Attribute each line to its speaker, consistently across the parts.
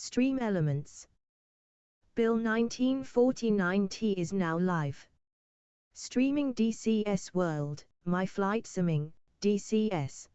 Speaker 1: Stream elements. Bill 1949T is now live. Streaming DCS World, My Flight Simming, DCS.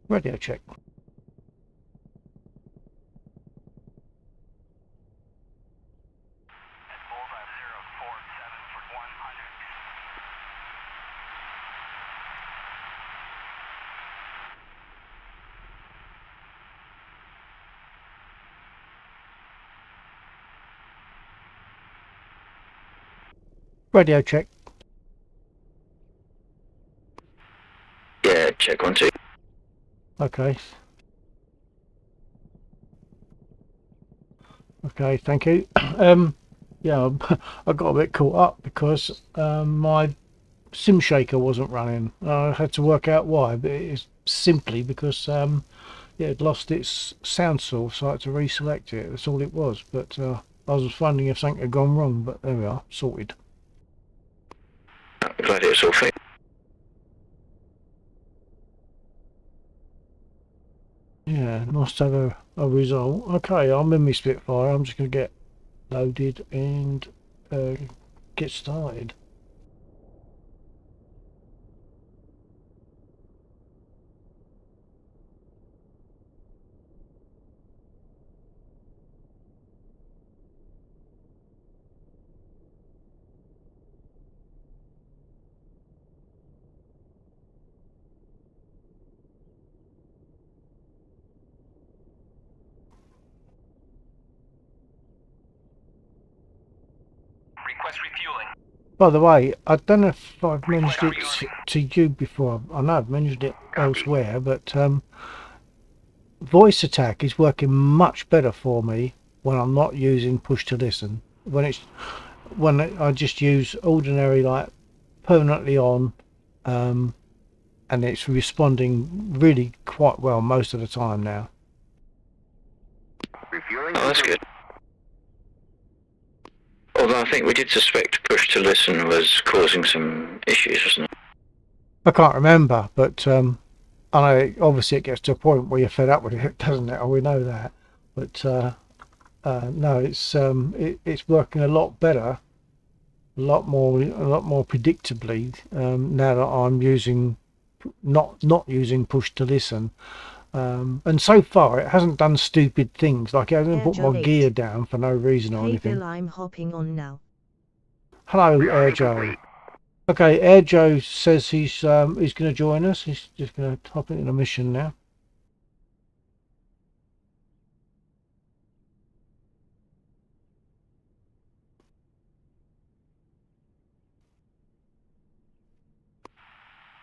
Speaker 2: Radio check. Radio check.
Speaker 3: Yeah, check 1, 2.
Speaker 2: Okay. Okay, thank you. Yeah, I got a bit caught up because my sim shaker wasn't running. I had to work out why, but it's simply because yeah, it lost its sound source, so I had to reselect it. That's all it was. But I was wondering if something had gone wrong, but there we are, sorted.
Speaker 3: I'm glad it was all fixed.
Speaker 2: Yeah, nice to have a result. Okay, I'm in my Spitfire. I'm just going to get loaded and get started.
Speaker 4: Request refueling.
Speaker 2: By the way, I don't know if I've mentioned it to you before. I know I've mentioned it elsewhere, but voice attack is working much better for me when I'm not using push to listen. When I just use ordinary, like permanently on, and it's responding really quite well most of the time now.
Speaker 3: Oh, that's good. Although I think we did suspect push to listen was causing some issues, wasn't it?
Speaker 2: I can't remember, but I know obviously it gets to a point where you're fed up with it, doesn't it? Oh, we know that. But no, it's working a lot better, a lot more predictably now that I'm using not using push to listen. And so far it hasn't done stupid things, like it hasn't put my gear down for no reason or anything.
Speaker 1: Bill, I'm hopping on now.
Speaker 2: Hello, Air Joe. Okay, Air Joe says he's going to join us. He's just going to hop into the mission now.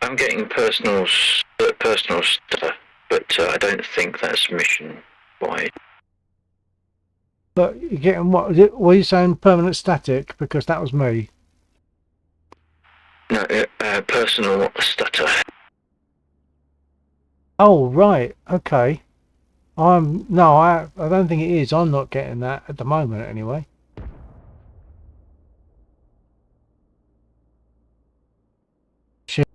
Speaker 3: I'm getting personal stuff, but I don't think that's mission-wide.
Speaker 2: But you're getting what? Were you saying permanent static? Because that was me.
Speaker 3: No, personal stutter.
Speaker 2: Oh, right. Okay. No, I don't think it is. I'm not getting that at the moment anyway. Shit.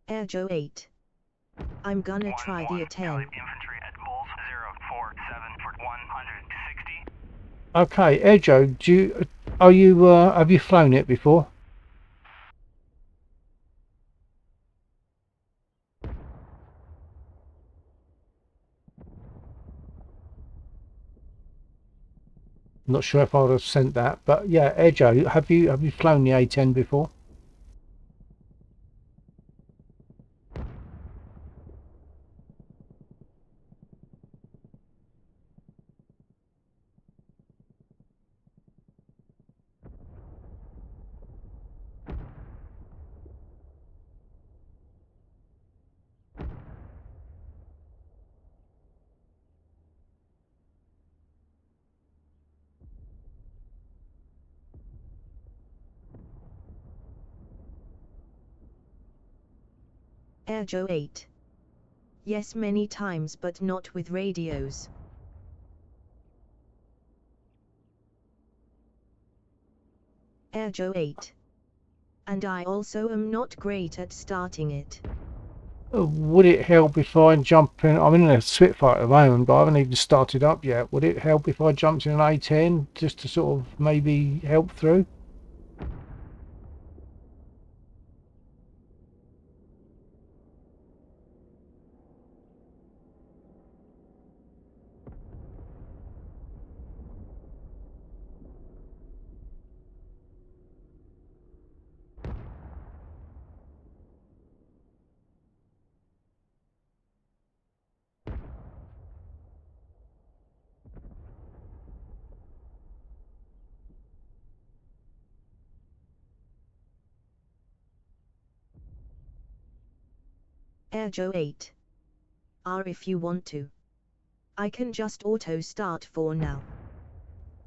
Speaker 1: Air Joe 8. I'm gonna try the A10.
Speaker 4: Infantry at Bulls 047 for 160.
Speaker 2: Okay, Ejo, have you flown it before? I'm not sure if I would have sent that, but yeah, Ejo, have you flown the A10 before?
Speaker 1: Air Joe 8. Yes, many times, but not with radios. Air Joe 8. And I also am not great at starting it.
Speaker 2: Would it help if I jump in? I'm in a Spitfire at the moment, but I haven't even started up yet. Would it help if I jumped in an A10 just to sort of maybe help through?
Speaker 1: Air Joe 8. If you want to. I can just auto start for now.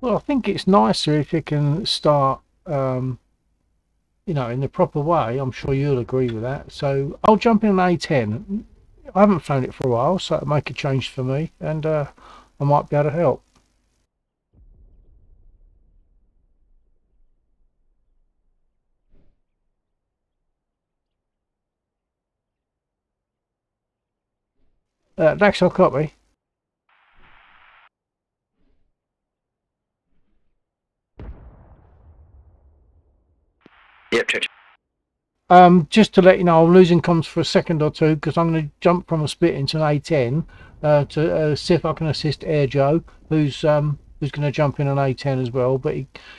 Speaker 2: Well, I think it's nicer if you can start, in the proper way. I'm sure you'll agree with that. So I'll jump in an A10. I haven't flown it for a while, so it'll make a change for me, and I might be able to help. Dax, I'll copy.
Speaker 3: Yep, check.
Speaker 2: Just to let you know, I'm losing comms for a second or two because I'm going to jump from a split into an A10 to see if I can assist Air Joe, who's going to jump in an A10 as well, but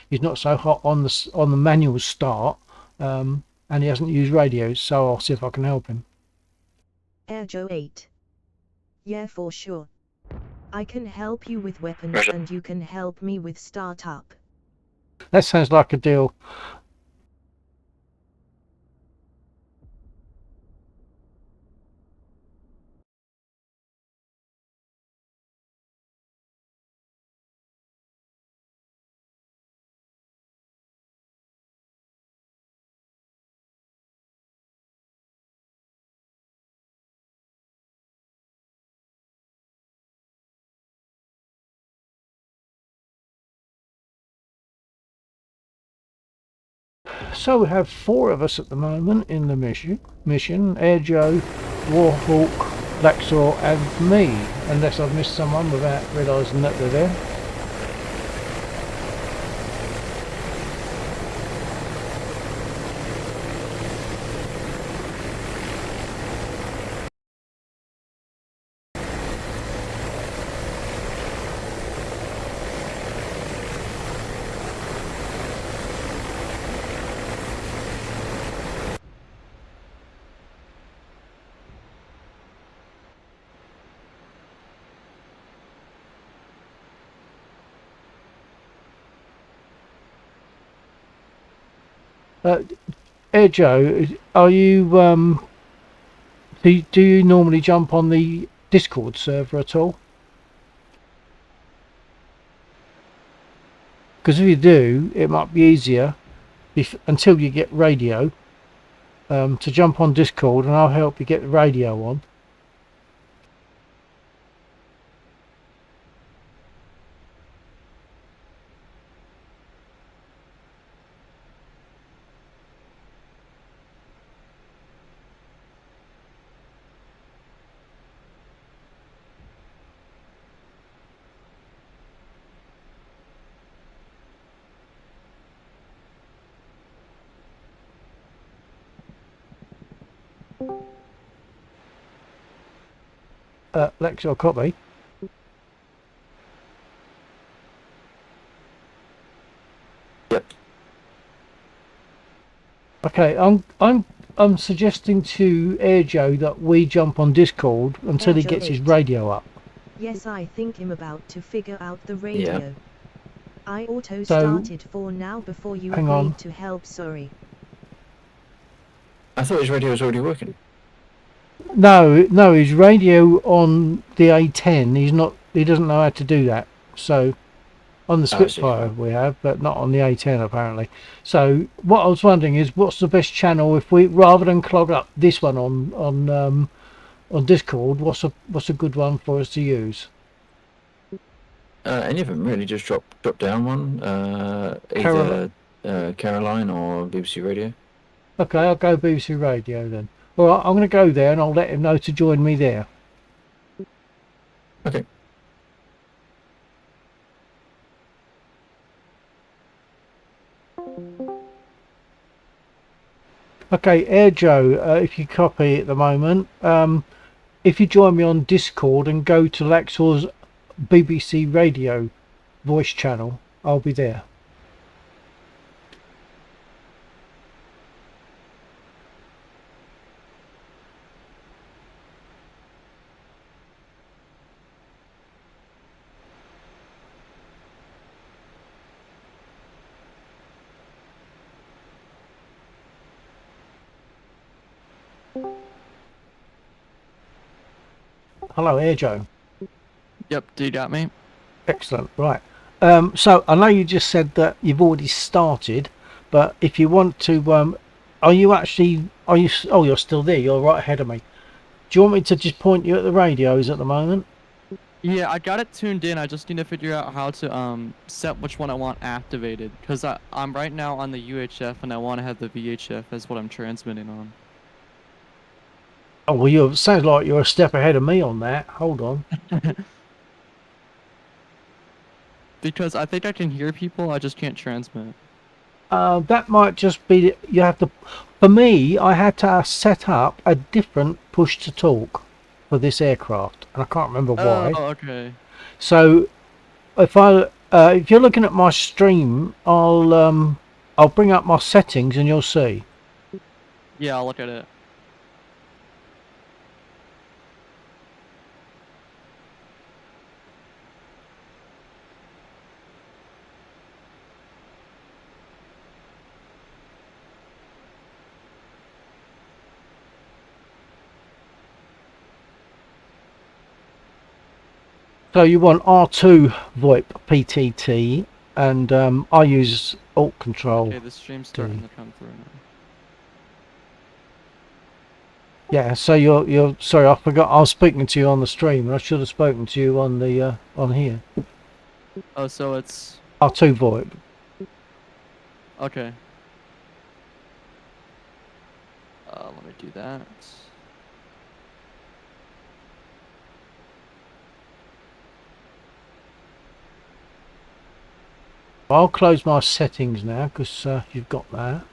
Speaker 2: he's not so hot on the manual start, and he hasn't used radios, so I'll see if I can help him.
Speaker 1: Air Joe 8. Yeah, for sure. I can help you with weapons
Speaker 3: Roger.
Speaker 1: and you can help me with startup.
Speaker 2: That sounds like a deal. So we have 4 of us at the moment in the mission. Air Joe, Warhawk, Laxor and me. Unless I've missed someone without realising that they're there. Air Joe, are you do you normally jump on the Discord server at all? Because if you do, it might be easier until you get radio to jump on Discord, and I'll help you get the radio on. Lexor, copy.
Speaker 3: Yep.
Speaker 2: Okay, I'm suggesting to Air Joe that we jump on Discord until he
Speaker 1: Air Joe
Speaker 2: gets his
Speaker 1: 8.
Speaker 2: radio up.
Speaker 1: Yes, I think I'm about to figure out the radio. I auto
Speaker 2: So,
Speaker 1: started for now before you
Speaker 2: hang on.
Speaker 1: agreed to help, sorry.
Speaker 3: I thought his radio was already working.
Speaker 2: No, his radio on the A10, he doesn't know how to do that. So on the
Speaker 3: I see.
Speaker 2: Spitfire we have, but not on the A10 apparently. So what I was wondering is, what's the best channel if we, rather than clog up this one on Discord, what's a good one for us to use?
Speaker 3: Any of them really, just drop down one. Either Caroline or BBC Radio.
Speaker 2: Okay, I'll go BBC Radio then. All right, I'm going to go there and I'll let him know to join me there.
Speaker 3: Okay.
Speaker 2: Okay, Air Joe, if you copy at the moment, if you join me on Discord and go to Laxor's BBC Radio voice channel, I'll be there. Hello, Air Joe.
Speaker 5: Yep, do you got me?
Speaker 2: Excellent. Right. So I know you just said that you've already started, but if you want to, are you? Oh, you're still there. You're right ahead of me. Do you want me to just point you at the radios at the moment?
Speaker 5: Yeah, I got it tuned in. I just need to figure out how to set which one I want activated, because I'm right now on the UHF and I want to have the VHF as what I'm transmitting on.
Speaker 2: Oh well, sounds like you're a step ahead of me on that. Hold on.
Speaker 5: Because I think I can hear people, I just can't transmit.
Speaker 2: That might just be you have to. For me, I had to set up a different push to talk for this aircraft, and I can't remember why.
Speaker 5: Oh, okay.
Speaker 2: So if you're looking at my stream, I'll bring up my settings and you'll see.
Speaker 5: Yeah, I'll look at it.
Speaker 2: So you want R2 VoIP PTT, and I use Alt Control.
Speaker 5: Okay, the stream's starting to come through now.
Speaker 2: Yeah, so you're sorry, I forgot I was speaking to you on the stream, and I should have spoken to you on the on here.
Speaker 5: Oh, so it's
Speaker 2: R2 VoIP.
Speaker 5: okay. Let me do that.
Speaker 2: I'll close my settings now because you've got that.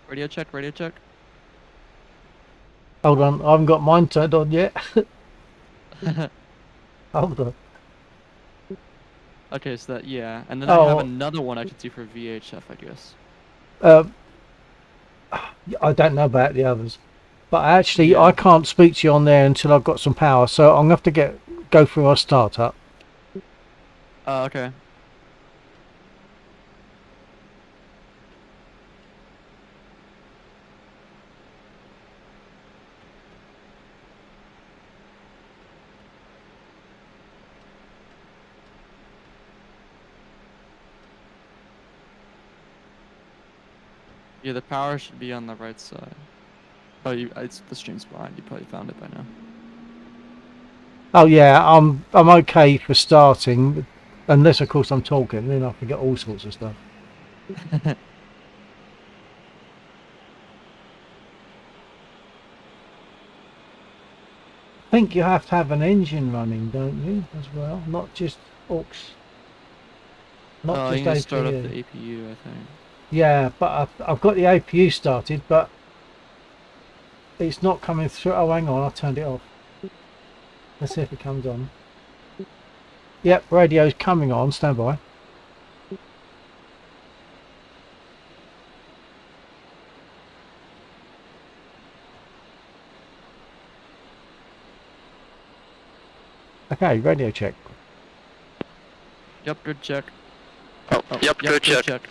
Speaker 5: Radio check, radio check.
Speaker 2: Hold on, I haven't got mine turned on yet. Hold on.
Speaker 5: Okay, so that, yeah. And then I have
Speaker 2: Oh.
Speaker 5: another one I could do for VHF, I guess.
Speaker 2: I don't know about the others, but actually
Speaker 5: Yeah.
Speaker 2: I can't speak to you on there until I've got some power, so I'm gonna have to go through my startup.
Speaker 5: Okay. Yeah, the power should be on the right side. Oh, it's the stream's behind. You probably found it by now.
Speaker 2: Oh yeah, I'm okay for starting, unless of course I'm talking, then I forget all sorts of stuff. I think you have to have an engine running, don't you, as well? Not just aux. Not
Speaker 5: You
Speaker 2: just
Speaker 5: need to start up
Speaker 2: APU.
Speaker 5: the APU, I think.
Speaker 2: Yeah, but I've got the APU started, but it's not coming through. Oh, hang on, I turned it off. Let's see if it comes on. Yep, radio's coming on. Stand by. Okay, radio check.
Speaker 5: Yep, good check.
Speaker 3: Yep, good check.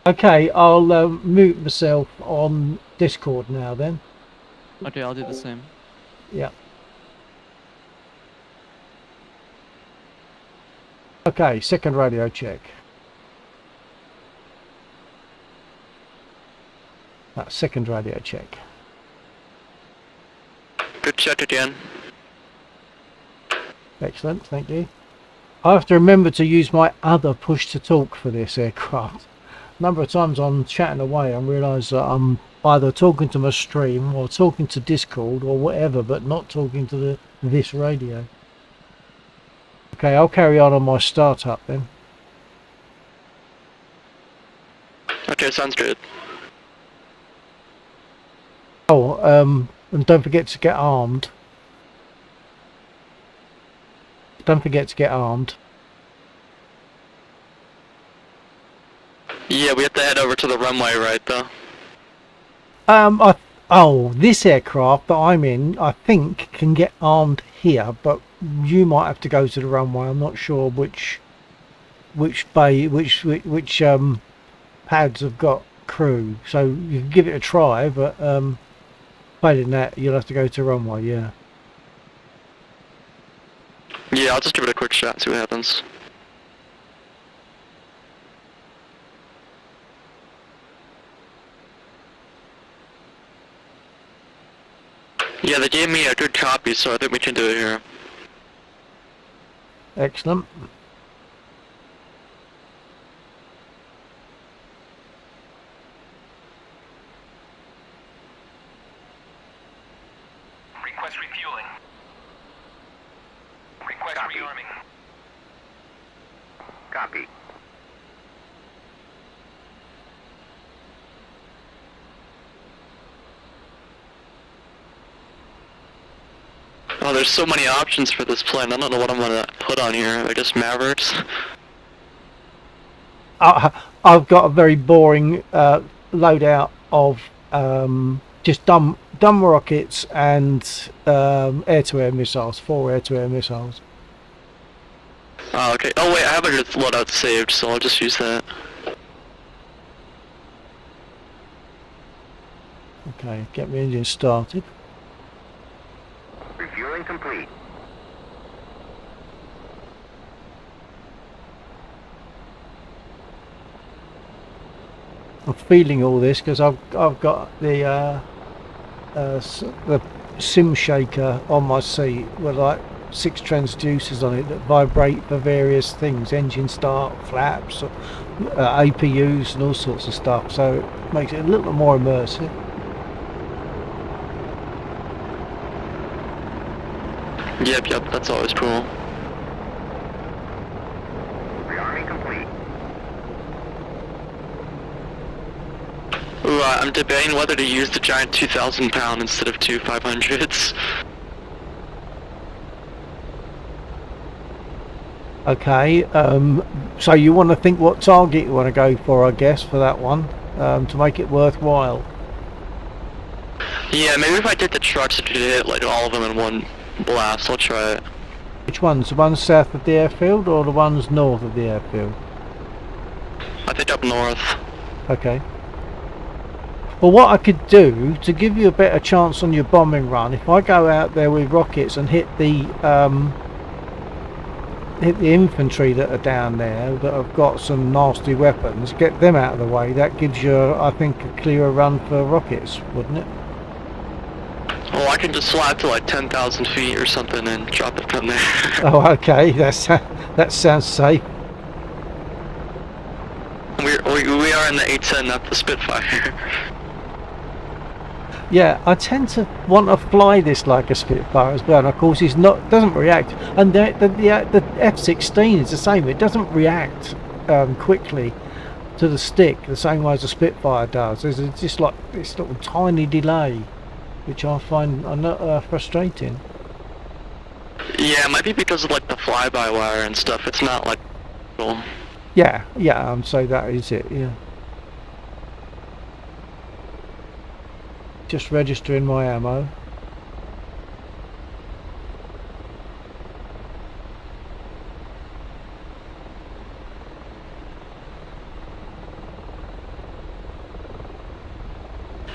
Speaker 2: Okay, I'll mute myself on Discord now then.
Speaker 5: Okay, I'll do the same.
Speaker 2: Yeah. Okay, second radio check. That's second radio check.
Speaker 3: Good check again.
Speaker 2: Excellent, thank you. I have to remember to use my other push to talk for this aircraft. A number of times I'm chatting away and realise that I'm either talking to my stream or talking to Discord or whatever, but not talking to this radio. Okay, I'll carry on my startup then.
Speaker 3: Okay, sounds good.
Speaker 2: Oh, and don't forget to get armed. Don't forget to get armed.
Speaker 3: Yeah, we have to head over to the runway, right, though?
Speaker 2: This aircraft that I'm in, I think, can get armed here, but you might have to go to the runway. I'm not sure which bay, which pads have got crew. So you can give it a try, but failing that, you'll have to go to runway. Yeah.
Speaker 3: Yeah, I'll just give it a quick shot, see what happens. Yeah, they gave me a good copy, so I think we can do it here.
Speaker 2: Excellent.
Speaker 4: Request refueling. Request rearming. Copy.
Speaker 3: Oh, there's so many options for this plane. I don't know what I'm gonna put on here. I guess Mavericks.
Speaker 2: I've got a very boring loadout of just dumb rockets and air-to-air missiles, 4 air-to-air missiles.
Speaker 3: Oh, okay. Oh wait, I have a loadout saved, so I'll just use that.
Speaker 2: Okay, get my engine started.
Speaker 4: Refueling complete.
Speaker 2: I'm feeling all this because I've got the sim shaker on my seat with like 6 transducers on it that vibrate for various things, engine start, flaps, APUs and all sorts of stuff, so it makes it a little bit more immersive.
Speaker 6: Yep, that's always cool.
Speaker 4: Rearming complete.
Speaker 6: Ooh, I'm debating whether to use the giant 2,000 pound instead of two 500s.
Speaker 2: Okay, so you want to think what target you want to go for, I guess, for that one, to make it worthwhile.
Speaker 6: Yeah, maybe if I did the trucks, if you hit like all of them in one blast, I'll try it.
Speaker 2: Which ones? The ones south of the airfield or the ones north of the airfield?
Speaker 6: I think up north.
Speaker 2: Okay. Well, what I could do to give you a better chance on your bombing run, if I go out there with rockets and hit the infantry that are down there that have got some nasty weapons, get them out of the way, that gives you, I think, a clearer run for rockets, wouldn't it?
Speaker 6: Oh, I can just fly up to like 10,000 feet or something and drop it from there.
Speaker 2: Oh, okay, that sounds safe.
Speaker 6: We are in the 810, not the Spitfire.
Speaker 2: Yeah, I tend to want to fly this like a Spitfire as well, and of course doesn't react, and the F-16 is the same. It doesn't react quickly to the stick the same way as a Spitfire does. There's just like this little tiny delay, which I find frustrating.
Speaker 6: Yeah, it might be because of like the fly-by-wire and stuff. It's not like cool.
Speaker 2: Yeah, so that is it. Yeah. Just registering my ammo.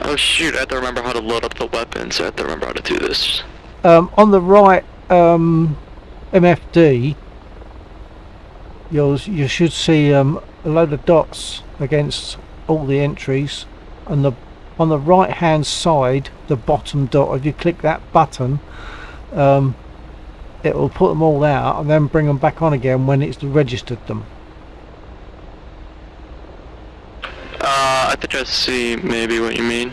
Speaker 6: Oh shoot, I have to remember how to load up the weapons. I have to remember how to do this.
Speaker 2: On the right MFD, you should see a load of dots against all the entries, and on the right hand side, the bottom dot, if you click that button, it will put them all out and then bring them back on again when it's registered them.
Speaker 6: I think I see maybe what you mean.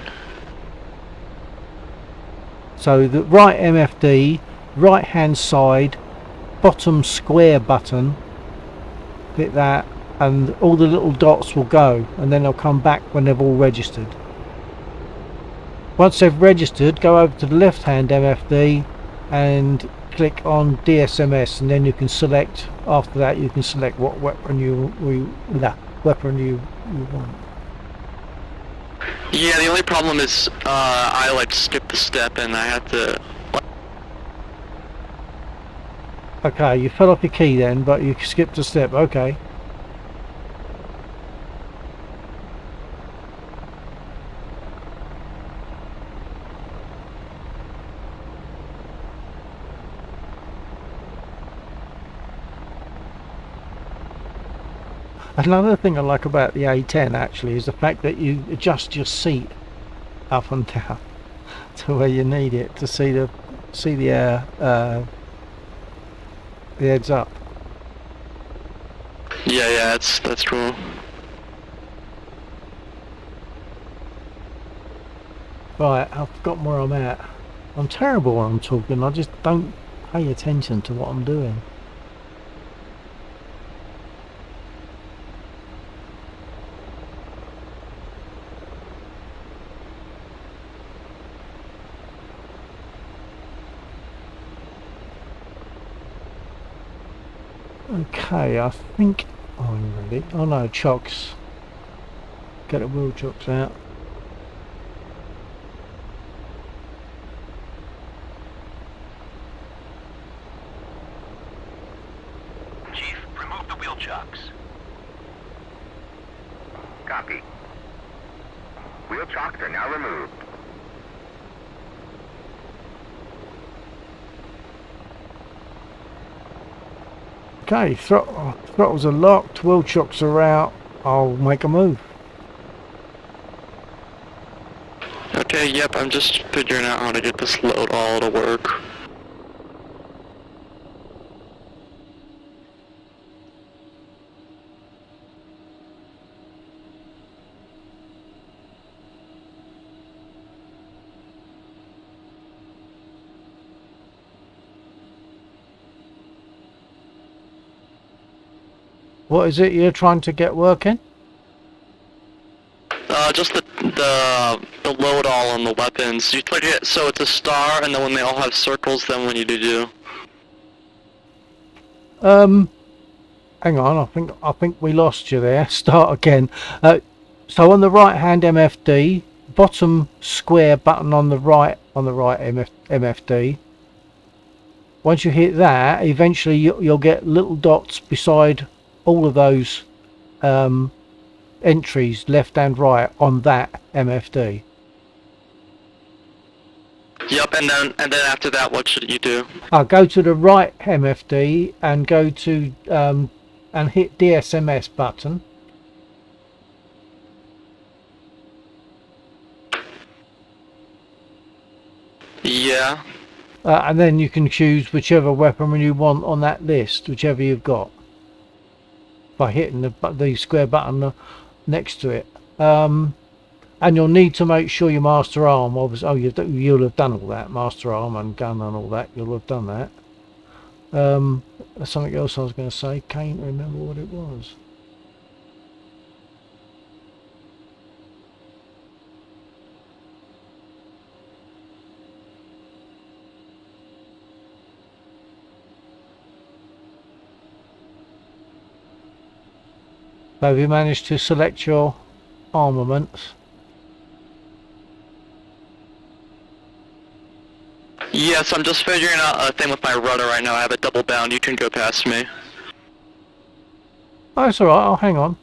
Speaker 2: So the right MFD, right hand side, bottom square button, click that, and all the little dots will go, and then they'll come back when they've all registered. Once they've registered, go over to the left hand MFD and click on DSMS, and then you can select, after that you can select what weapon you want.
Speaker 6: Yeah, the only problem is I like skipped the step and I had to...
Speaker 2: Okay, you fell off your key then, but you skipped a step, okay. Another thing I like about the A10 actually is the fact that you adjust your seat up and down to where you need it to see the heads up.
Speaker 6: Yeah, that's cool.
Speaker 2: Right, I've forgotten where I'm at. I'm terrible when I'm talking. I just don't pay attention to what I'm doing. Okay, I think I'm ready. Oh no, chocks. Get the wheel chocks out.
Speaker 4: Chief, remove the wheel chocks. Copy. Wheel chocks are now removed.
Speaker 2: Okay, throttles are locked, wheel chocks are out. I'll make a move.
Speaker 6: Okay, yep, I'm just figuring out how to get this load all to work.
Speaker 2: What is it you're trying to get working?
Speaker 6: Just the load all on the weapons. You click it so it's a star, and then when they all have circles, then when you do.
Speaker 2: Hang on, I think we lost you there. Start again. So on the right hand MFD, bottom square button on the right MFD. Once you hit that, eventually you'll get little dots beside all of those entries, left and right, on that MFD.
Speaker 6: Yep, and then after that, what should you do?
Speaker 2: Go to the right MFD and go to and hit DSMS button.
Speaker 6: Yeah.
Speaker 2: And then you can choose whichever weapon you want on that list, whichever you've got, by hitting the square button next to it. And you'll need to make sure your master arm, obviously. Oh, you'll have done all that, master arm and gun and all that. You'll have done that. There's something else I was going to say. Can't remember what it was. Have you managed to select your armaments?
Speaker 6: Yes, I'm just figuring out a thing with my rudder right now. I have it double bound. You can go past me.
Speaker 2: Oh, it's alright, I'll hang on.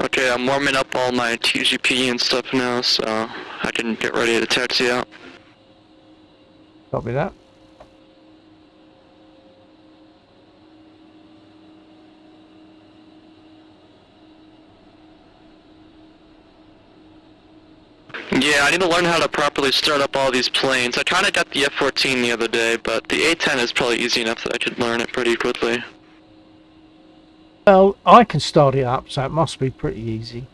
Speaker 6: Okay, I'm warming up all my TGP and stuff now, so I can get ready to taxi out.
Speaker 2: Copy that.
Speaker 6: Yeah, I need to learn how to properly start up all these planes. I kinda got the F-14 the other day, but the A-10 is probably easy enough that I could learn it pretty quickly.
Speaker 2: Well, I can start it up, so it must be pretty easy.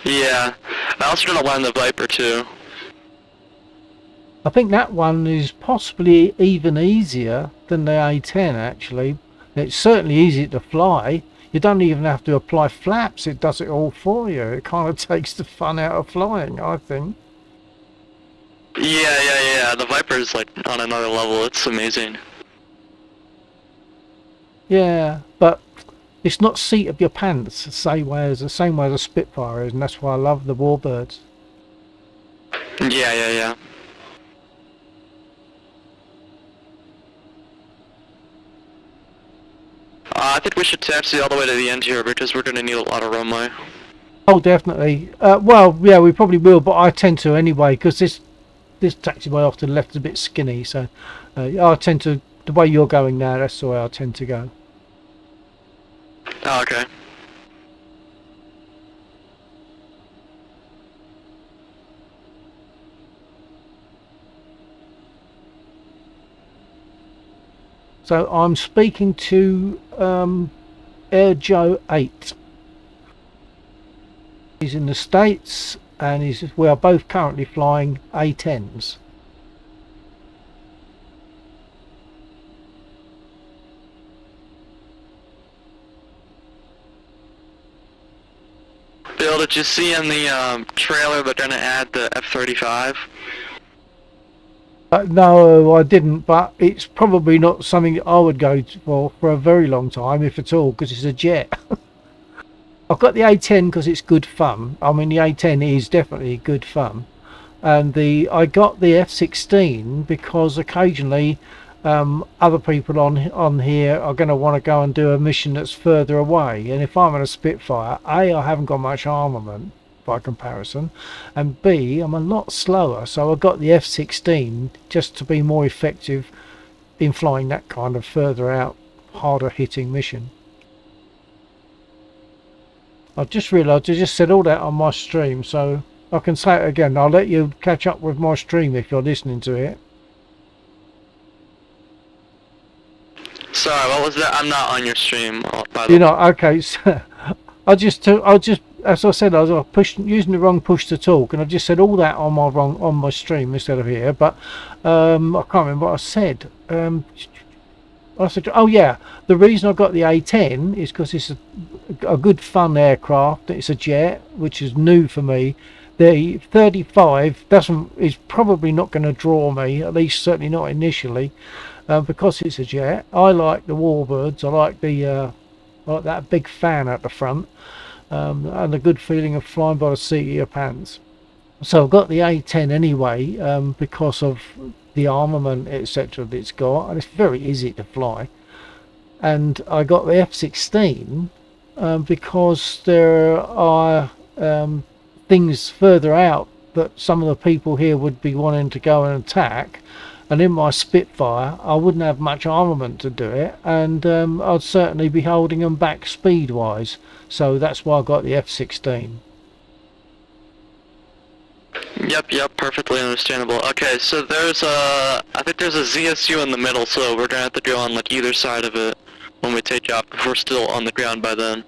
Speaker 6: Yeah, I also gonna learn the Viper too.
Speaker 2: I think that one is possibly even easier than the A10 actually. It's certainly easy to fly. You don't even have to apply flaps, it does it all for you. It kind of takes the fun out of flying, I think.
Speaker 6: Yeah, the Viper is like on another level, it's amazing.
Speaker 2: Yeah, but it's not seat of your pants the same way as a Spitfire is, and that's why I love the Warbirds.
Speaker 6: Yeah. I think we should taxi all the way to the end here because we're going to need a lot of runway.
Speaker 2: Oh, definitely. Well, yeah, we probably will, but I tend to anyway, because this taxiway off to the left is a bit skinny, so I tend to, the way you're going now, that's the way I tend to go.
Speaker 6: Oh, okay.
Speaker 2: So I'm speaking to Air Joe 8. He's in the States, and we are both currently flying A10s.
Speaker 6: Bill, did you see in the trailer they're going to add the F-35?
Speaker 2: No, I didn't, but it's probably not something I would go for a very long time, if at all, because it's a jet. I've got the A10 because it's good fun. I mean, the A10 is definitely good fun. And I got the F-16 because occasionally other people on here are going to want to go and do a mission that's further away, and if I'm in a Spitfire, A, I haven't got much armament by comparison, and B, I'm a lot slower, so I've got the F-16 just to be more effective in flying that kind of further out, harder hitting mission. I just realised I just said all that on my stream, so I can say it again. I'll let you catch up with my stream if you're listening to it.
Speaker 6: Sorry, what was that? I'm not on your stream, by the way.
Speaker 2: You're not? Okay, so I just, as I said, I was using the wrong push to talk, and I just said all that on my stream instead of here, but I can't remember what I said. I said, oh yeah, the reason I got the A10 is because it's a good fun aircraft. It's a jet, which is new for me. The 35 is probably not going to draw me, at least certainly not initially, because it's a jet. I like the Warbirds. I like that big fan at the front, and the good feeling of flying by the seat of your pants. So I've got the A10 anyway, because of the armament, etc. that it's got, and it's very easy to fly. And I got the F-16 because there are things further out that some of the people here would be wanting to go and attack, and in my Spitfire I wouldn't have much armament to do it, and I'd certainly be holding them back speed wise, so that's why I got the F-16.
Speaker 6: Yep, perfectly understandable. Okay, so there's I think there's a ZSU in the middle, so we're gonna have to go on like either side of it when we take off, if we're still on the ground by then.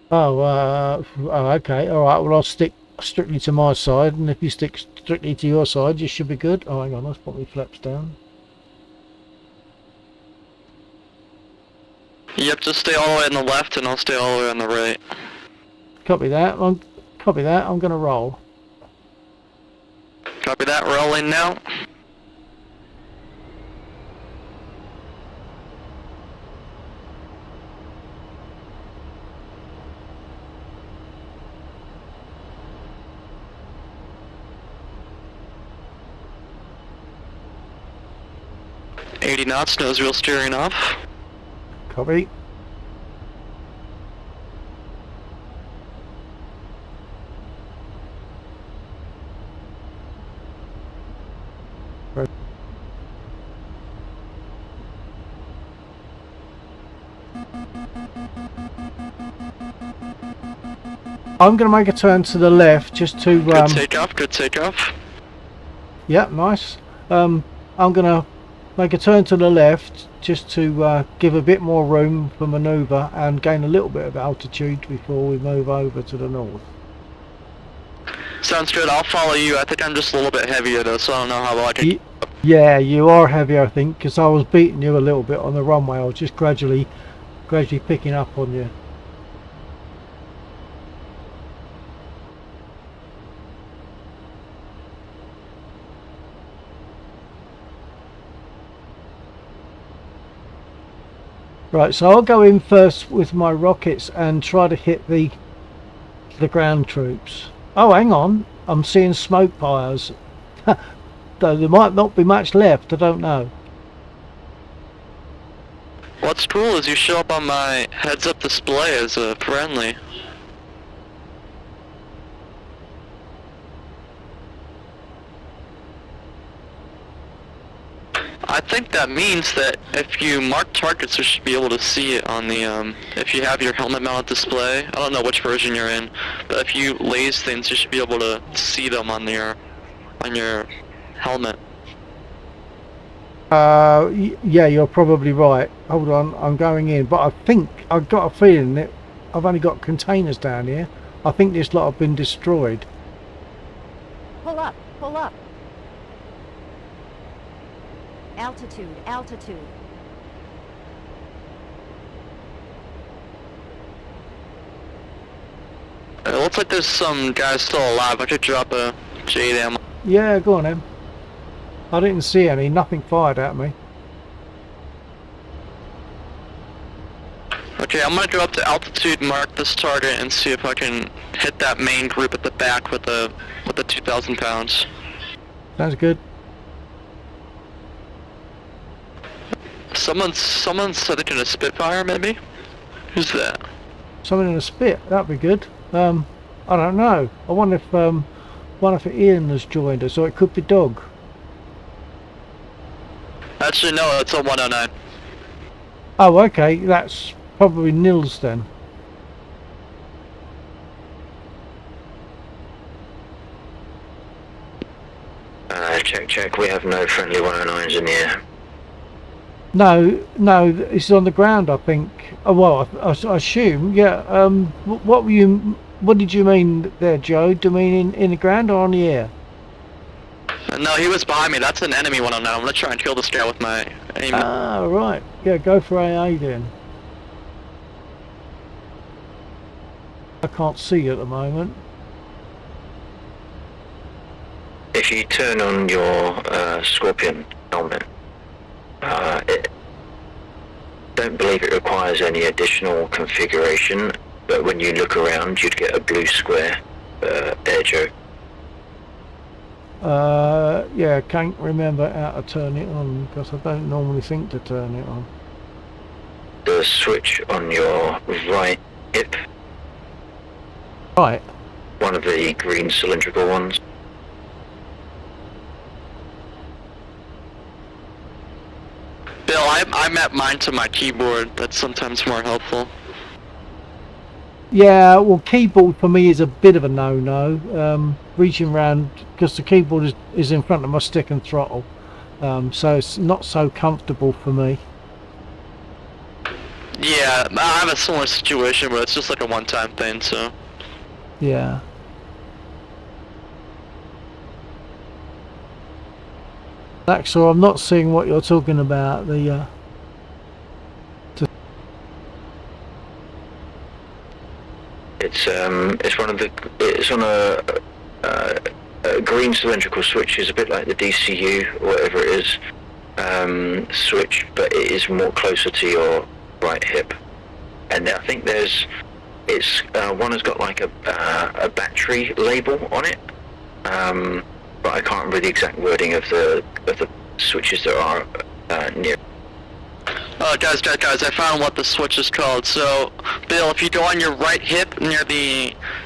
Speaker 2: Oh, okay, alright, well I'll stick strictly to my side, and if you stick strictly to your side you should be good. Oh, hang on, let's put my flaps down.
Speaker 6: Yep, just stay all the way on the left and I'll stay all the way on the right.
Speaker 2: Copy that, I'm gonna roll.
Speaker 6: Copy that, rolling now. .80 knots, nose wheel steering off.
Speaker 2: Copy. I'm going to make a turn to the left just to...
Speaker 6: Good takeoff, good takeoff.
Speaker 2: Yeah, nice. I'm going to make a turn to the left just to give a bit more room for manoeuvre and gain a little bit of altitude before we move over to the north.
Speaker 6: Sounds good, I'll follow you. I think I'm just a little bit heavier though, so I don't know how well I can...
Speaker 2: Yeah, you are heavy, I think, because I was beating you a little bit on the runway. I was just gradually picking up on you. Right, so I'll go in first with my rockets and try to hit the ground troops. Oh, hang on, I'm seeing smoke fires. Though there might not be much left, I don't know.
Speaker 6: What's cool is you show up on my heads-up display as a friendly. I think that means that if you mark targets, you should be able to see it on the, if you have your helmet mounted display. I don't know which version you're in, but if you laze things, you should be able to see them on your helmet.
Speaker 2: Yeah, you're probably right. Hold on, I'm going in, but I think I've got a feeling that I've only got containers down here. I think this lot have been destroyed.
Speaker 7: Pull up, pull up. Altitude, altitude.
Speaker 6: It looks like there's some guys still alive. I could drop a Jade ammo.
Speaker 2: Yeah, go on then. I didn't see any, nothing fired at me.
Speaker 6: Okay, I'm gonna go up to altitude, mark this target, and see if I can hit that main group at the back with the 2,000 pounds.
Speaker 2: Sounds good.
Speaker 6: Someone's said it in a Spitfire, maybe? Who's that?
Speaker 2: Someone in a spit, that'd be good. I don't know. I wonder if Ian has joined us, or it could be Dog.
Speaker 6: Actually, no, it's a 109.
Speaker 2: Oh, okay, that's probably Nils then.
Speaker 3: Check. We have no friendly 109s in the air.
Speaker 2: No, it's on the ground, I think. Oh, well, I assume, yeah. What did you mean there, Joe? Do you mean in the ground or on the air?
Speaker 6: No, he was behind me. That's an enemy 109. I'm gonna try and kill this guy with my aim.
Speaker 2: Ah, right. Yeah, go for AA then. I can't see at the moment.
Speaker 3: If you turn on your Scorpion helmet, don't believe it requires any additional configuration, but when you look around you'd get a blue square, Air Joe.
Speaker 2: Yeah, can't remember how to turn it on because I don't normally think to turn it on.
Speaker 3: The switch on your right hip,
Speaker 2: Right.
Speaker 3: one of the green cylindrical ones.
Speaker 6: Bill, I map mine to my keyboard. That's sometimes more helpful.
Speaker 2: Yeah, well, keyboard for me is a bit of a no-no. Reaching around because the keyboard is in front of my stick and throttle, so it's not so comfortable for me.
Speaker 6: Yeah, I have a similar situation, but it's just like a one-time thing, so.
Speaker 2: Yeah. Axel, I'm not seeing what you're talking about.
Speaker 3: It's on a green cylindrical switch. Is a bit like the DCU or whatever it is switch, but it is more closer to your right hip. And I think one has got like a battery label on it, but I can't remember the exact wording of the switches that are near.
Speaker 6: Guys, I found what the switch is called. So, Bill, if you go on your right hip near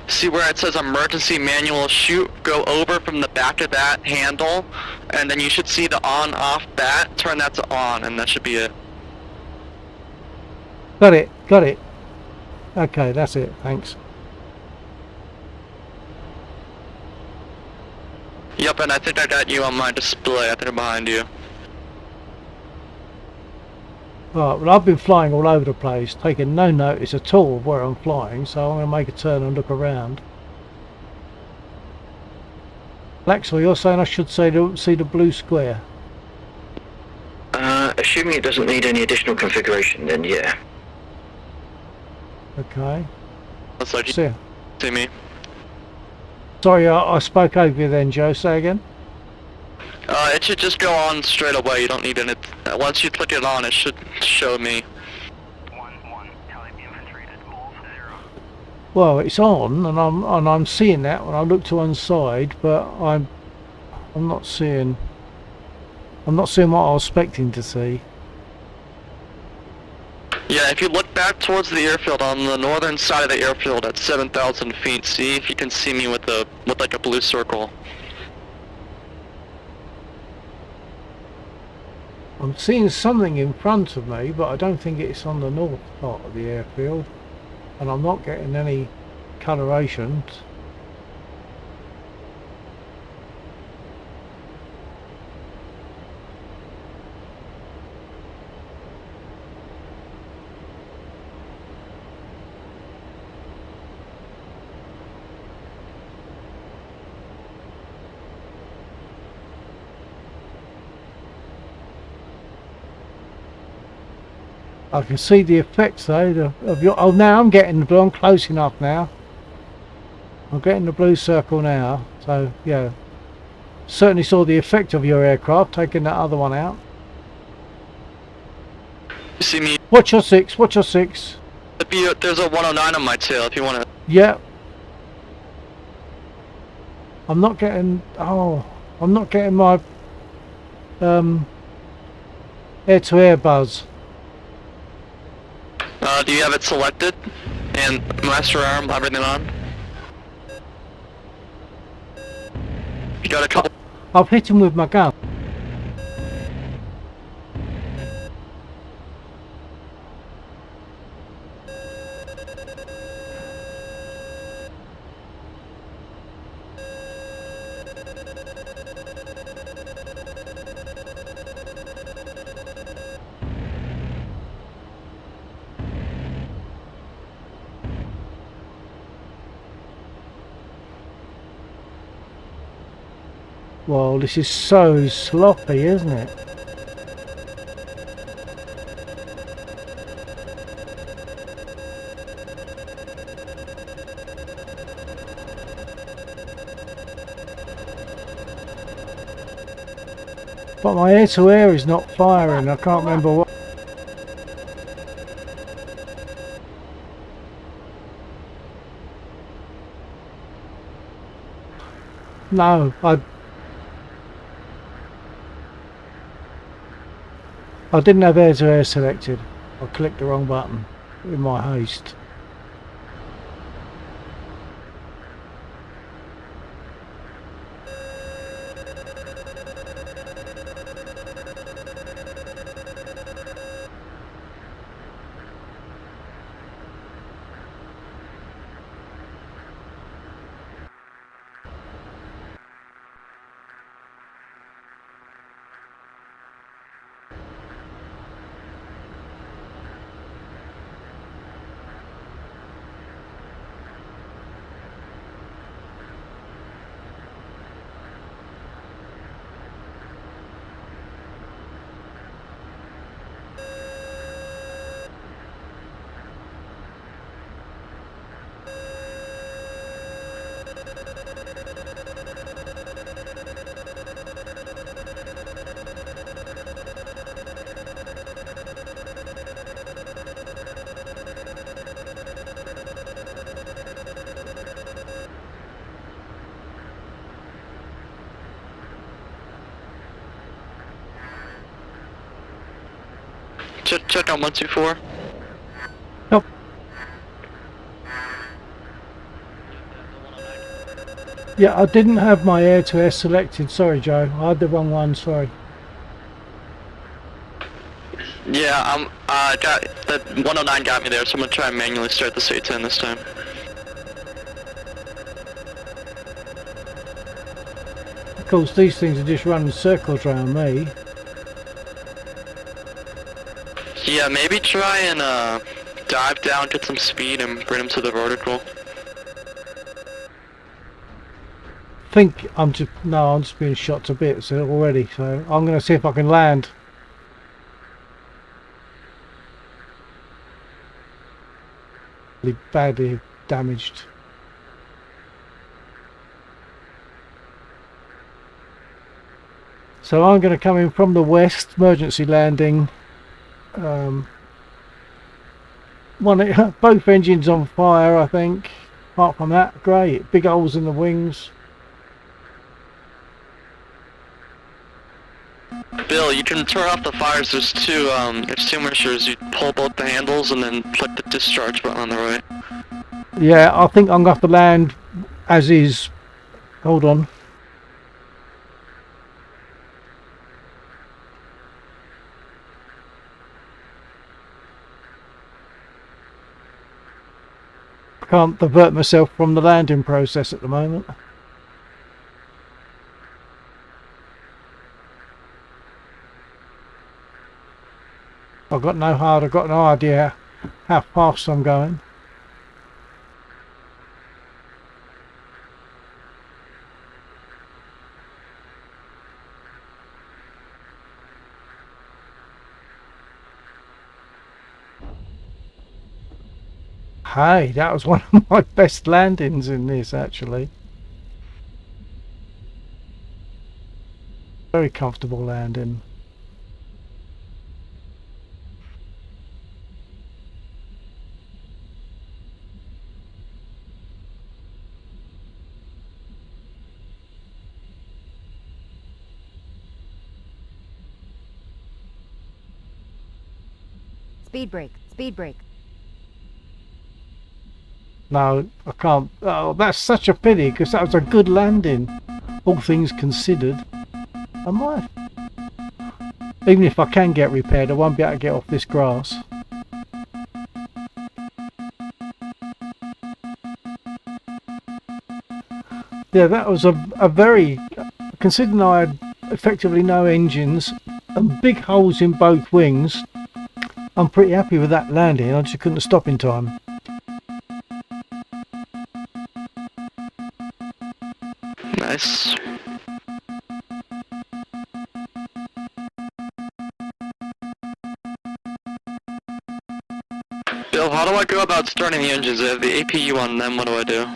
Speaker 6: see where it says emergency manual shoot, go over from the back of that handle, and then you should see the on-off bat, turn that to on, and that should be it.
Speaker 2: Got it. Okay, that's it, thanks.
Speaker 6: Yep, and I think I got you on my display. I think I'm behind you.
Speaker 2: Right, well, I've been flying all over the place, taking no notice at all of where I'm flying, so I'm going to make a turn and look around. Axel, you're saying I should see the blue square?
Speaker 3: Assuming it doesn't need any additional configuration, then yeah.
Speaker 2: Okay.
Speaker 6: Looks like you
Speaker 2: See,
Speaker 6: see me.
Speaker 2: sorry, I spoke over you then, Joe. Say again?
Speaker 6: It should just go on straight away. You don't need it. Once you click it on, it should show me.
Speaker 4: 1-1, type infantry at Wolf 0.
Speaker 2: Well, it's on, and I'm seeing that when I look to one side, but I'm not seeing what I was expecting to see.
Speaker 6: Yeah, if you look back towards the airfield on the northern side of the airfield at 7,000 feet, see if you can see me with like a blue circle.
Speaker 2: I'm seeing something in front of me, but I don't think it's on the north part of the airfield, and I'm not getting any colorations. I can see the effects though of your. Oh, now I'm getting the blue. I'm close enough now. I'm getting the blue circle now. So yeah, certainly saw the effect of your aircraft taking that other one out.
Speaker 6: You see me?
Speaker 2: Watch your six. Watch your six.
Speaker 6: There's a 109 on my tail if you want to.
Speaker 2: Yeah. I'm not getting. Oh, I'm not getting my Air-to-air buzz.
Speaker 6: Do you have it selected? And master arm, everything on? You got a couple.
Speaker 2: I've hit him with my gun. Well, this is so sloppy, isn't it? But my air-to-air is not firing. I can't remember what. No, I didn't have air-to-air selected. I clicked the wrong button in my haste.
Speaker 6: Check on 124.
Speaker 2: Nope. Yeah, I didn't have my air-to-air selected. Sorry, Joe. I had the wrong one. Sorry.
Speaker 6: Yeah, got that 109 got me there, so I'm gonna try and manually start the C10 this time.
Speaker 2: Of course, these things are just running circles around me.
Speaker 6: Yeah, maybe try and dive down, get some speed, and bring him to the vertical.
Speaker 2: Think I'm just I'm just being shot to bits already. So I'm going to see if I can land. Really badly damaged. So I'm going to come in from the west, emergency landing. Both engines on fire, I think. Apart from that, great. Big holes in the wings.
Speaker 6: Bill, you can turn off the fires. There's two extinguishers. You pull both the handles and then click the discharge button on the right.
Speaker 2: Yeah, I think I'm going to have to land as is. Hold on. Can't divert myself from the landing process at the moment. I've got no idea how fast I'm going. Hey, that was one of my best landings in this, actually. Very comfortable landing.
Speaker 7: Speed brake. Speed brake.
Speaker 2: No, I can't. Oh, that's such a pity because that was a good landing, all things considered. Am I? Even if I can get repaired, I won't be able to get off this grass. Yeah, that was a very, considering I had effectively no engines and big holes in both wings, I'm pretty happy with that landing. I just couldn't stop in time.
Speaker 6: Nice. Bill, how do I go about starting the engines? I have the APU on them, what do I do?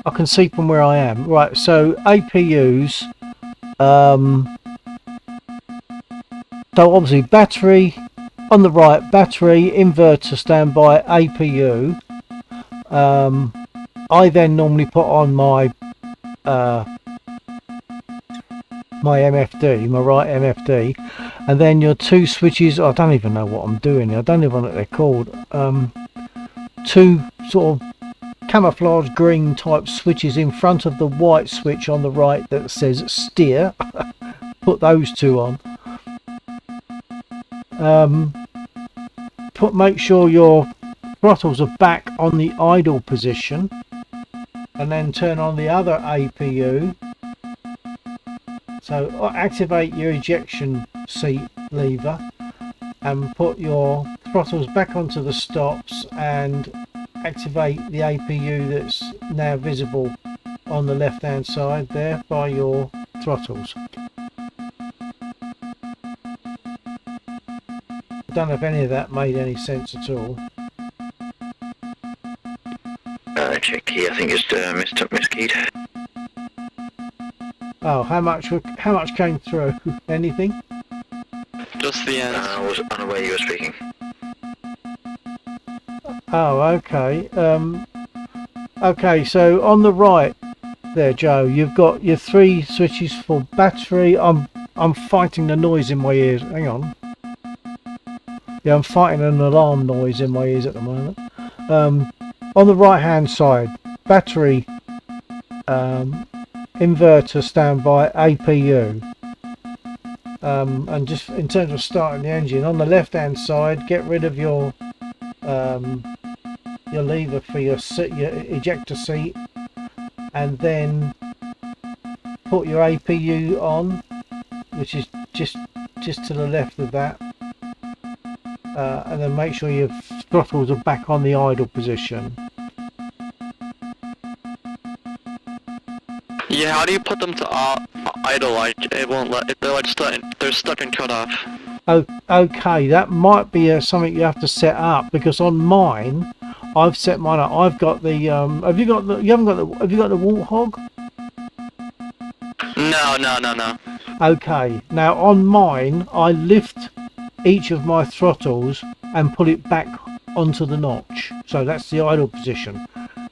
Speaker 2: I can see from where I am. Right, so APUs, so obviously battery, on the right, battery, inverter, standby, APU. I then normally put on my my MFD, my right MFD, and then your two switches. I don't even know what I'm doing. I don't even know what they're called. Two sort of camouflage green type switches in front of the white switch on the right that says steer. Put those two on. Make sure your throttles are back on the idle position, and then turn on the other APU. So activate your ejection seat lever and put your throttles back onto the stops and activate the APU that's now visible on the left hand side there by your throttles. I don't know if any of that made any sense at all.
Speaker 3: Check key, I think it's miskeyed.
Speaker 2: Oh, how much came through? Anything?
Speaker 6: Just the end.
Speaker 3: I was unaware you were speaking.
Speaker 2: Oh, okay. Okay, so on the right there, Joe, you've got your three switches for battery. I'm fighting the noise in my ears. Hang on. Yeah, I'm fighting an alarm noise in my ears at the moment. On the right hand side, battery, inverter, standby, APU. And just in terms of starting the engine, on the left hand side, get rid of your lever for your ejector seat, and then put your APU on, which is just to the left of that, and then make sure your throttles are back on the idle position.
Speaker 6: Yeah, how do you put them to idle? Like it won't let. They're like stuck. They're stuck in cutoff.
Speaker 2: Oh, okay, that might be something you have to set up, because on mine, I've set mine up. I've got the. Have you got the? You haven't got the. Have you got the Warthog?
Speaker 6: No.
Speaker 2: Okay, now on mine, I lift each of my throttles and put it back onto the notch. So that's the idle position.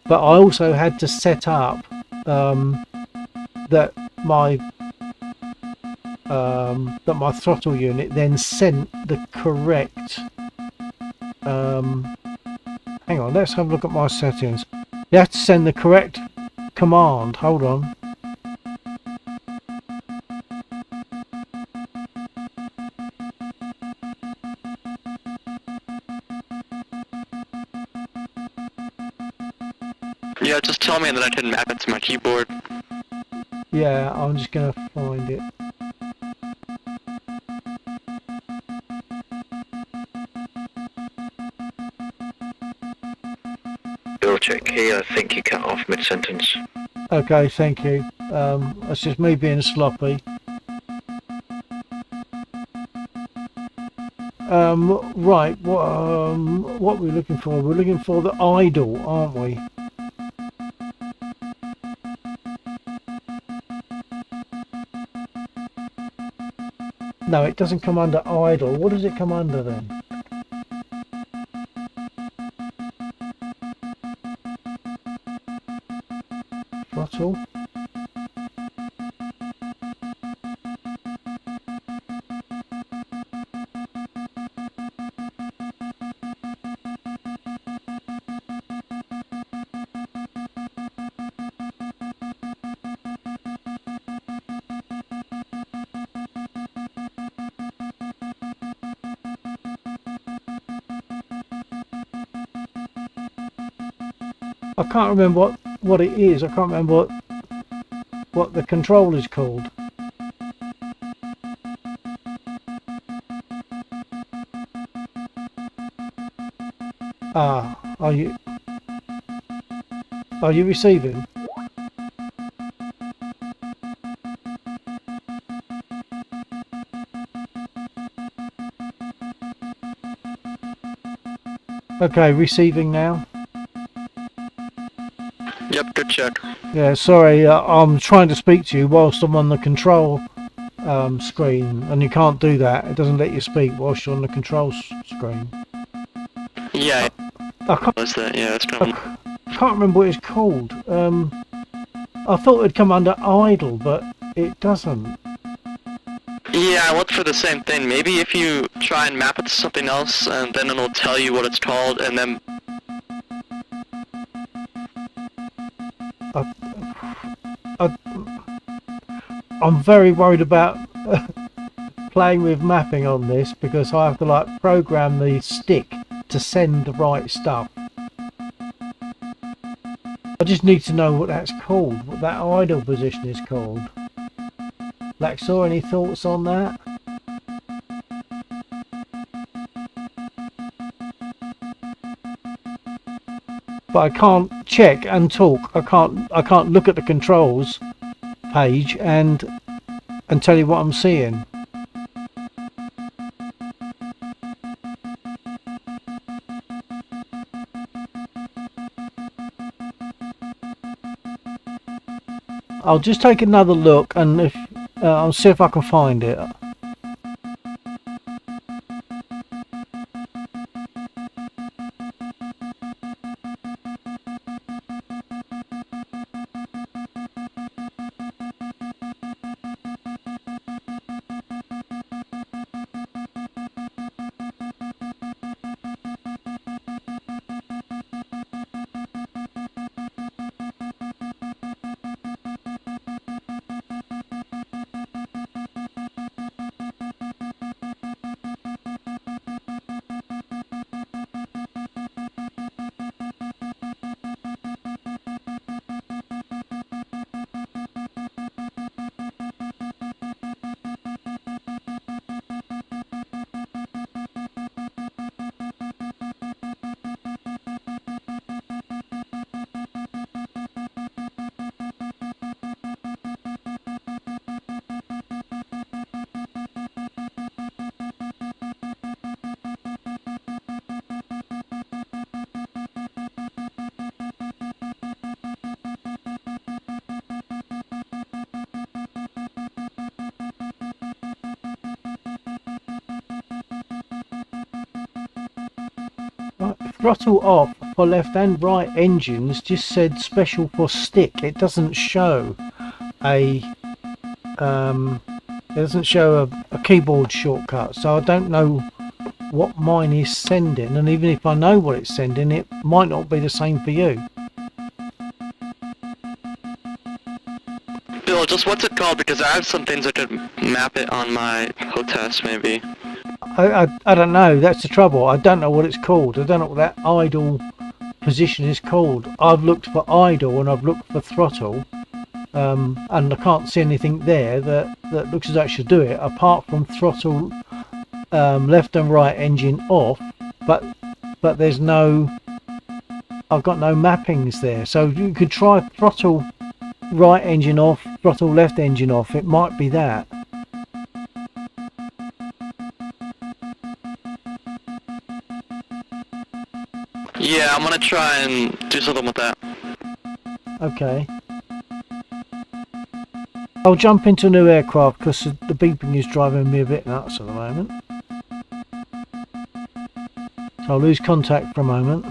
Speaker 2: But I also had to set up that my throttle unit then sent the correct. Hang on, let's have a look at my settings. You have to send the correct command. Hold on.
Speaker 6: Yeah, just tell me and then I can map it to my keyboard.
Speaker 2: Yeah, I'm just gonna find it.
Speaker 3: Bill, check key, I think you cut off mid-sentence.
Speaker 2: Okay, thank you. That's just me being sloppy. Right, what we're looking for? We're looking for the idle, aren't we? No, it doesn't come under idle. What does it come under then? Throttle. I can't remember what it is. I can't remember what the control is called. Ah, are you receiving? Okay, receiving now.
Speaker 6: Yep, good check.
Speaker 2: Yeah, sorry, I'm trying to speak to you whilst I'm on the control screen, and you can't do that. It doesn't let you speak whilst you're on the control screen.
Speaker 6: Yeah,
Speaker 2: I can't,
Speaker 6: was that? Yeah, that's kind of.
Speaker 2: I can't remember what it's called. I thought it'd come under idle, but it doesn't.
Speaker 6: Yeah, I looked for the same thing. Maybe if you try and map it to something else, and then it'll tell you what it's called, and then.
Speaker 2: I'm very worried about playing with mapping on this because I have to like program the stick to send the right stuff. I just need to know what that's called, what that idle position is called. Laxor, any thoughts on that? But I can't check and talk. I can't look at the controls page and tell you what I'm seeing. I'll just take another look and if I'll see if I can find it. Throttle off for left and right engines just said special for stick. It doesn't show a a keyboard shortcut, so I don't know what mine is sending, and even if I know what it's sending, it might not be the same for you.
Speaker 6: Bill, just what's it called? Because I have some things I could map it on my HOTAS maybe.
Speaker 2: I don't know, that's the trouble. I don't know what it's called. I don't know what that idle position is called. I've looked for idle and I've looked for throttle, and I can't see anything there that looks as though it should do it apart from throttle left and right engine off, but there's no, I've got no mappings there. So you could try throttle right engine off, throttle left engine off. It might be that.
Speaker 6: Yeah, I'm gonna try and do something with that.
Speaker 2: Okay. I'll jump into a new aircraft because the beeping is driving me a bit nuts at the moment. So I'll lose contact for a moment.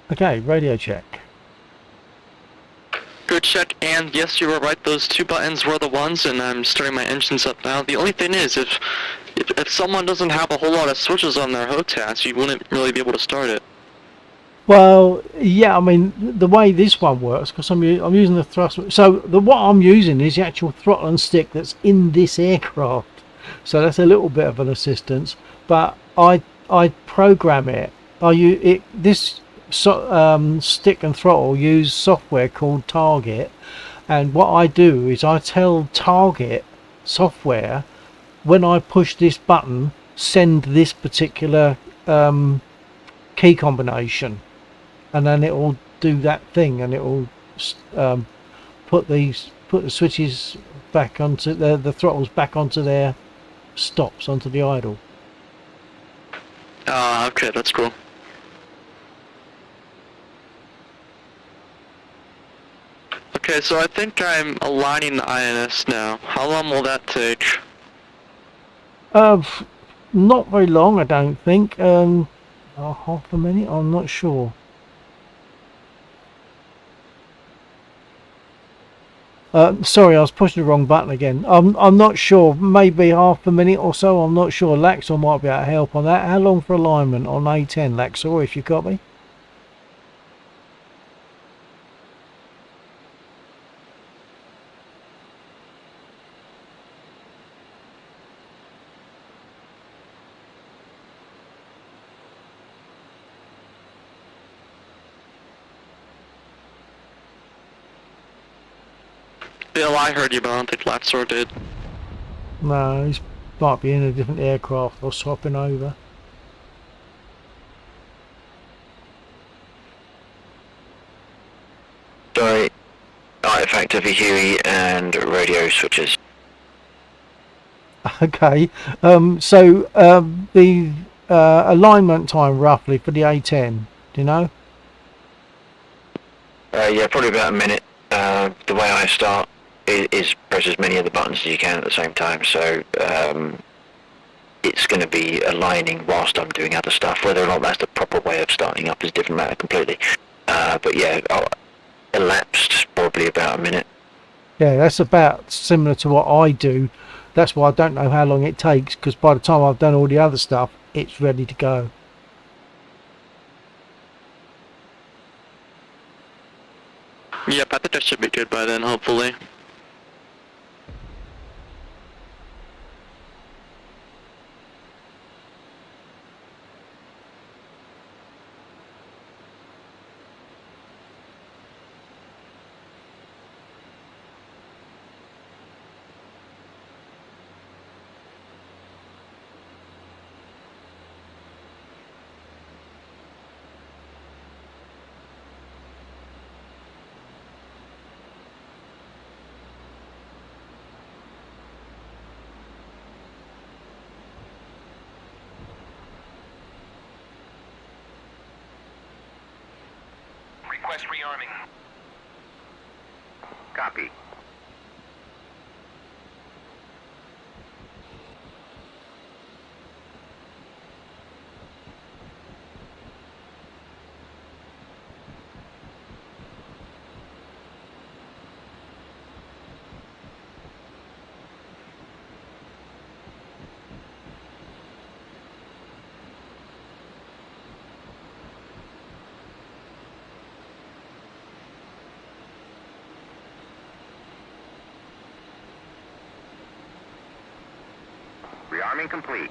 Speaker 2: Okay, radio check.
Speaker 6: Good check, and yes, you were right. Those two buttons were the ones, and I'm starting my engines up now. The only thing is, if someone doesn't have a whole lot of switches on their HOTAS, you wouldn't really be able to start it.
Speaker 2: Well, yeah, I mean, the way this one works, because I'm using the thrust. So what I'm using is the actual throttle and stick that's in this aircraft. So that's a little bit of an assistance. But I program it. This stick and throttle use software called Target, and what I do is I tell Target software, when I push this button, send this particular key combination, and then it will do that thing, and it will put the switches back onto the throttles back onto their stops, onto the idle.
Speaker 6: Okay, that's cool. Okay, so I think I'm aligning the INS now. How long will that take?
Speaker 2: Not very long, I don't think. Half a minute, I'm not sure. Sorry, I was pushing the wrong button again. I'm not sure. Maybe half a minute or so. I'm not sure. Laxor might be able to help on that. How long for alignment on A10, Laxor, if you got me?
Speaker 6: Bill, I heard you, but I don't think Laxor did.
Speaker 2: No, he might be in a different aircraft or swapping over.
Speaker 3: Sorry, artifact of a Huey and radio switches.
Speaker 2: Okay, so the alignment time roughly for the A10, do you know?
Speaker 3: Yeah, probably about a minute. The way I start is press as many of the buttons as you can at the same time, so it's going to be aligning whilst I'm doing other stuff. Whether or not that's the proper way of starting up is a different matter completely. But yeah, elapsed probably about a minute.
Speaker 2: Yeah, that's about similar to what I do. That's why I don't know how long it takes, because by the time I've done all the other stuff, it's ready to go.
Speaker 6: Yep, I think that should be good by then, hopefully.
Speaker 4: Request rearming.
Speaker 8: Copy. Rearming complete.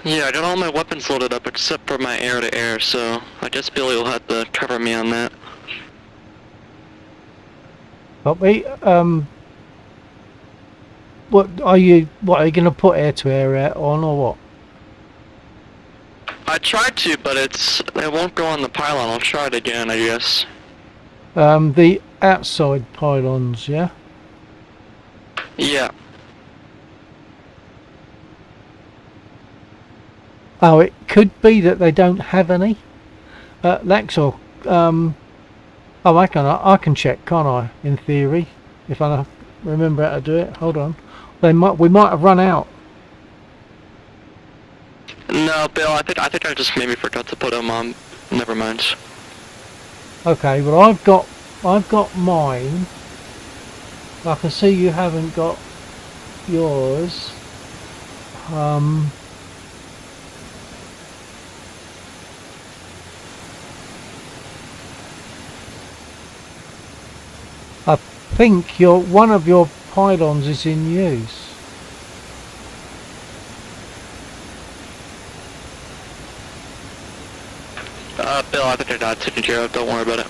Speaker 6: Yeah, I got all my weapons loaded up except for my air-to-air, so I guess Billy will have to cover me on that.
Speaker 2: Copy. What are you going to put air-to-air on or what?
Speaker 6: I tried to, but it won't go on the pylon. I'll try it again, I guess.
Speaker 2: The outside pylons, yeah?
Speaker 6: Yeah.
Speaker 2: Oh, it could be that they don't have any. Laxor, oh, I can check, can't I? In theory, if I remember how to do it. Hold on. We might have run out.
Speaker 6: No, Bill, I think I just maybe forgot to put them on. Never mind.
Speaker 2: Okay, well I've got mine. I can see you haven't got yours. I think one of your pylons is in use.
Speaker 6: Bill, I think I got it taken care of. Don't worry about it.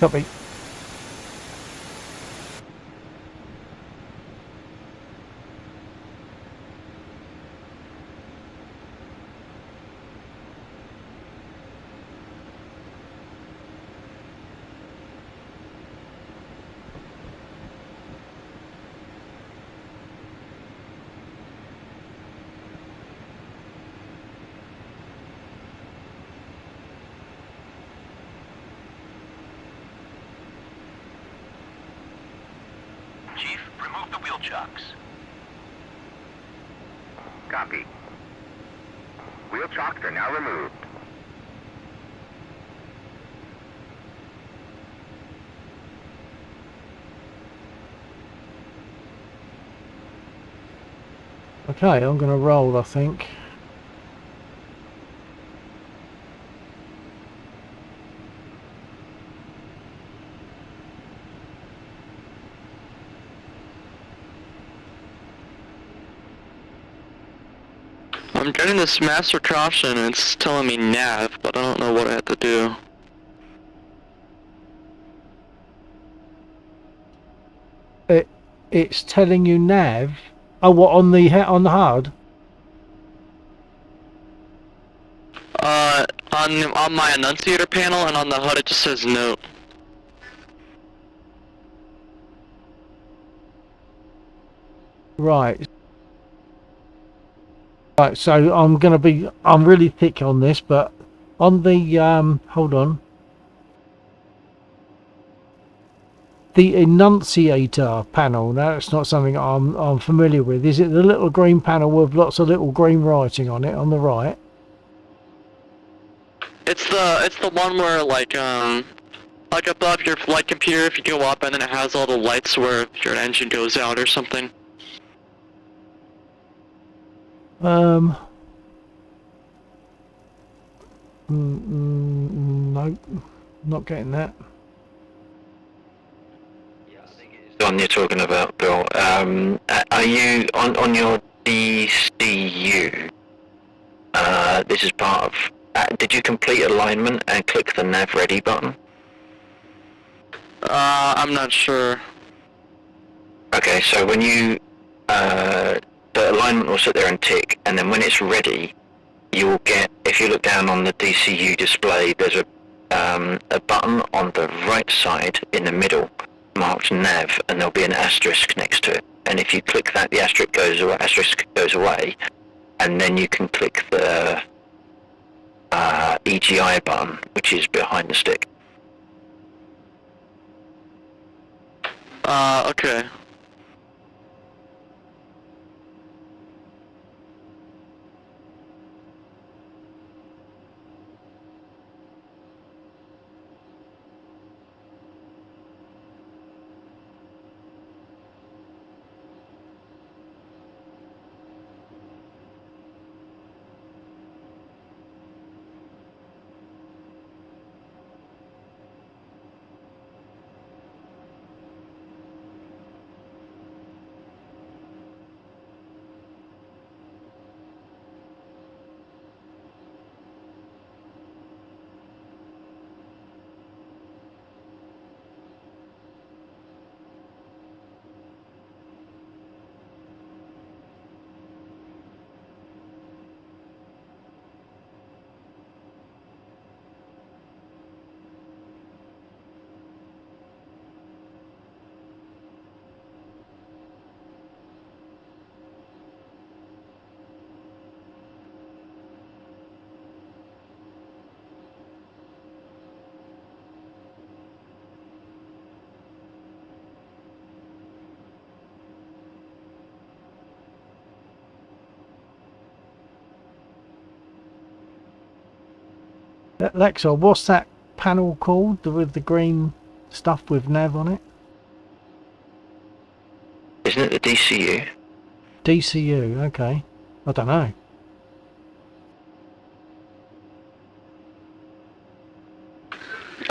Speaker 2: Copy.
Speaker 4: Chief, remove the wheel chocks.
Speaker 8: Copy. Wheel chocks are now removed.
Speaker 2: Okay, I'm going to roll, I think.
Speaker 6: I'm getting this master caution and it's telling me nav, but I don't know what I have to do.
Speaker 2: It's telling you nav. Oh, what, on the HUD?
Speaker 6: On my annunciator panel and on the HUD it just says note.
Speaker 2: Right. Right, so I'm really thick on this, but on the hold on. The enunciator panel, now it's not something I'm familiar with. Is it the little green panel with lots of little green writing on it on the right?
Speaker 6: It's the one where like above your flight computer if you go up and then it has all the lights where your engine goes out or something.
Speaker 2: No, not getting that.
Speaker 3: The one you're talking about, Bill. Are you on your DCU? This is part of. Did you complete alignment and click the nav ready button?
Speaker 6: I'm not sure.
Speaker 3: Okay, so when you the alignment will sit there and tick, and then when it's ready, you will get. If you look down on the DCU display, there's a button on the right side in the middle marked nav, and there'll be an asterisk next to it. And if you click that, the asterisk goes away, and then you can click the EGI button, which is behind the stick.
Speaker 6: Okay.
Speaker 2: Alexa, what's that panel called with the green stuff with nav on it?
Speaker 3: Isn't it the DCU?
Speaker 2: DCU, okay. I don't know.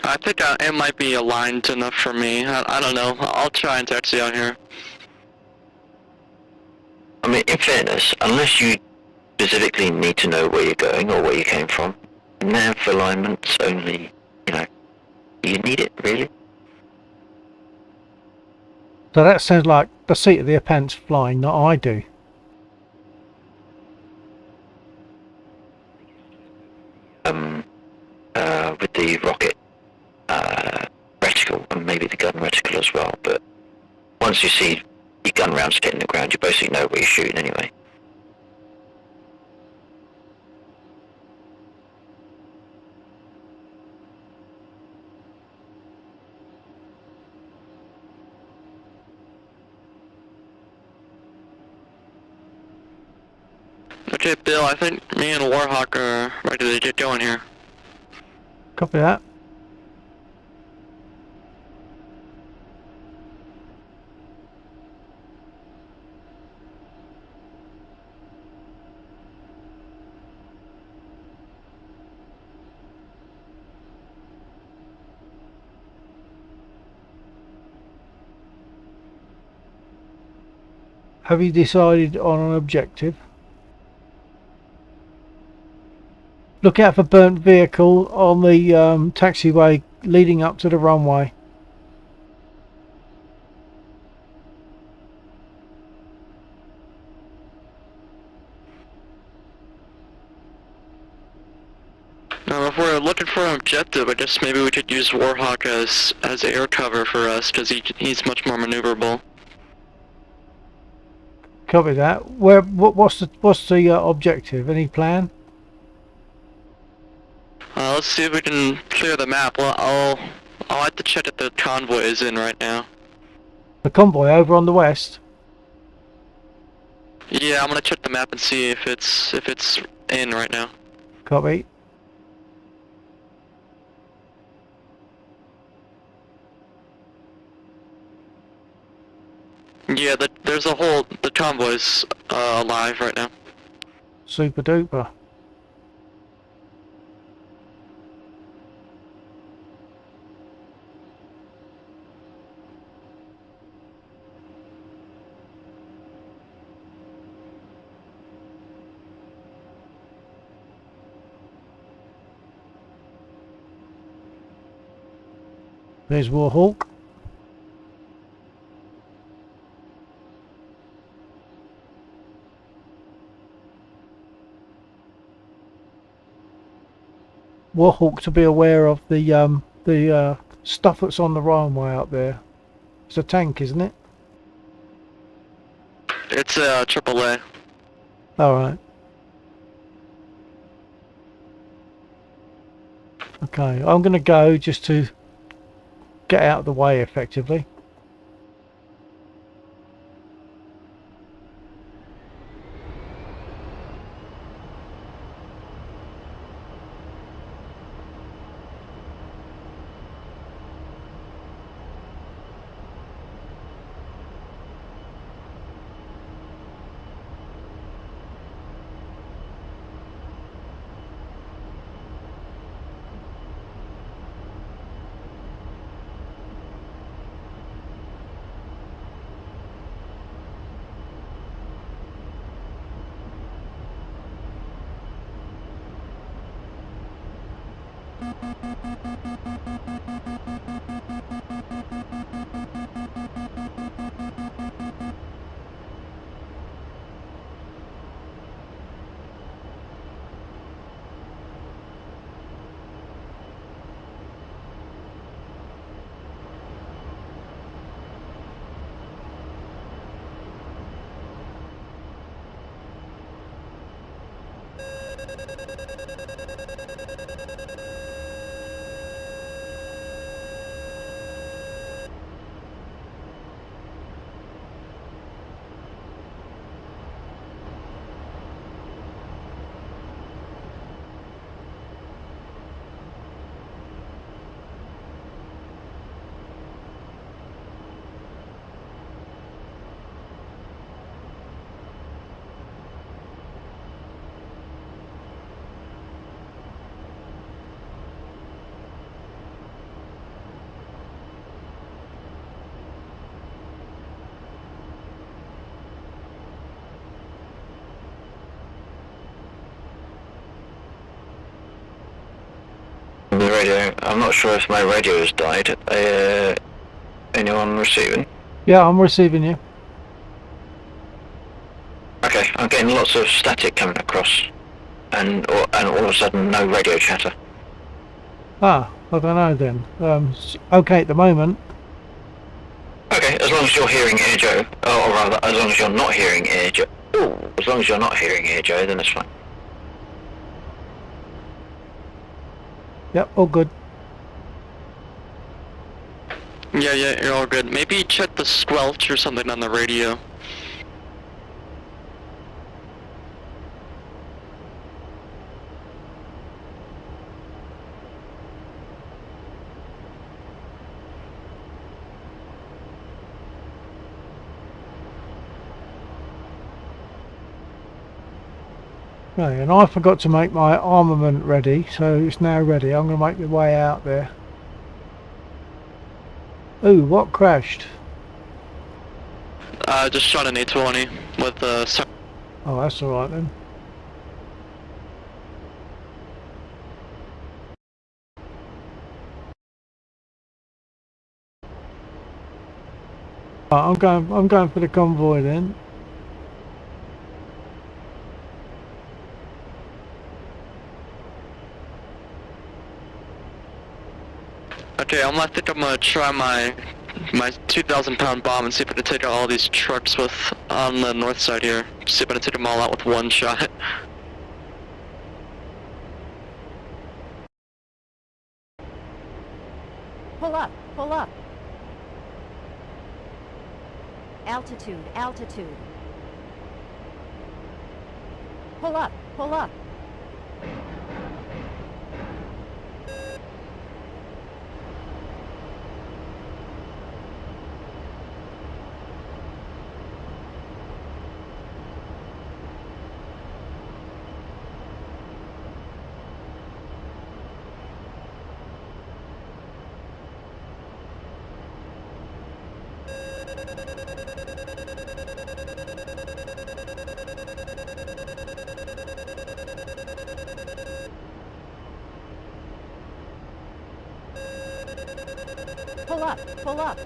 Speaker 6: I think it might be aligned enough for me. I don't know. I'll try and taxi out here.
Speaker 3: I mean, in fairness, unless you specifically need to know where you're going or where you came from, nav alignment's only, you know, you need it, really.
Speaker 2: So that sounds like the seat of the pants flying, not I do.
Speaker 3: With the rocket reticle and maybe the gun reticle as well, but once you see your gun rounds hitting the ground, you basically know where you're shooting anyway.
Speaker 6: Okay, Bill, I think me and Warhawk are ready to get going here.
Speaker 2: Copy that. Have you decided on an objective? Look out for burnt vehicle on the taxiway leading up to the runway.
Speaker 6: Now, if we're looking for an objective, I guess maybe we could use Warhawk as air cover for us, because he's much more maneuverable.
Speaker 2: Copy that. What's the objective? Any plan?
Speaker 6: Let's see if we can clear the map. Well, I'll have to check if the convoy is in right now.
Speaker 2: The convoy over on the west.
Speaker 6: Yeah, I'm gonna check the map and see if it's in right now.
Speaker 2: Copy.
Speaker 6: Yeah, the convoy's alive right now.
Speaker 2: Super duper. There's Warhawk. Warhawk to be aware of the stuff that's on the runway up there. It's a tank, isn't it?
Speaker 6: It's a AAA.
Speaker 2: All right. Okay, I'm going to go just to get out of the way effectively.
Speaker 3: radio. I'm not sure if my radio has died. Anyone receiving?
Speaker 2: Yeah, I'm receiving you.
Speaker 3: Okay, I'm getting lots of static coming across, and all of a sudden no radio chatter.
Speaker 2: Ah, I don't know then. Okay at the moment.
Speaker 3: Okay, as long as you're hearing Air Joe, or rather, as long as you're not hearing Air Joe. As long as you're not hearing Air Joe, then it's fine.
Speaker 2: Yep, all good.
Speaker 6: Yeah, you're all good. Maybe check the squelch or something on the radio.
Speaker 2: Okay, and I forgot to make my armament ready, so it's now ready. I'm going to make my way out there. Ooh, what crashed?
Speaker 6: Just shot an A20 with
Speaker 2: Oh, that's alright then. Right, I'm going for the convoy then.
Speaker 6: Okay, I think I'm gonna try my 2,000-pound bomb and see if I can take out all these trucks on the north side here. See if I can take them all out with one shot.
Speaker 7: Pull up, pull up. Altitude, altitude. Pull up, pull up. Pull up, pull up.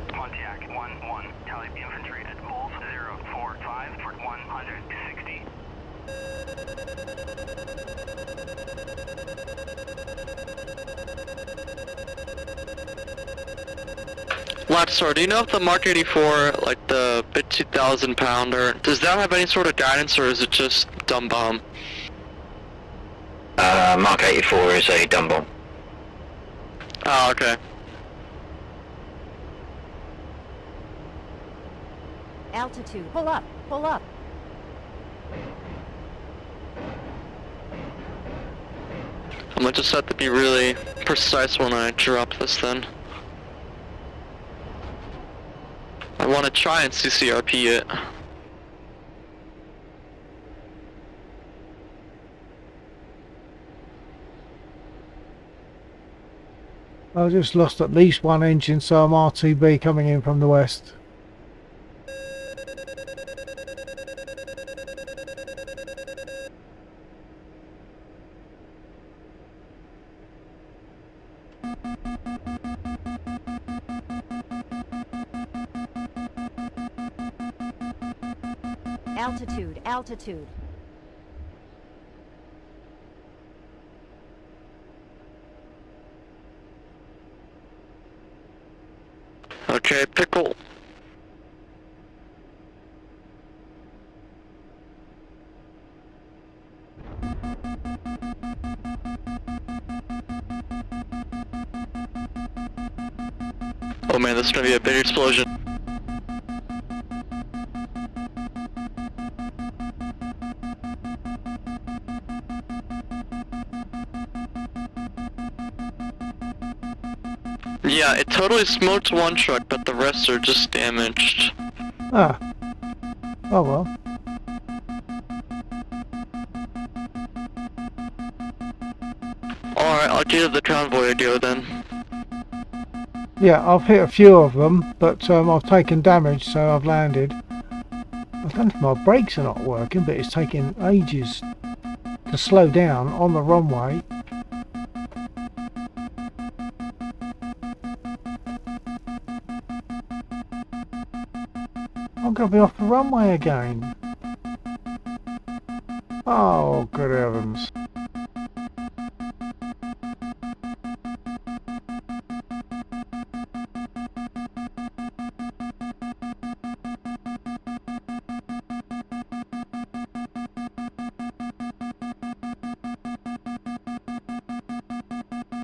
Speaker 4: Pontiac 1-1, tally the infantry at Bulls 045 for 160.
Speaker 6: Lapsor, do you know if the Mark 84, like the bit 2,000 pounder, does that have any sort of guidance or is it just dumb bomb?
Speaker 3: Mark 84 is a dumb bomb.
Speaker 6: Oh, okay.
Speaker 7: Altitude, pull up, pull up.
Speaker 6: I'm gonna just have to be really precise when I drop this then. I want to try and CCRP it.
Speaker 2: I just lost at least one engine, so I'm RTB coming in from the west.
Speaker 7: Altitude, altitude.
Speaker 6: Okay, pickle. Oh man, this is gonna be a big explosion. Yeah, it totally smoked one truck, but the rest are just damaged.
Speaker 2: Ah. Oh well.
Speaker 6: Alright, I'll What did the convoy go then?
Speaker 2: Yeah, I've hit a few of them, but I've taken damage, so I've landed. I don't think my brakes are not working, but it's taking ages to slow down on the runway. I'm going to be off the runway again. Oh, good heavens.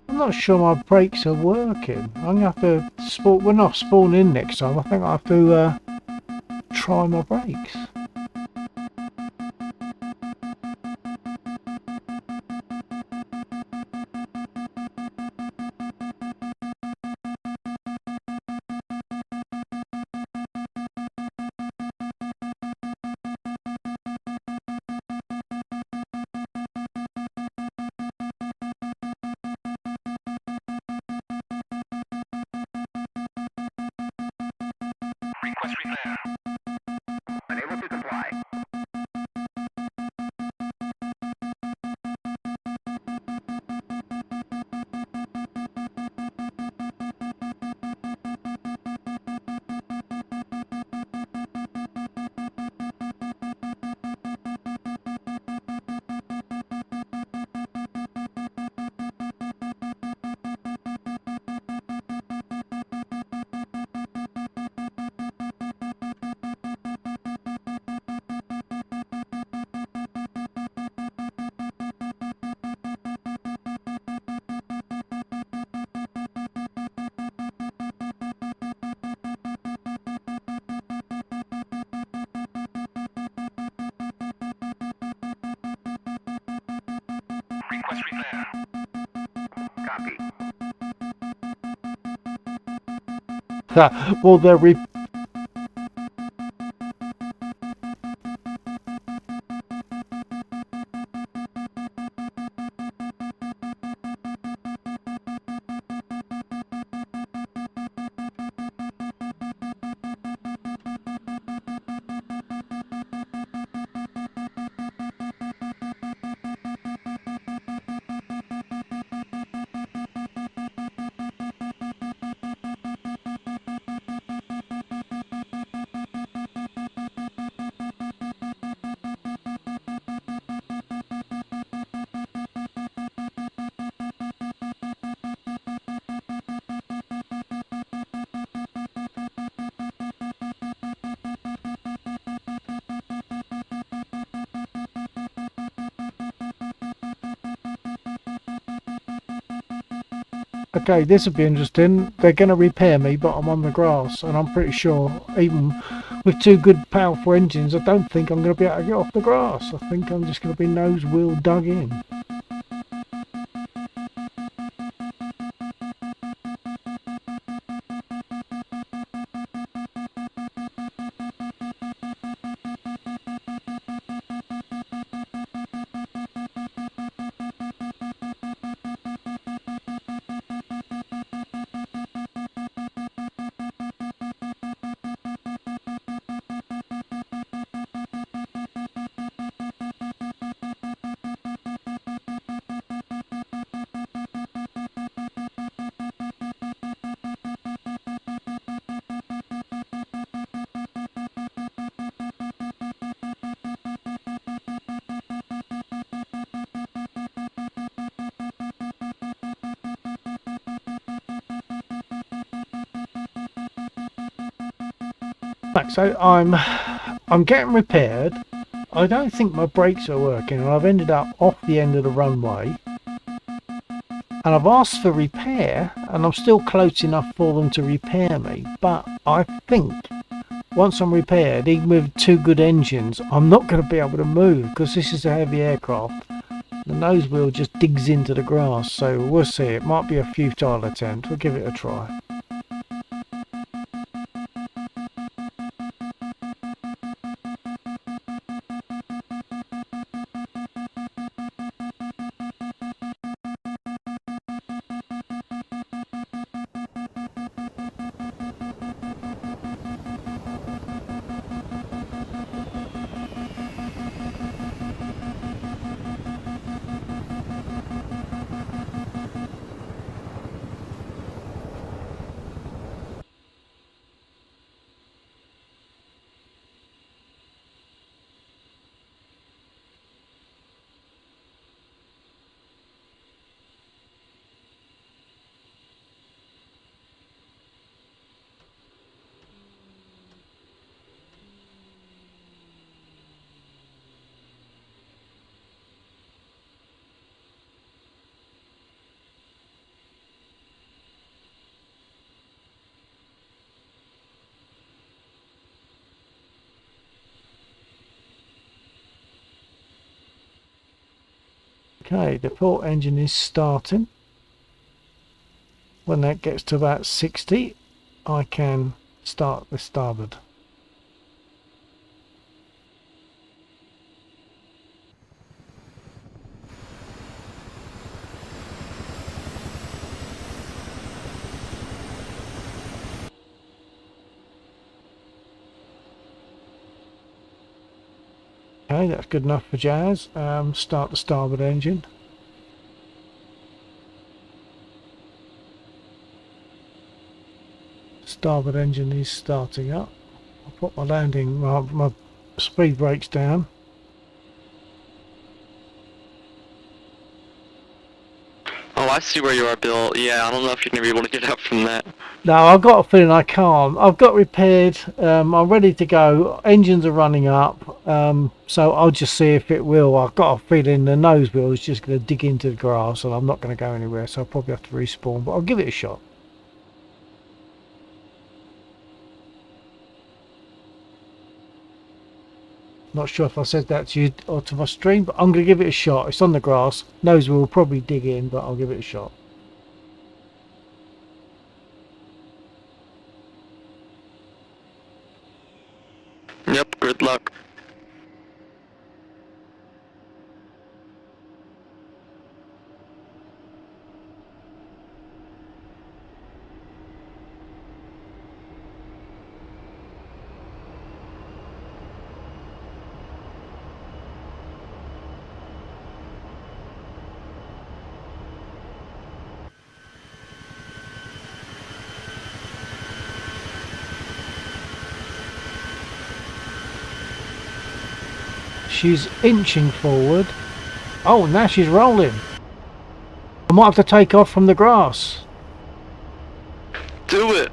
Speaker 2: I'm not sure my brakes are working. I'm going to have to spawn, when I spawn in next time, I think I have to try my brakes.
Speaker 8: Request repair. Unable to comply. Request repair. Copy.
Speaker 2: Well, they're okay, this will be interesting. They're going to repair me, but I'm on the grass, and I'm pretty sure, even with two good powerful engines, I don't think I'm going to be able to get off the grass. I think I'm just going to be nose wheel dug in. Right, so I'm getting repaired. I don't think my brakes are working, and I've ended up off the end of the runway. And I've asked for repair, and I'm still close enough for them to repair me. But I think once I'm repaired, even with two good engines, I'm not going to be able to move because this is a heavy aircraft. The nose wheel just digs into the grass, so we'll see. It might be a futile attempt. We'll give it a try. Okay, the port engine is starting. When that gets to about 60, I can start the starboard. Okay, that's good enough for Jazz. Start the starboard engine. Starboard engine is starting up. I'll put my landing, my speed brakes down.
Speaker 6: Oh, I see where you are, Bill. Yeah, I don't know if you're gonna be able to get out from that.
Speaker 2: No, I've got a feeling I can't. I've got repaired. I'm ready to go. Engines are running up. So I'll just see if it will. I've got a feeling the nose wheel is just going to dig into the grass and I'm not going to go anywhere. So I'll probably have to respawn, but I'll give it a shot. Not sure if I said that to you or to my stream, but I'm going to give it a shot. It's on the grass. Nose wheel will probably dig in, but I'll give it a shot.
Speaker 6: Yep, good luck.
Speaker 2: She's inching forward. Oh, now she's rolling. I might have to take off from the grass.
Speaker 6: Do it!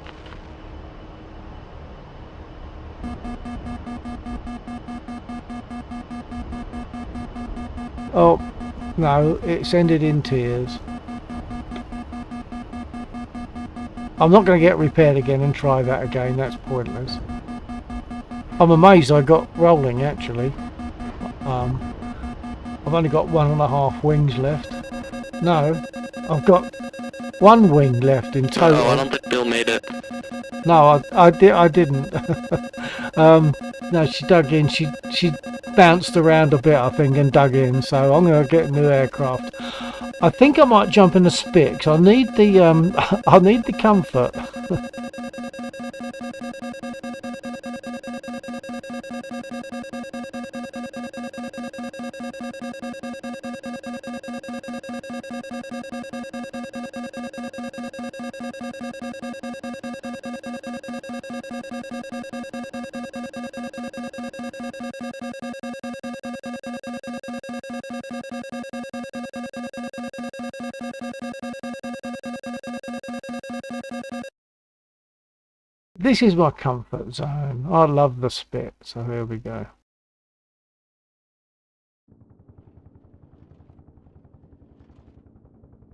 Speaker 2: Oh, no, it's ended in tears. I'm not going to get repaired again and try that again. That's pointless. I'm amazed I got rolling, actually. I've only got 1.5 wings left. No, I've got 1 wing left in total.
Speaker 6: Oh, I don't think Bill made it.
Speaker 2: No, I didn't. No, she dug in. She bounced around a bit, I think, and dug in. So I'm going to get a new aircraft. I think I might jump in the Spit 'cause I need the I need the comfort. This is my comfort zone. I love the Spit, so here we go.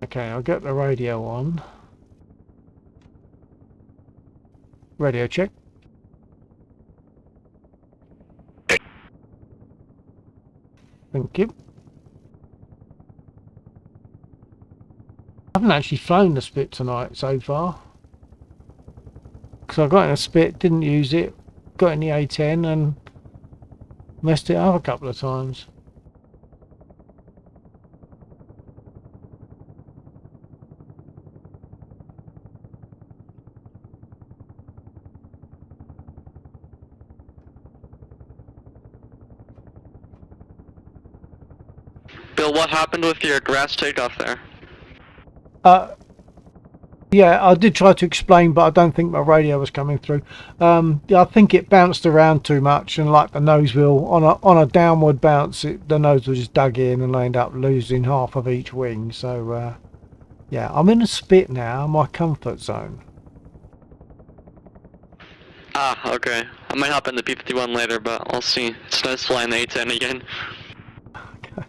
Speaker 2: Okay, I'll get the radio on. Radio check. Thank you. I haven't actually flown the Spit tonight so far. Because I got in a Spit, didn't use it, got in the A10 and messed it up a couple of times.
Speaker 6: Bill, what happened with your grass takeoff there?
Speaker 2: Yeah, I did try to explain, but I don't think my radio was coming through. Yeah, I think it bounced around too much, and like the nose wheel on a downward bounce, the nose wheel just dug in, and I ended up losing half of each wing. So yeah, I'm in a Spit now, my comfort zone.
Speaker 6: Ah, okay. I might hop in the P-51 later, but I'll see. It's nice flying the A-10 again.
Speaker 2: Okay.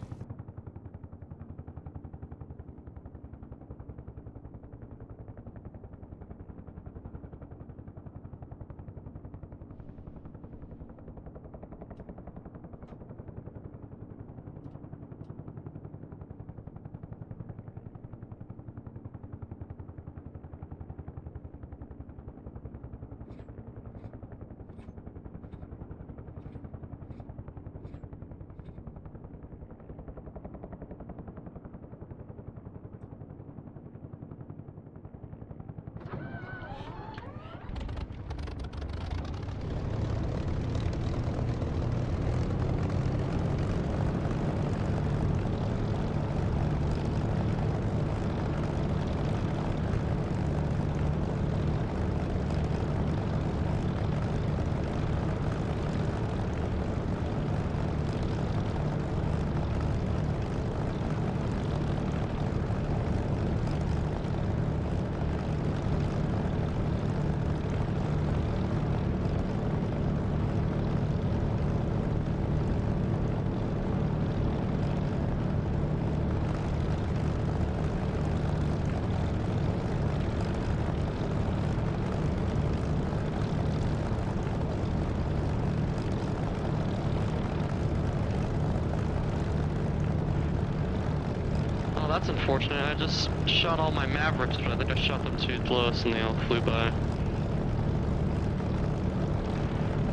Speaker 6: that's unfortunate. I just shot all my Mavericks, but I think I shot them too close and they all flew by.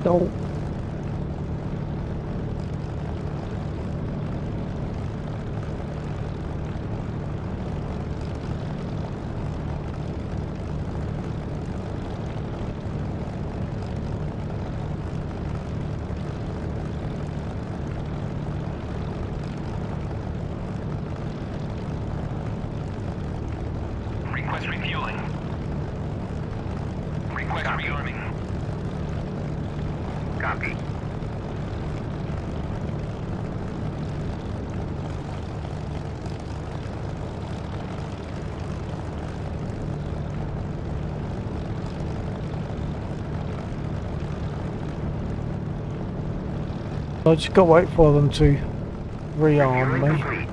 Speaker 2: Don't.
Speaker 4: Request refueling. Request rearming.
Speaker 8: Copy.
Speaker 2: I just got to wait for them to rearm
Speaker 8: Refueling
Speaker 2: me.
Speaker 8: complete.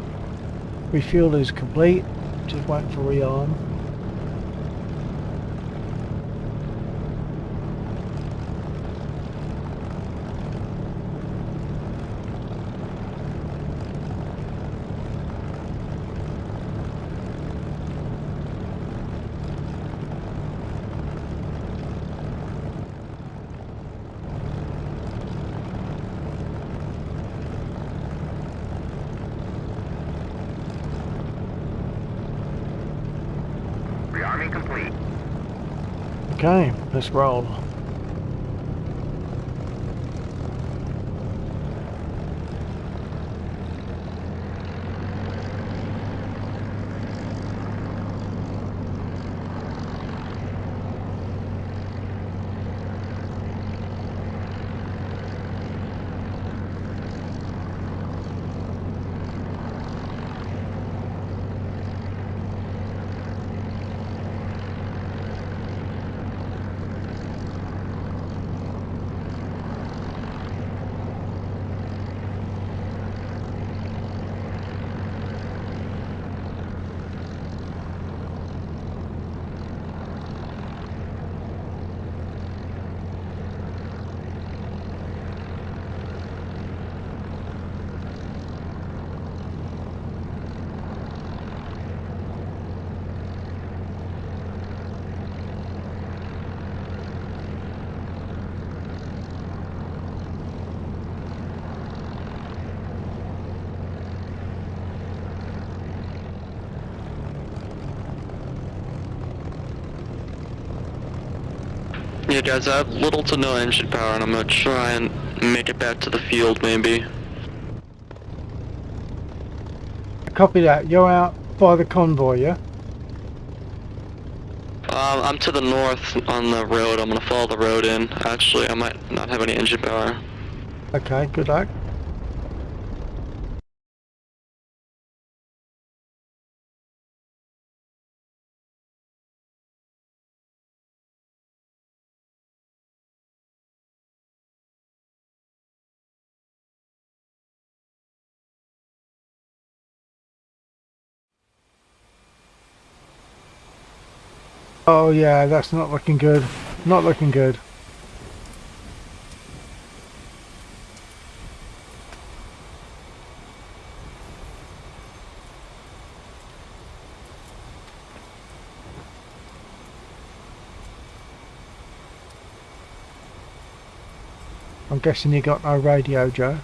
Speaker 2: Refuel is complete. Just waiting for rearm.
Speaker 8: Rearming complete.
Speaker 2: Okay, let's roll.
Speaker 6: Yeah, guys, I have little to no engine power, and I'm gonna try and make it back to the field, maybe.
Speaker 2: Copy that. You're out by the convoy, yeah?
Speaker 6: I'm to the north on the road. I'm gonna follow the road in. Actually, I might not have any engine power.
Speaker 2: Okay, good luck. Oh yeah, that's not looking good. Not looking good. I'm guessing you got no radio, Joe.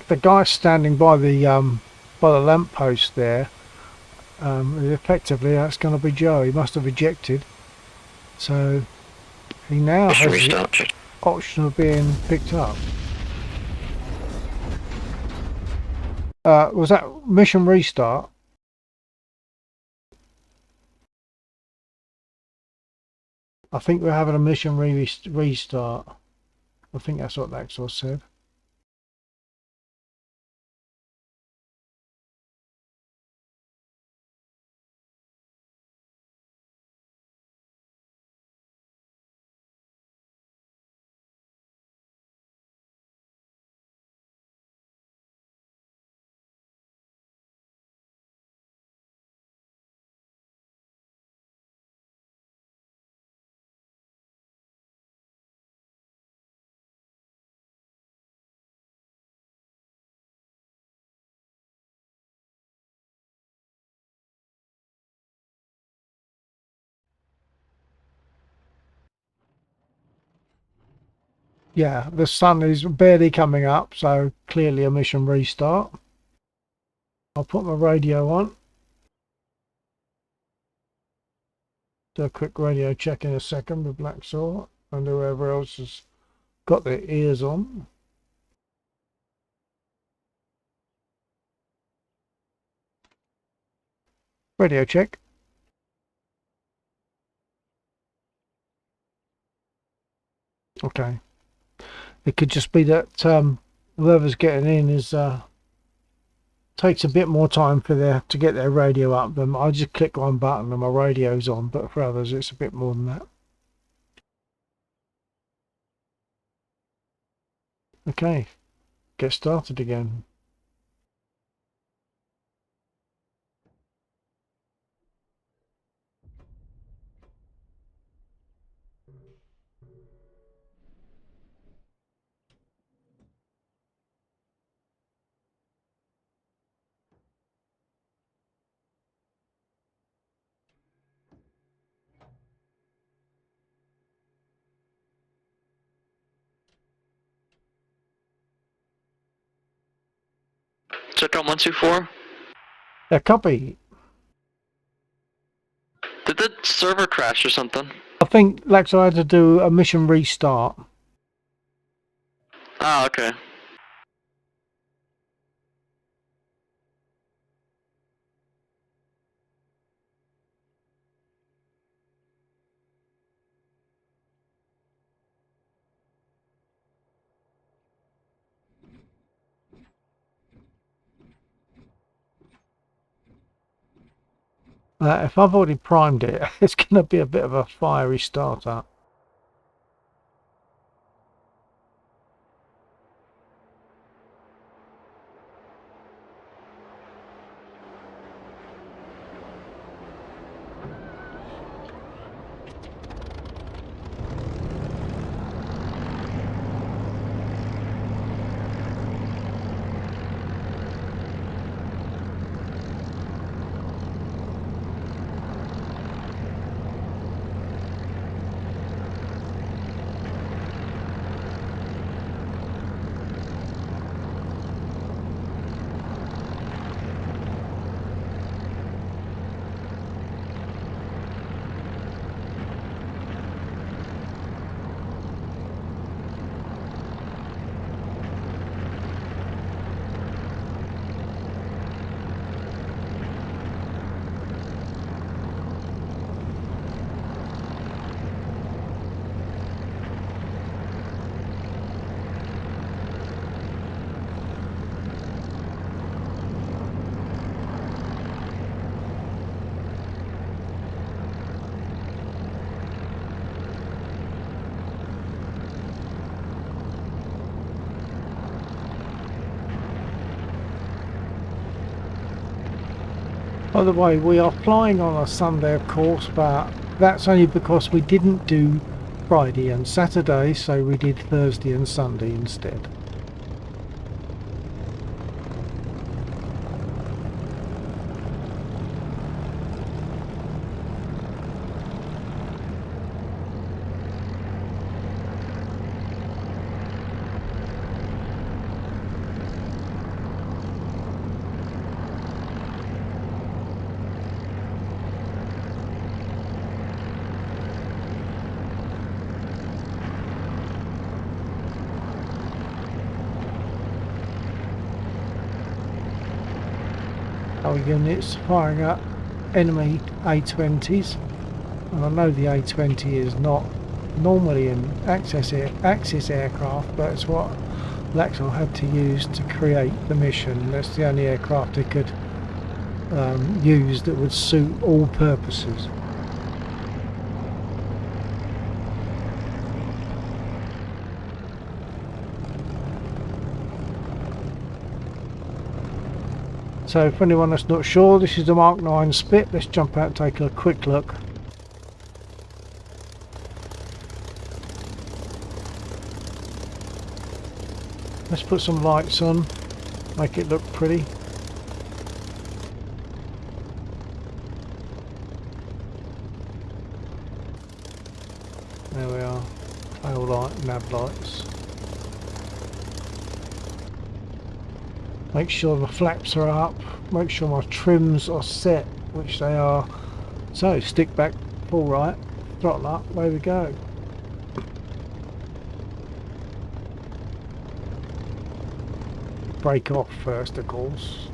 Speaker 2: The guy standing by the lamppost there, effectively that's going to be Joe. He must have ejected, so he now
Speaker 3: Mission
Speaker 2: has the
Speaker 3: restart. Check.
Speaker 2: option of being picked up. Was that mission restart? I think we're having a mission restart. I think that's what that exhaust said. Yeah, the sun is barely coming up, so clearly a mission restart. I'll put my radio on. Do a quick radio check in a second with Black Saw and whoever else has got their ears on. Radio check. Okay. It could just be that whoever's getting in is takes a bit more time for to get their radio up. Then I just click one button and my radio's on, but for others it's a bit more than that. Okay, get started again.
Speaker 6: Check out 124.
Speaker 2: Yeah, copy.
Speaker 6: Did the server crash or something?
Speaker 2: I think Lex, I had to do a mission restart.
Speaker 6: Ah, okay.
Speaker 2: If I've already primed it, it's going to be a bit of a fiery startup. By the way, we are flying on a Sunday, of course, but that's only because we didn't do Friday and Saturday, so we did Thursday and Sunday instead. Our units firing up enemy A20s, and I know the A20 is not normally an Axis aircraft, but it's what Laxal had to use to create the mission. That's the only aircraft it could use that would suit all purposes. So for anyone that's not sure, this is the Mark 9 Spit. Let's jump out and take a quick look. Let's put some lights on, make it look pretty. There we are, tail light, nav lights. Make sure the flaps are up, make sure my trims are set, which they are. So stick back, full right, throttle up, away we go. Brake off first, of course.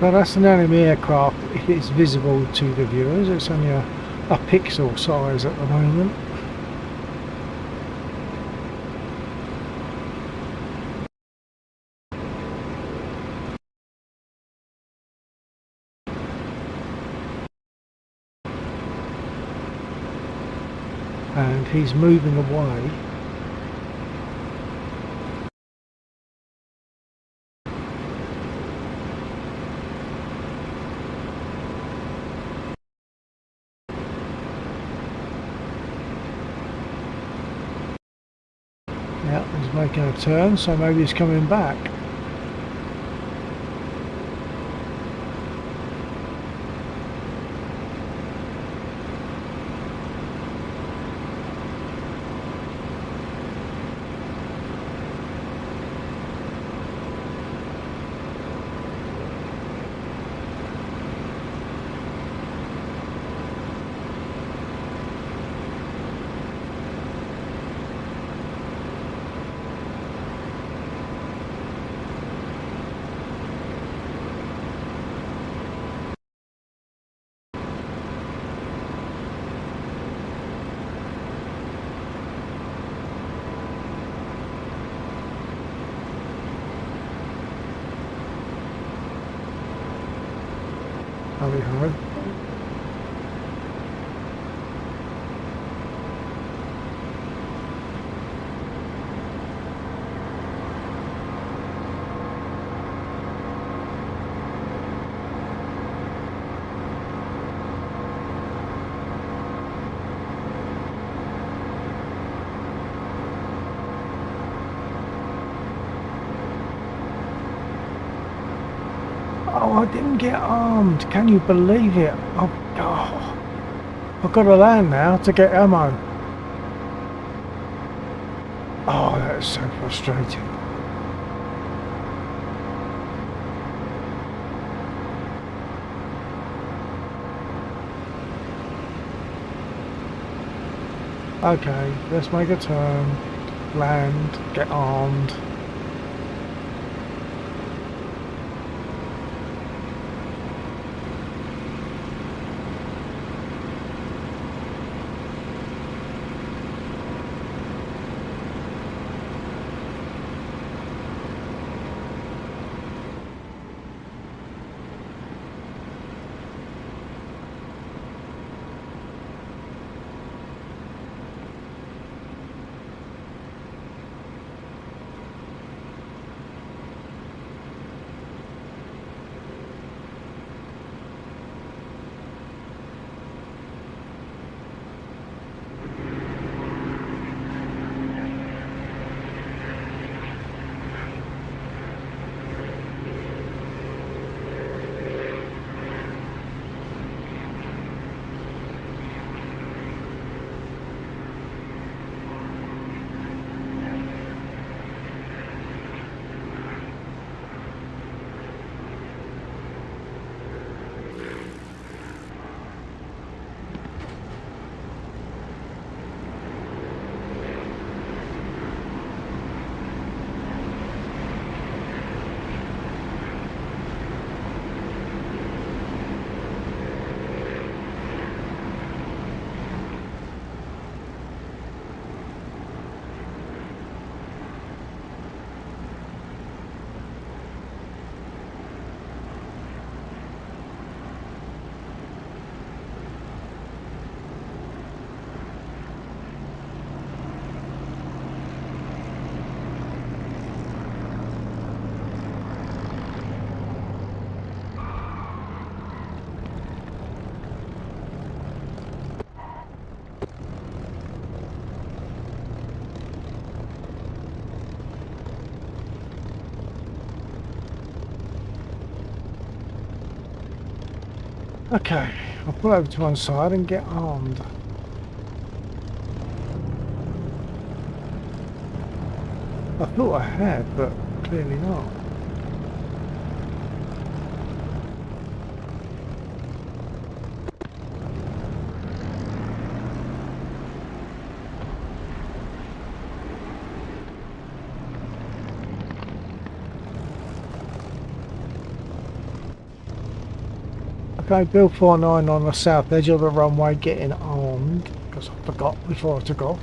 Speaker 2: Well, that's an enemy aircraft. It's visible to the viewers. It's only a pixel size at the moment. And he's moving away. Yeah, he's making a turn, so maybe he's coming back. Hurry, hurry. Oh, I didn't get armed. Can you believe it? Oh, God. I've got to land now to get ammo. Oh, that's so frustrating. Okay, let's make a turn, land, get armed. Okay, I'll pull over to one side and get armed. I thought I had, but clearly not. Okay, Bill 49 on the south edge of the runway getting armed, because I forgot before I took off.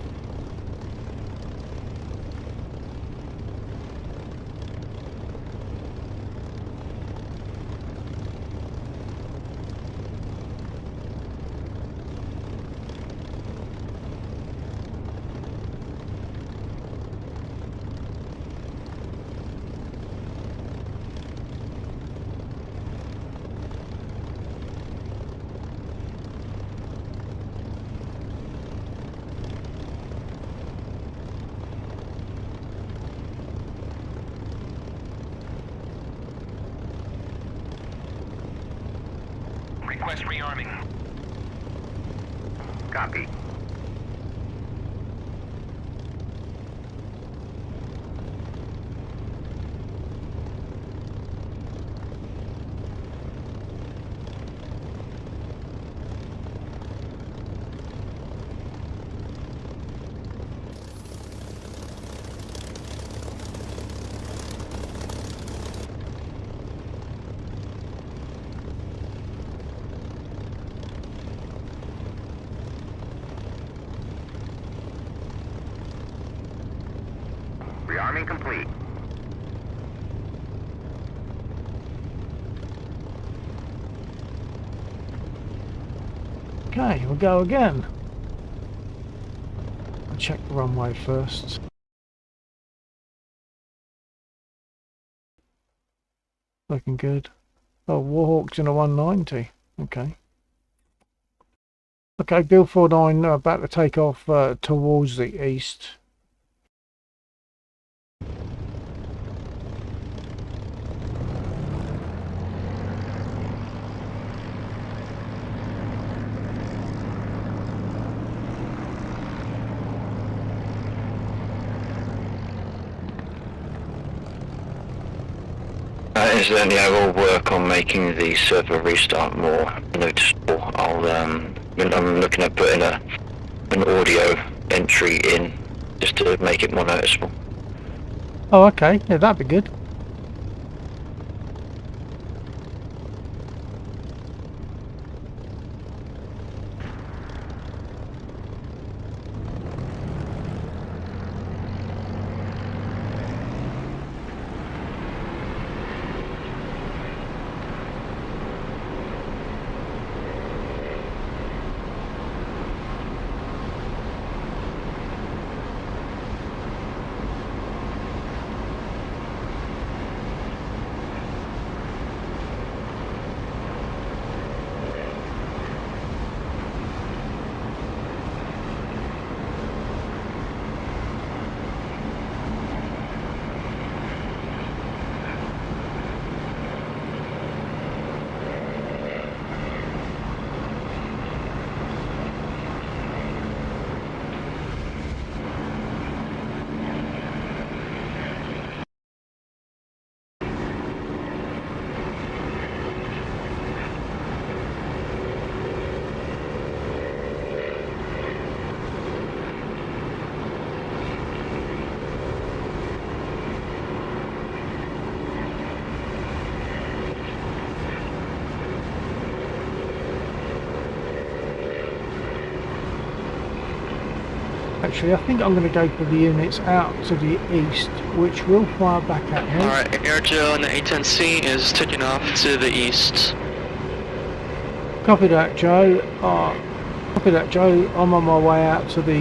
Speaker 4: Request rearming.
Speaker 8: Copy. Rearming complete.
Speaker 2: Okay, we'll go again. I'll check the runway first. Looking good. Oh, Warhawk's in a 190. Okay. Okay, Bill 49 about to take off towards the east.
Speaker 3: Incidentally, I will work on making the server restart more noticeable. I'm looking at putting an audio entry in just to make it more noticeable.
Speaker 2: Oh, okay. Yeah, that'd be good. Actually, I think I'm going to go for the units out to the east, which will fire back at me.
Speaker 6: Alright, Air Joe and the A10C is taking off to the east.
Speaker 2: Copy that, Joe. Copy that, Joe. I'm on my way out to the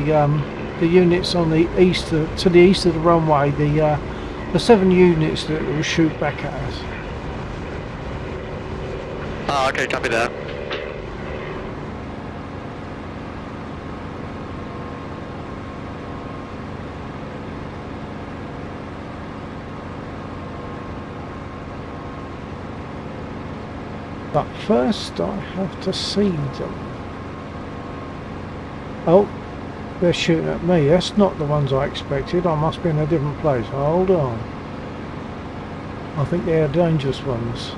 Speaker 2: units on the east, to the east of the runway. The 7 units that will shoot back at us.
Speaker 6: Oh, okay, copy that.
Speaker 2: But first I have to see them. Oh, they're shooting at me. That's not the ones I expected. I must be in a different place. Hold on. I think they're dangerous ones.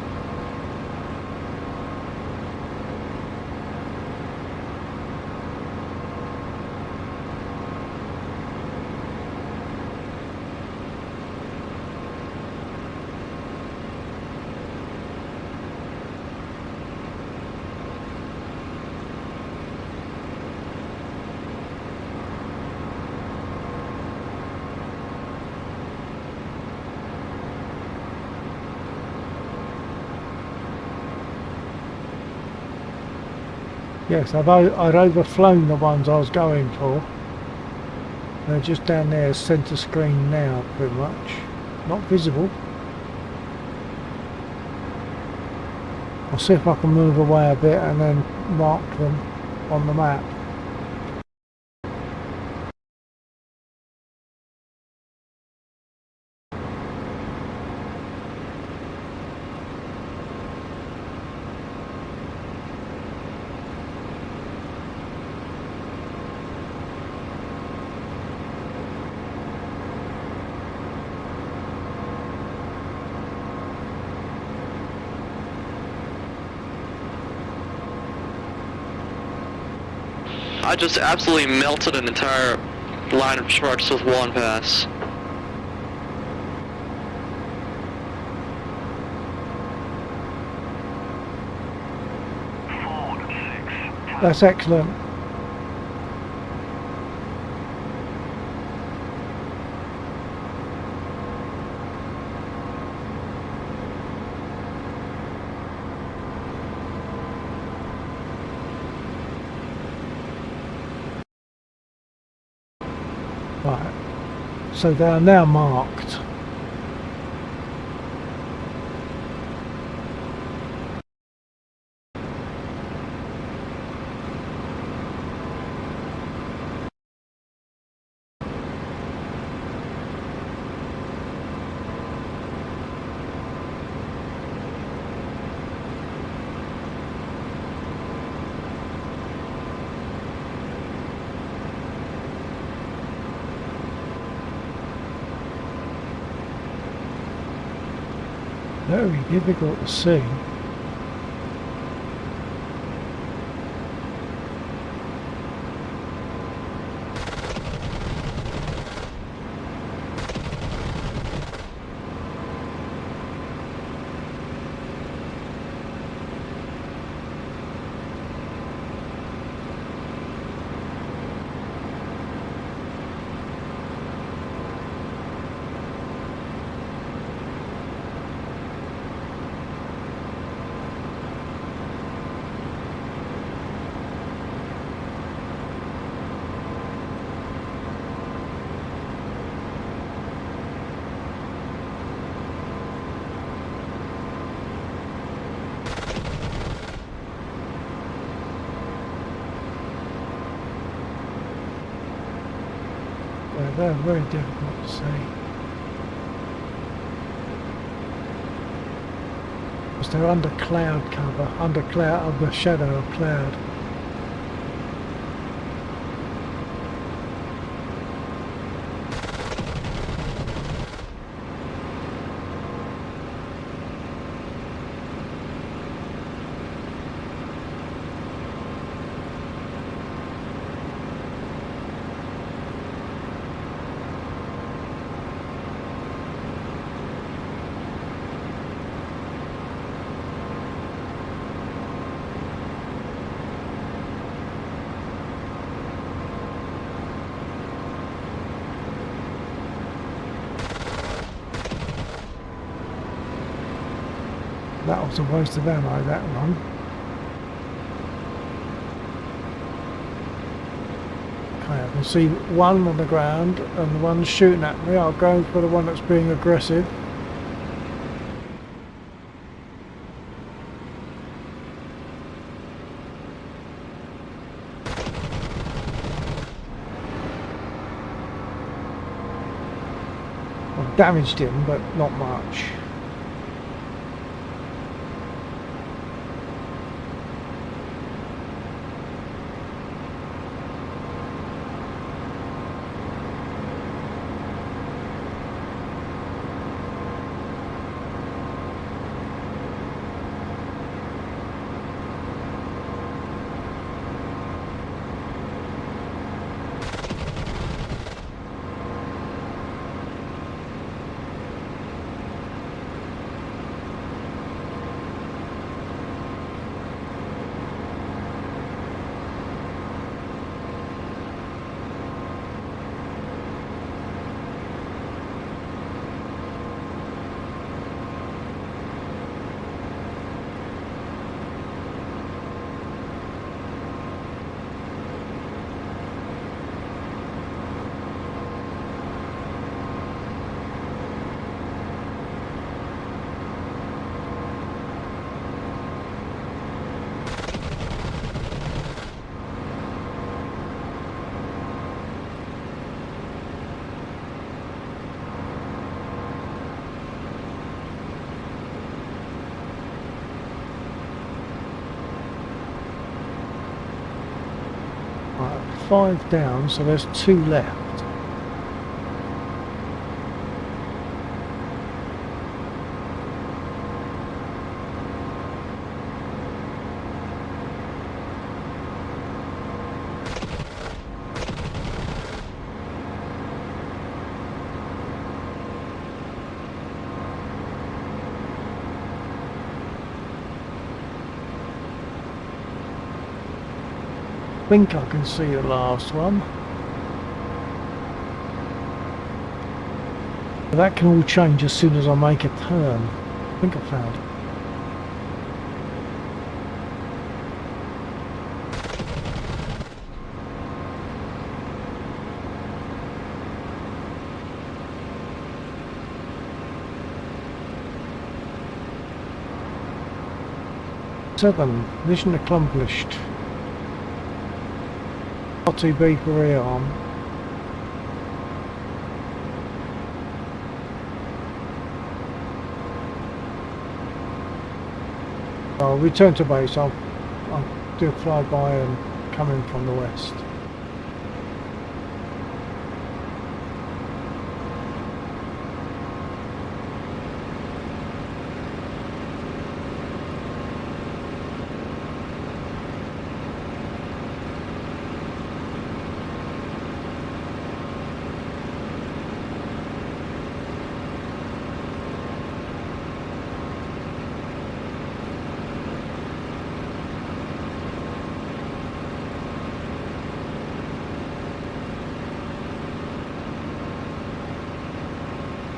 Speaker 2: Yes, I'd overflown the ones I was going for. They're just down there, centre screen now, pretty much. Not visible. I'll see if I can move away a bit and then mark them on the map.
Speaker 6: I just absolutely melted an entire line of trucks with one pass.
Speaker 2: That's excellent. Right, so they are now marked. Very difficult to see. They're very difficult to see. Because they're under cloud cover, under the shadow of cloud. That was a waste of ammo, that one. Okay, I can see one on the ground and the one shooting at me. I'll go for the one that's being aggressive. I've damaged him, but not much. 5 down, so there's 2 left. I think I can see the last one. But that can all change as soon as I make a turn. I think I found it. Seven, mission accomplished. RTB for rearm. I'll return to base. I'll do a flyby and come in from the west.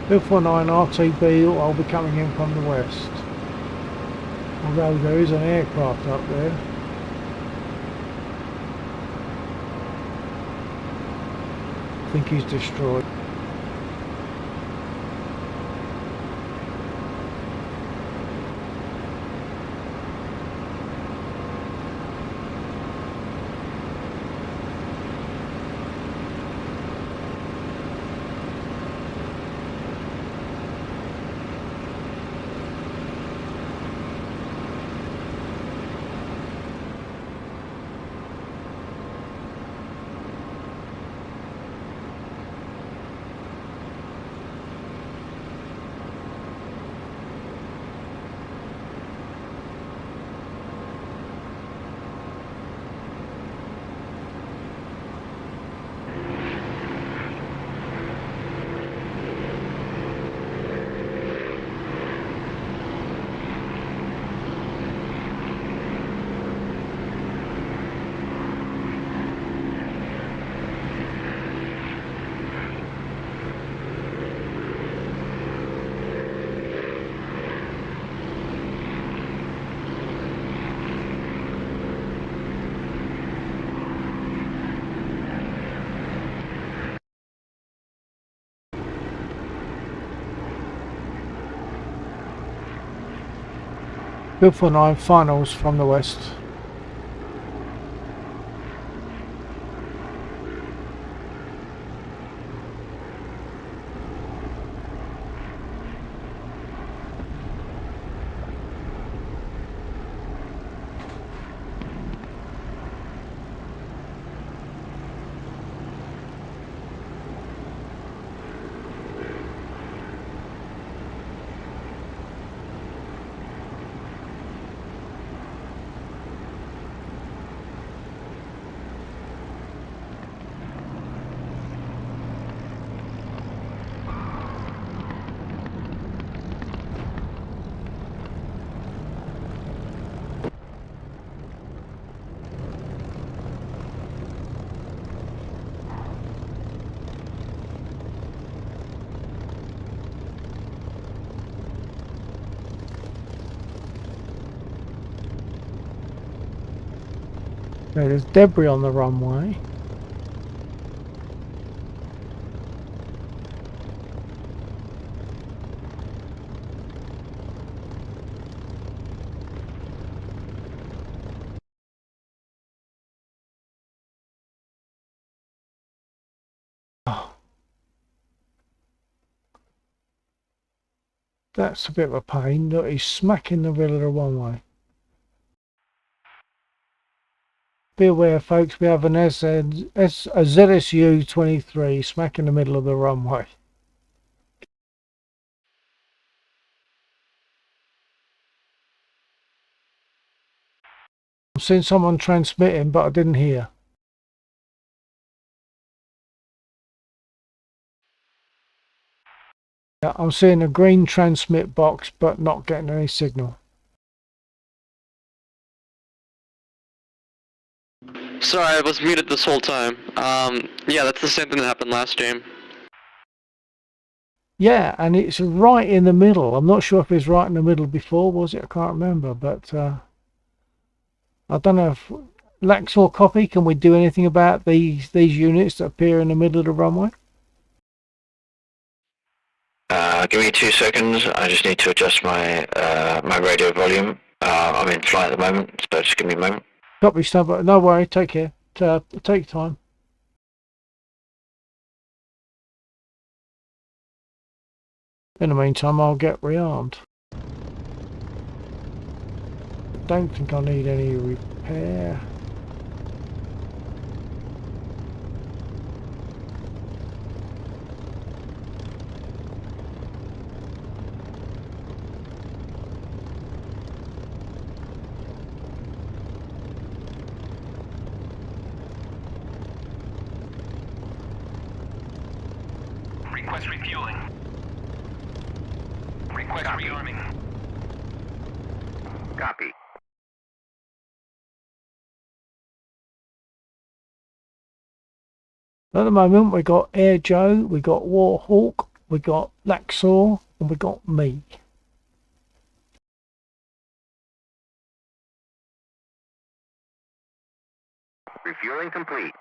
Speaker 2: Bill 49 RTB, I'll be coming in from the west. Although there is an aircraft up there. I think he's destroyed. Bill 49 finals from the west. There's debris on the runway. That's a bit of a pain. Look, he's smack in the middle of the runway. Be aware, folks, we have an a ZSU 23 smack in the middle of the runway. I've seen someone transmitting, but I didn't hear. Yeah, I'm seeing a green transmit box, but not getting any signal.
Speaker 6: Sorry, I was muted this whole time. Yeah, that's the same thing that happened last game.
Speaker 2: Yeah, and it's right in the middle. I'm not sure if it's right in the middle before, was it? I can't remember, but I don't know if Laxor copy. Can we do anything about these units that appear in the middle of the runway?
Speaker 3: Give me 2 seconds. I just need to adjust my my radio volume. I'm in flight at the moment, so just give me a moment.
Speaker 2: Copy, Stumper. No worry. Take care. Take time. In the meantime, I'll get rearmed. Don't think I need any repair.
Speaker 4: Request refueling. Request rearming.
Speaker 8: Copy.
Speaker 2: At the moment, we got Air Joe, we got Warhawk, we got Laxor, and we got me.
Speaker 8: Refueling complete.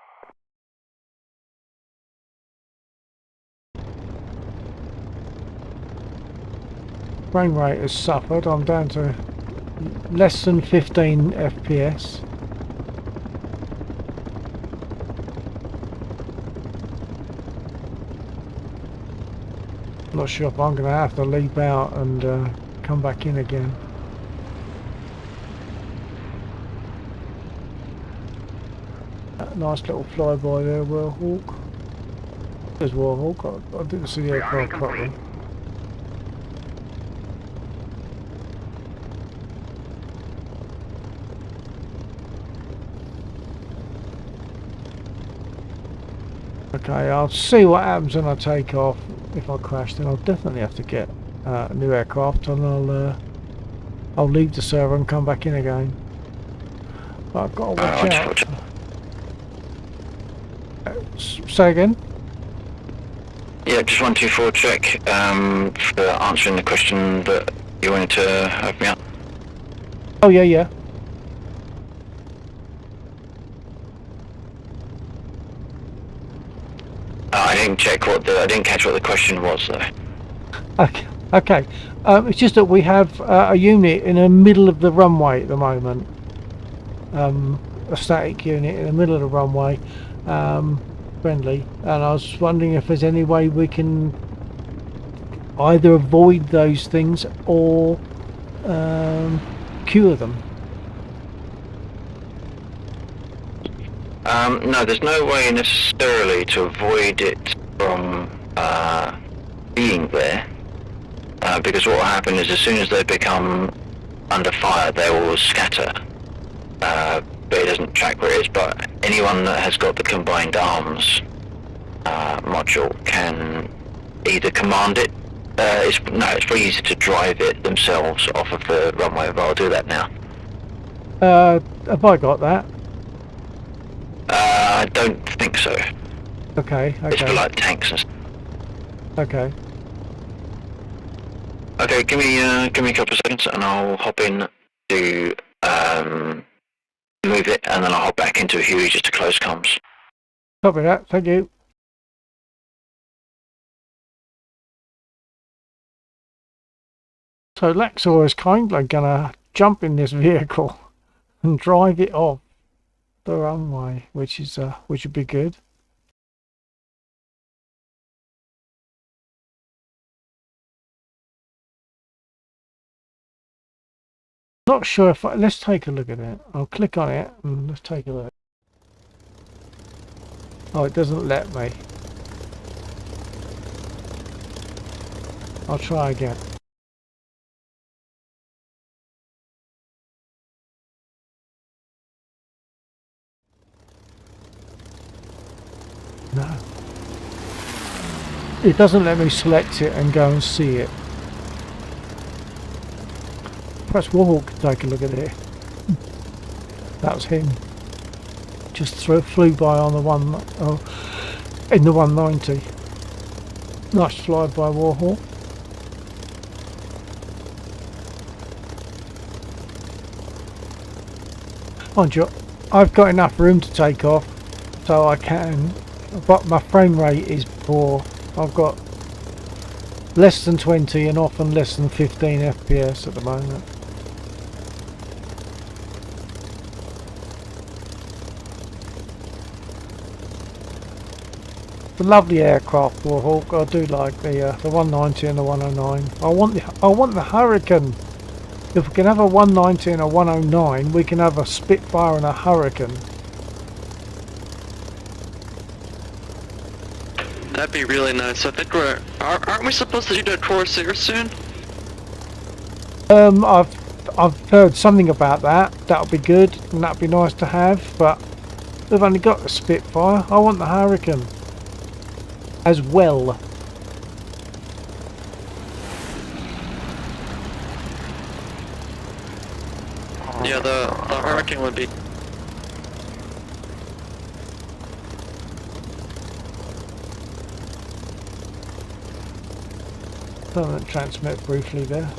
Speaker 2: Frame rate has suffered. I'm down to less than 15 FPS. Not sure if I'm going to have to leap out and come back in again. That nice little flyby there, Warhawk. There's Warhawk. I didn't see the aircraft properly. Okay, I'll see what happens when I take off. If I crash, then I'll definitely have to get a new aircraft, and I'll leave the server and come back in again. But I've got to watch out. Say again?
Speaker 3: Yeah, just 124 check for answering the question that you wanted to have me out.
Speaker 2: Oh yeah.
Speaker 3: I didn't check I didn't catch what the question was though.
Speaker 2: Okay. It's just that we have a unit in the middle of the runway at the moment. A static unit in the middle of the runway, friendly, and I was wondering if there's any way we can either avoid those things or cure them.
Speaker 3: No, there's no way necessarily to avoid it from being there, because what will happen is as soon as they become under fire, they will scatter. But it doesn't track where it is. But anyone that has got the combined arms module can either command it. It's pretty easy to drive it themselves off of the runway, but I'll do that now.
Speaker 2: Have I got that?
Speaker 3: I don't think so.
Speaker 2: Okay.
Speaker 3: It's for like tanks and stuff.
Speaker 2: Okay.
Speaker 3: Okay, give me a couple of seconds and I'll hop in to move it, and then I'll hop back into a Huey just to close comms.
Speaker 2: Copy that. Thank you. So Laxor is kindly gonna jump in this vehicle and drive it off the runway, which would be good. Not sure if let's take a look at it. I'll click on it and let's take a look. Oh, it doesn't let me. I'll try again. No. It doesn't let me select it and go and see it. Perhaps Warhawk could take a look at it. That was him. Just flew by on the in the 190. Nice fly by Warhawk. Mind you, I've got enough room to take off, so I can, but my frame rate is poor. I've got less than 20 and often less than 15 FPS at the moment. It's a lovely aircraft, Warhawk. I do like the 190 and the 109. I want the Hurricane. If we can have a 190 and a 109, we can have a Spitfire and a Hurricane.
Speaker 6: That'd be really nice. I think aren't we supposed to do the Corsair soon?
Speaker 2: I've heard something about that. That'll be good and that'll be nice to have, but we've only got the Spitfire. I want the Hurricane as well.
Speaker 6: Yeah, the Hurricane would be.
Speaker 2: Permanent transmit briefly there.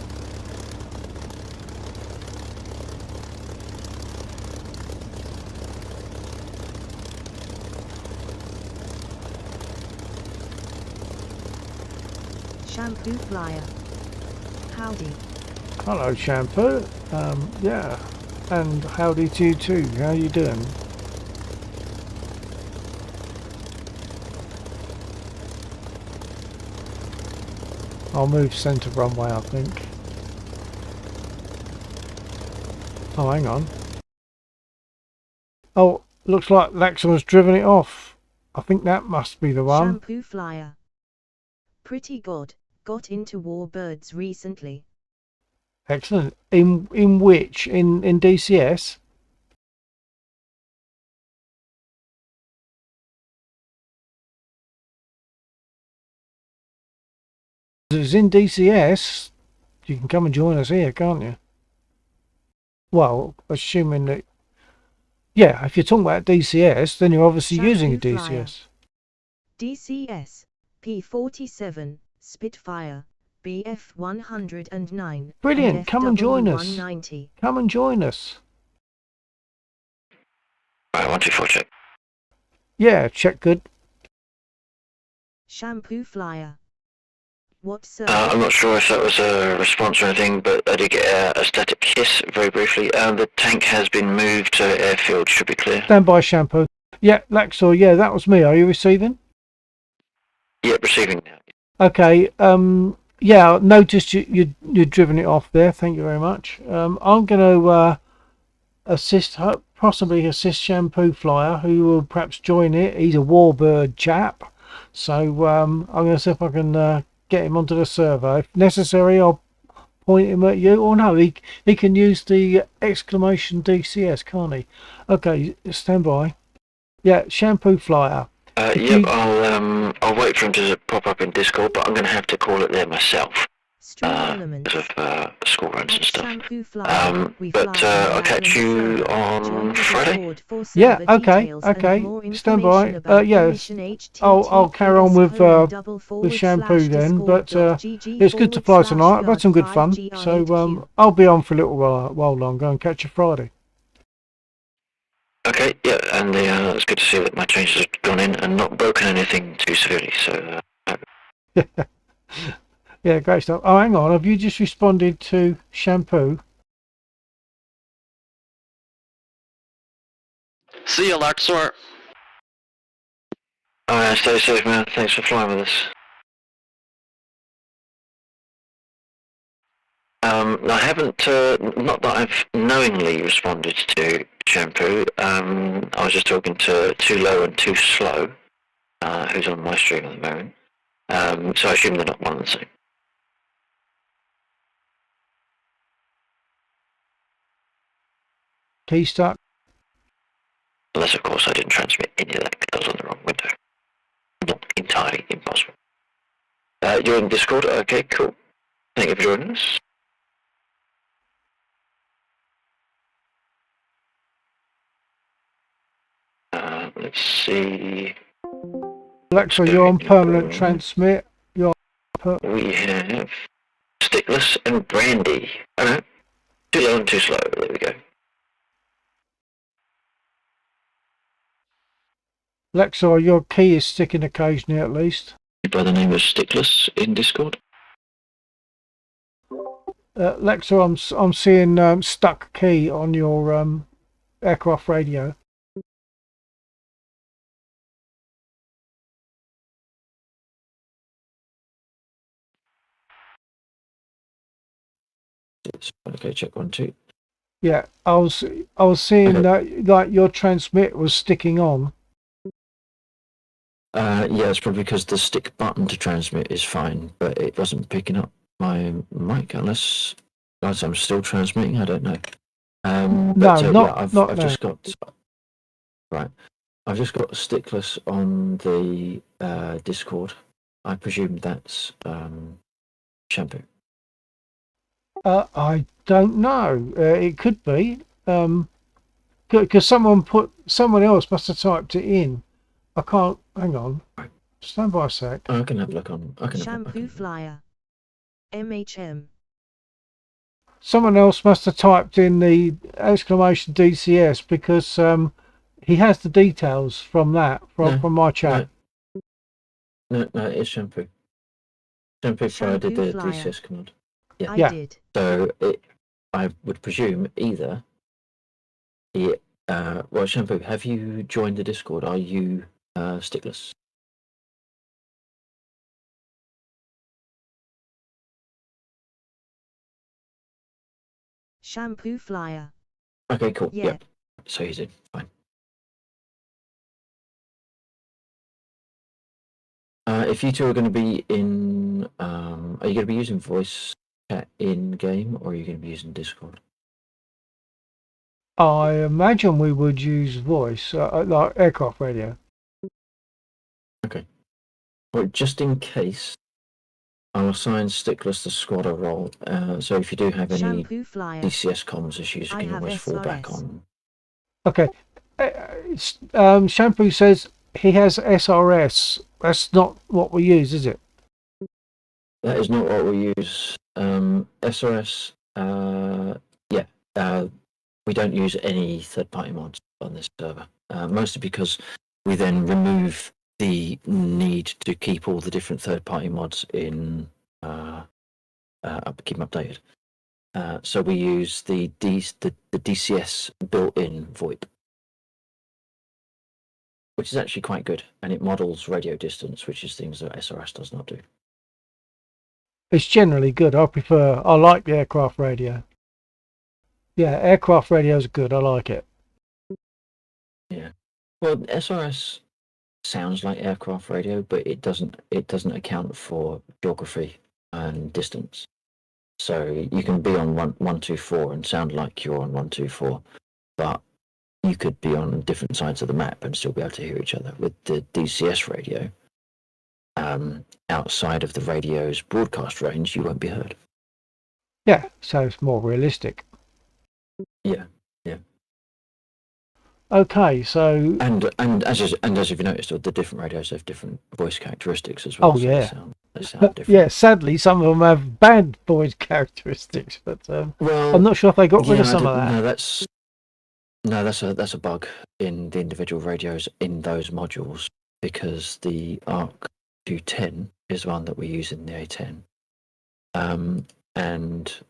Speaker 1: Shampoo Flyer. Howdy.
Speaker 2: Hello, Shampoo. Yeah, and howdy to you too. How you doing? I'll move centre runway, I think. Oh, hang on. Oh, looks like Laxon's driven it off. I think that must be the one.
Speaker 1: Shampoo Flyer. Pretty good. Got into Warbirds recently.
Speaker 2: Excellent. In which? In DCS? If it's in DCS, you can come and join us here, can't you? Well, assuming that... Yeah, if you're talking about DCS, then you're obviously using a
Speaker 1: Shampoo Flyer.
Speaker 2: DCS.
Speaker 1: DCS. P47. Spitfire. BF 109.
Speaker 2: Brilliant.
Speaker 1: And
Speaker 2: Come and join us.
Speaker 1: 190.
Speaker 2: Come and join us.
Speaker 3: Right, 124 check.
Speaker 2: Yeah, check good.
Speaker 1: Shampoo Flyer. What sir?
Speaker 3: I'm not sure if that was a response or anything, but I did get a static hiss very briefly. The tank has been moved to airfield, should be clear.
Speaker 2: Stand by, Shampoo. Yeah, Laxor, yeah, that was me. Are you receiving?
Speaker 3: Yep, receiving now.
Speaker 2: Okay, yeah, I noticed you'd driven it off there. Thank you very much. I'm going to possibly assist Shampoo Flyer, who will perhaps join it. He's a Warbird chap. So I'm going to see if I can get him onto the server. If necessary, I'll point him at you. Or no, he can use the exclamation DCS, can't he? Okay, stand by. Yeah, Shampoo Flyer.
Speaker 3: Yep, I'll wait for him to pop up in Discord, but I'm going to have to call it there myself. Because of school runs and stuff. But I'll catch you on Friday.
Speaker 2: Yeah, okay. Stand by. Yeah, I'll carry on with Shampoo then. But it's good to fly tonight. I've had some good fun. So I'll be on for a little while longer and catch you Friday.
Speaker 3: Okay, yeah, and it's good to see that my changes have gone in and not broken anything too severely. So.
Speaker 2: Yeah, great stuff. Oh, hang on. Have you just responded to Shampoo?
Speaker 6: See you, Laxor.
Speaker 3: Alright, stay safe, man. Thanks for flying with us. I haven't, not that I've knowingly responded to Shampoo. I was just talking to too low and too slow. who's on my stream at the moment. So I assume they're not one and the same.
Speaker 2: Key stuck.
Speaker 3: Unless, of course, I didn't transmit any of that because I was on the wrong window. Not entirely impossible. You're in Discord? Okay, cool. Thank you for joining us. Let's see.
Speaker 2: Alexa, you're on permanent transmit. You're
Speaker 3: We have Stickless and Brandy. Oh no. Too low and too slow. There we go.
Speaker 2: Alexa, your key is sticking occasionally at least.
Speaker 3: By the name of Stickless in Discord.
Speaker 2: Alexa, I'm seeing stuck key on your aircraft radio.
Speaker 3: Okay, check 1, 2.
Speaker 2: Yeah, I was seeing that like your transmit was sticking on.
Speaker 3: Yeah, it's probably because the stick button to transmit is fine, but it wasn't picking up my mic unless I'm still transmitting. I don't know. I've just got right. I've just got Stickless on the Discord. I presume that's Shampoo.
Speaker 2: I don't know. It could be because someone else must have typed it in. I can't. Hang on. Stand by a sec.
Speaker 3: I can have a look on.
Speaker 1: Shampoo flyer. MHM.
Speaker 2: Someone else must have typed in the exclamation DCS because he has the details from that from my chat.
Speaker 3: No, it's Shampoo. Shampoo provided the DCS command. Yeah.
Speaker 1: I did.
Speaker 3: So I would presume either. Well, Shampoo, have you joined the Discord? Are you Stickless?
Speaker 1: Shampoo flyer.
Speaker 3: Okay, cool.
Speaker 1: Yeah.
Speaker 3: Yep. So he's in. Fine. If you two are going to be in, are you going to be using voice chat in game, or are you going to be using Discord?
Speaker 2: I imagine we would use voice, like aircraft radio.
Speaker 3: Okay. Well, just in case, I'll assign Stickless the squatter role. So if you do have any DCS comms issues, you can always fall back on.
Speaker 2: Okay. Shampoo says he has SRS. That's not what we use, is it?
Speaker 3: That is not what we use. SRS, we don't use any third-party mods on this server, mostly because we then remove the need to keep all the different third-party mods in keep them updated. So we use the DCS built-in VoIP, which is actually quite good, and it models radio distance, which is things that SRS does not do.
Speaker 2: It's generally good. I like the aircraft radio. Yeah, aircraft radio is good. I like it.
Speaker 3: Yeah. Well, SRS sounds like aircraft radio, but it doesn't account for geography and distance. So you can be on 124 and sound like you're on 124, but you could be on different sides of the map and still be able to hear each other. With the DCS radio, outside of the radio's broadcast range, you won't be heard.
Speaker 2: Yeah, so it's more realistic.
Speaker 3: Yeah.
Speaker 2: Okay, so
Speaker 3: and as you've noticed, the different radios have different voice characteristics as well.
Speaker 2: Oh yeah,
Speaker 3: so they sound different.
Speaker 2: Yeah. Sadly, some of them have bad voice characteristics, but
Speaker 3: well,
Speaker 2: I'm not sure if they got rid of some of that.
Speaker 3: That's a bug in the individual radios in those modules, because the ARC 210 is one that we use in the A10, and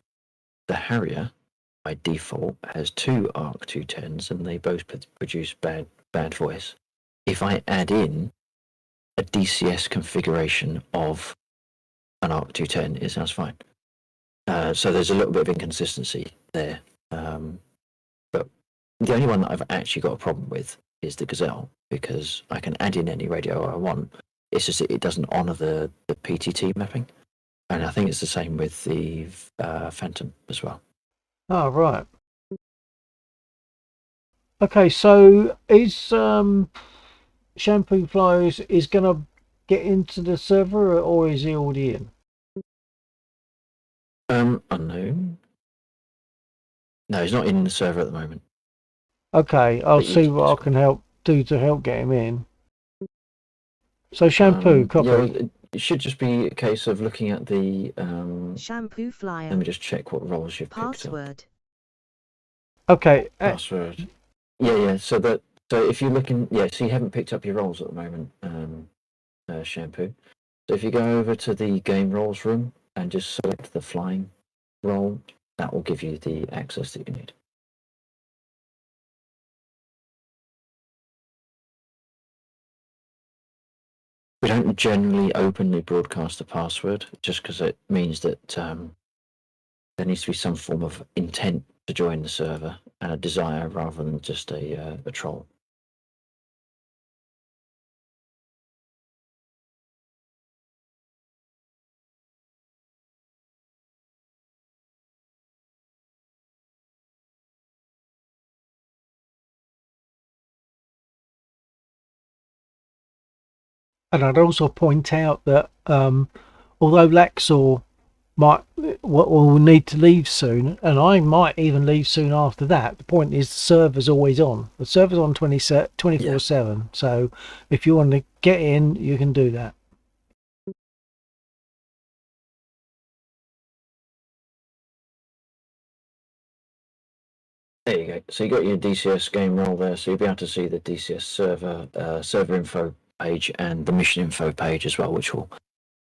Speaker 3: the Harrier by default has two ARC 210s, and they both produce bad voice. If I add in a DCS configuration of an ARC 210, it sounds fine. So there's a little bit of inconsistency there. But the only one that I've actually got a problem with
Speaker 9: is the Gazelle, because I can add in any radio I want. It's just it doesn't honour the PTT mapping, and I think it's the same with the Phantom as well.
Speaker 2: Oh, right. Okay, so is Shampoo Flyers is going to get into the server, or is he already in?
Speaker 9: Unknown. No, he's not in the server at the moment.
Speaker 2: Okay, I'll
Speaker 9: But you
Speaker 2: see
Speaker 9: can
Speaker 2: what I
Speaker 9: just-
Speaker 2: can do to help get him in. So Shampoo, copy.
Speaker 9: Yeah, well, it should just be a case of looking at the.
Speaker 1: Shampoo flyer.
Speaker 9: Let me just check what roles you've picked up.
Speaker 1: Password.
Speaker 2: Okay,
Speaker 9: Password. Yeah. So if you're looking, so you haven't picked up your roles at the moment, Shampoo. So if you go over to the game roles room and just select the flying role, that will give you the access that you need. We don't generally openly broadcast the password, just because it means that there needs to be some form of intent to join the server and a desire rather than just a troll.
Speaker 2: and I'd also point out that although Laxor will need to leave soon, and I might even leave soon after that, the point is the server's always on. The server's on 24/7, so if you want to get in, you can do that.
Speaker 9: There you go. So you got your DCS game role there, so you'll be able to see the DCS server info page and the mission info page as well, which will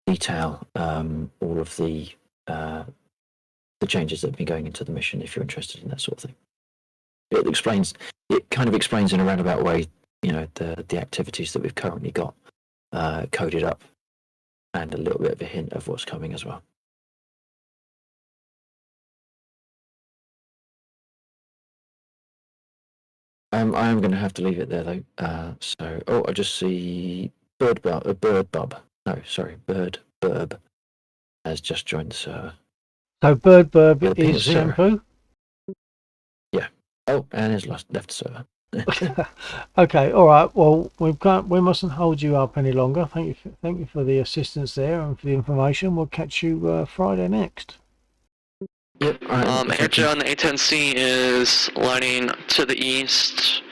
Speaker 9: detail all of the changes that have been going into the mission if you're interested in that sort of thing. It kind of explains in a roundabout way, the activities that we've currently got coded up, and a little bit of a hint of what's coming as well. I am going to have to leave it there though. I just see Bird Burb has just joined the server.
Speaker 2: So Bird Burb
Speaker 9: With a ping
Speaker 2: is
Speaker 9: of 0.
Speaker 2: Shampoo.
Speaker 9: Yeah. Oh, and has left the server.
Speaker 2: Okay, all right. Well, we mustn't hold you up any longer. Thank you for the assistance there and for the information. We'll catch you Friday next.
Speaker 9: Yep.
Speaker 6: Air Joe on the A10C is lining to the east,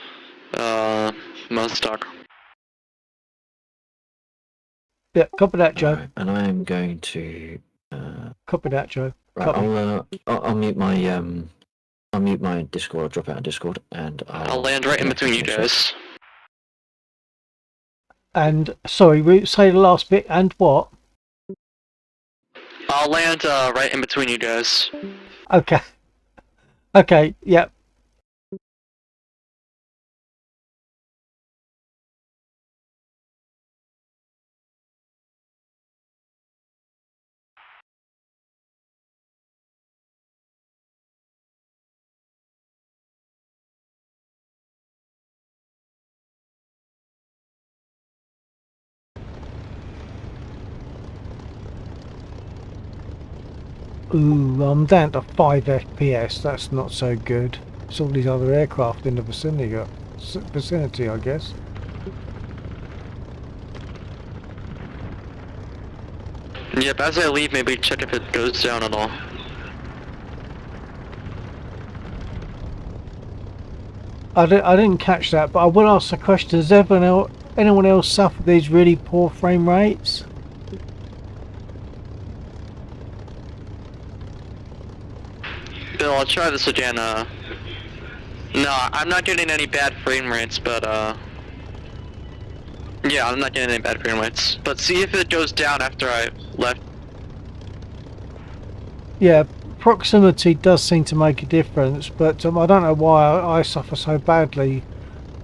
Speaker 6: most stock.
Speaker 2: Yeah, copy that, Joe.
Speaker 9: Right, and I am going to.
Speaker 2: Copy that, Joe.
Speaker 9: Right, I'll mute my Discord. I'll drop out of Discord, and
Speaker 6: I'll land right in between you guys.
Speaker 2: And sorry, say the last bit. And what?
Speaker 6: I'll land right in between you guys.
Speaker 2: Okay. Okay. Yep. Ooh, I'm down to 5 FPS. That's not so good. It's all these other aircraft in the vicinity, I guess.
Speaker 6: Yep, as I leave, maybe check if it goes down at all.
Speaker 2: I didn't catch that, but I will ask the question: does anyone else suffer these really poor frame rates?
Speaker 6: Bill, I'll try this again. No, I'm not getting any bad frame rates, but yeah, I'm not getting any bad frame rates. But see if it goes down after I left.
Speaker 2: Yeah, proximity does seem to make a difference, but I don't know why I suffer so badly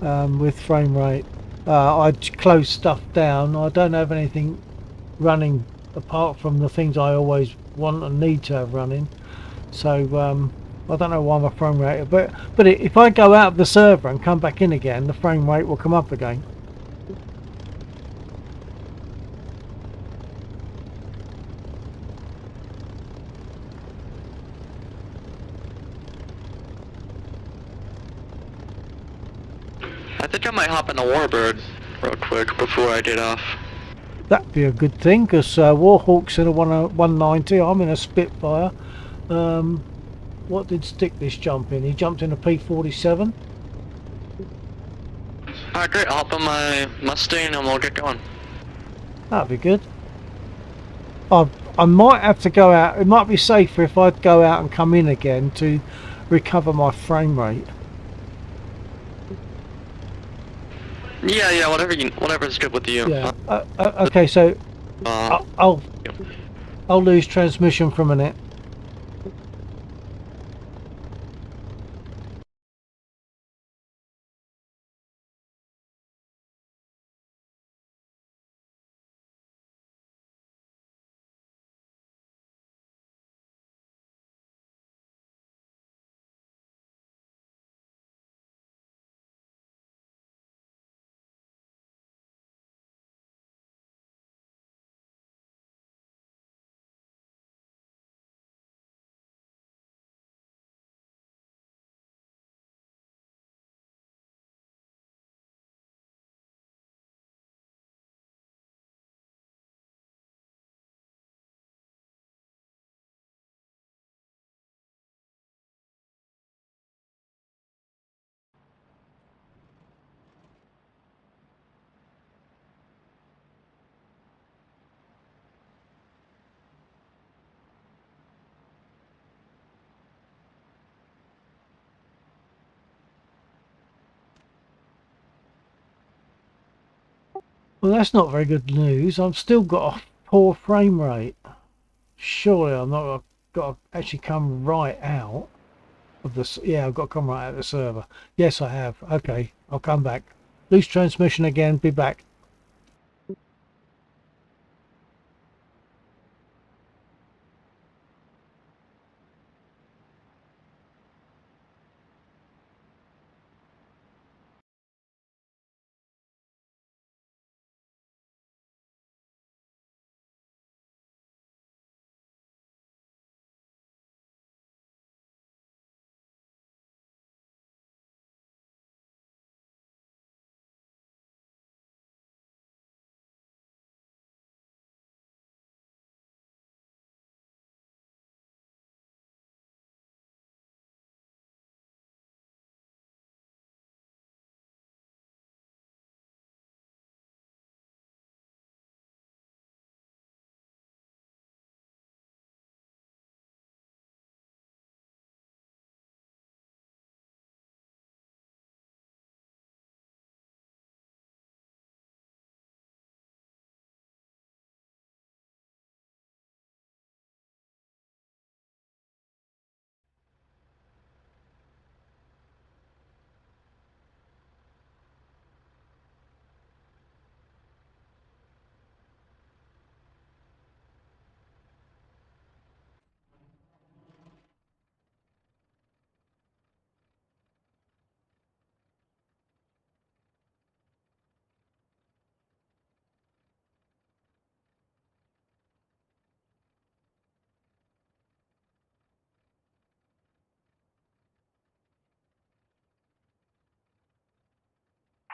Speaker 2: with frame rate. I close stuff down. I don't have anything running apart from the things I always want and need to have running. So I don't know why my frame rate, but if I go out of the server and come back in again, the frame rate will come up again.
Speaker 6: I think I might hop in the Warbird real quick before I get off.
Speaker 2: That'd be a good thing, because Warhawk's in a 190, I'm in a Spitfire. What did Stick this jump in? He jumped in a P47.
Speaker 6: Alright, great. I'll hop on my Mustang and we'll get going.
Speaker 2: That'd be good. I might have to go out. It might be safer if I go out and come in again to recover my frame rate.
Speaker 6: Yeah, whatever's good with you.
Speaker 2: Yeah. Okay, so I'll lose transmission for a minute. Well, that's not very good news. I've still got a poor frame rate. Surely I'm not got to actually come right out of the. Yeah, I've got to come right out of the server. Yes, I have. Okay, I'll come back. Lose transmission again. Be back.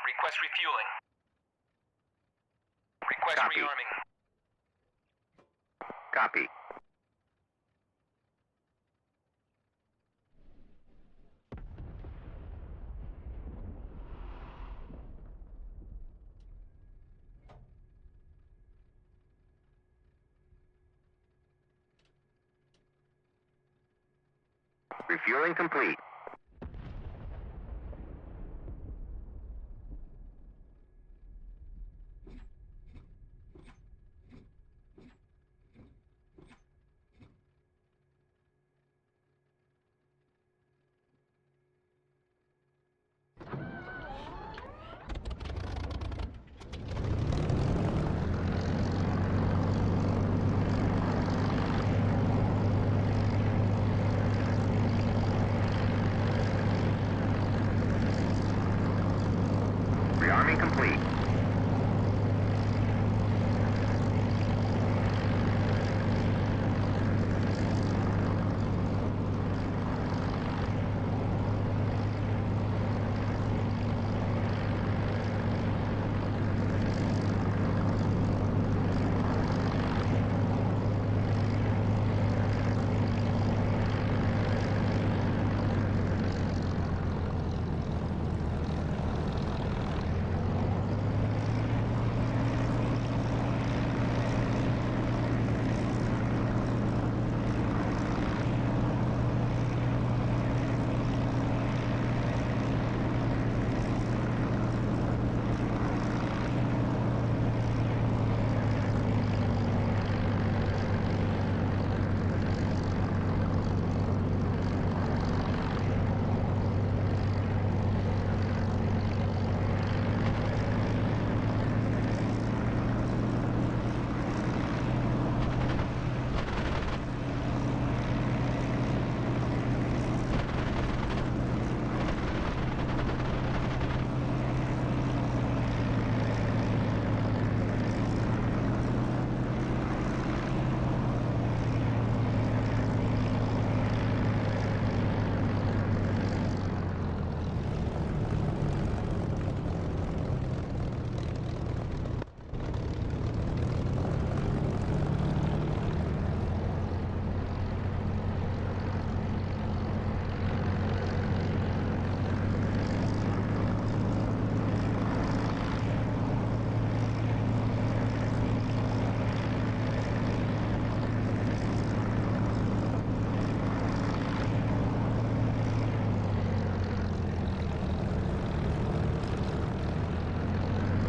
Speaker 4: Request refueling. Request
Speaker 8: Copy.
Speaker 4: rearming.
Speaker 8: Copy. Refueling complete. complete.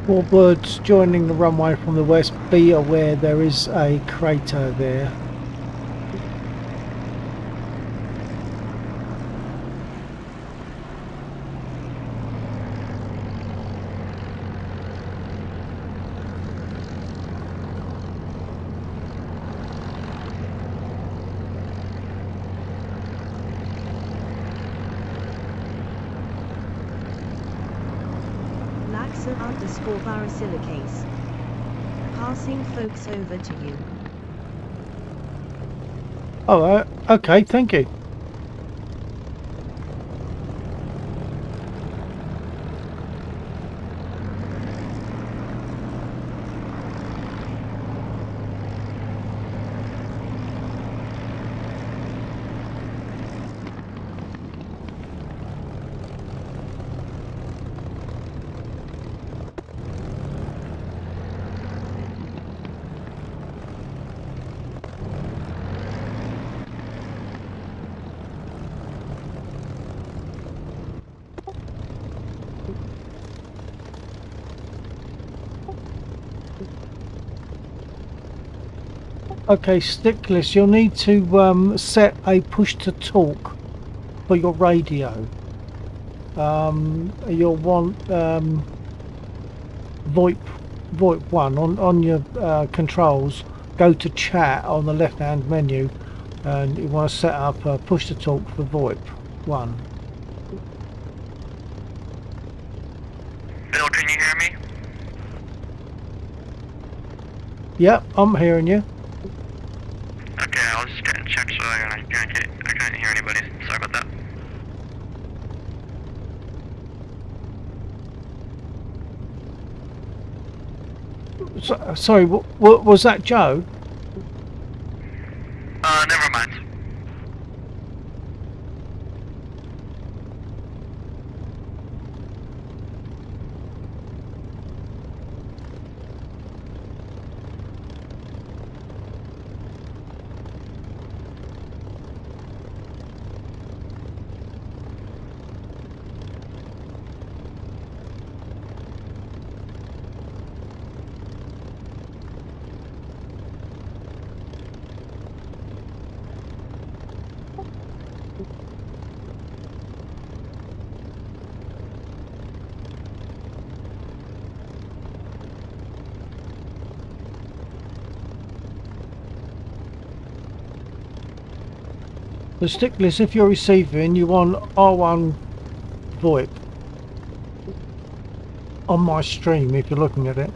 Speaker 2: Warbirds joining the runway from the west, be aware there is a crater there.
Speaker 1: Laxa_barasilicase. Passing folks over to you.
Speaker 2: Oh, okay, thank you. Okay, Stickless, you'll need to set a push to talk for your radio. You'll want VoIP 1 on your controls. Go to chat on the left hand menu and you want to set up a push to talk for VoIP 1.
Speaker 4: Bill, can you hear me?
Speaker 2: Yep, I'm hearing you.
Speaker 4: Okay, I was just getting checked so I couldn't hear anybody. Sorry about that.
Speaker 2: Sorry, what was that, Joe?
Speaker 4: Never mind.
Speaker 2: The Stickless, if you're receiving, you want R1 VoIP. on my stream if you're looking at it.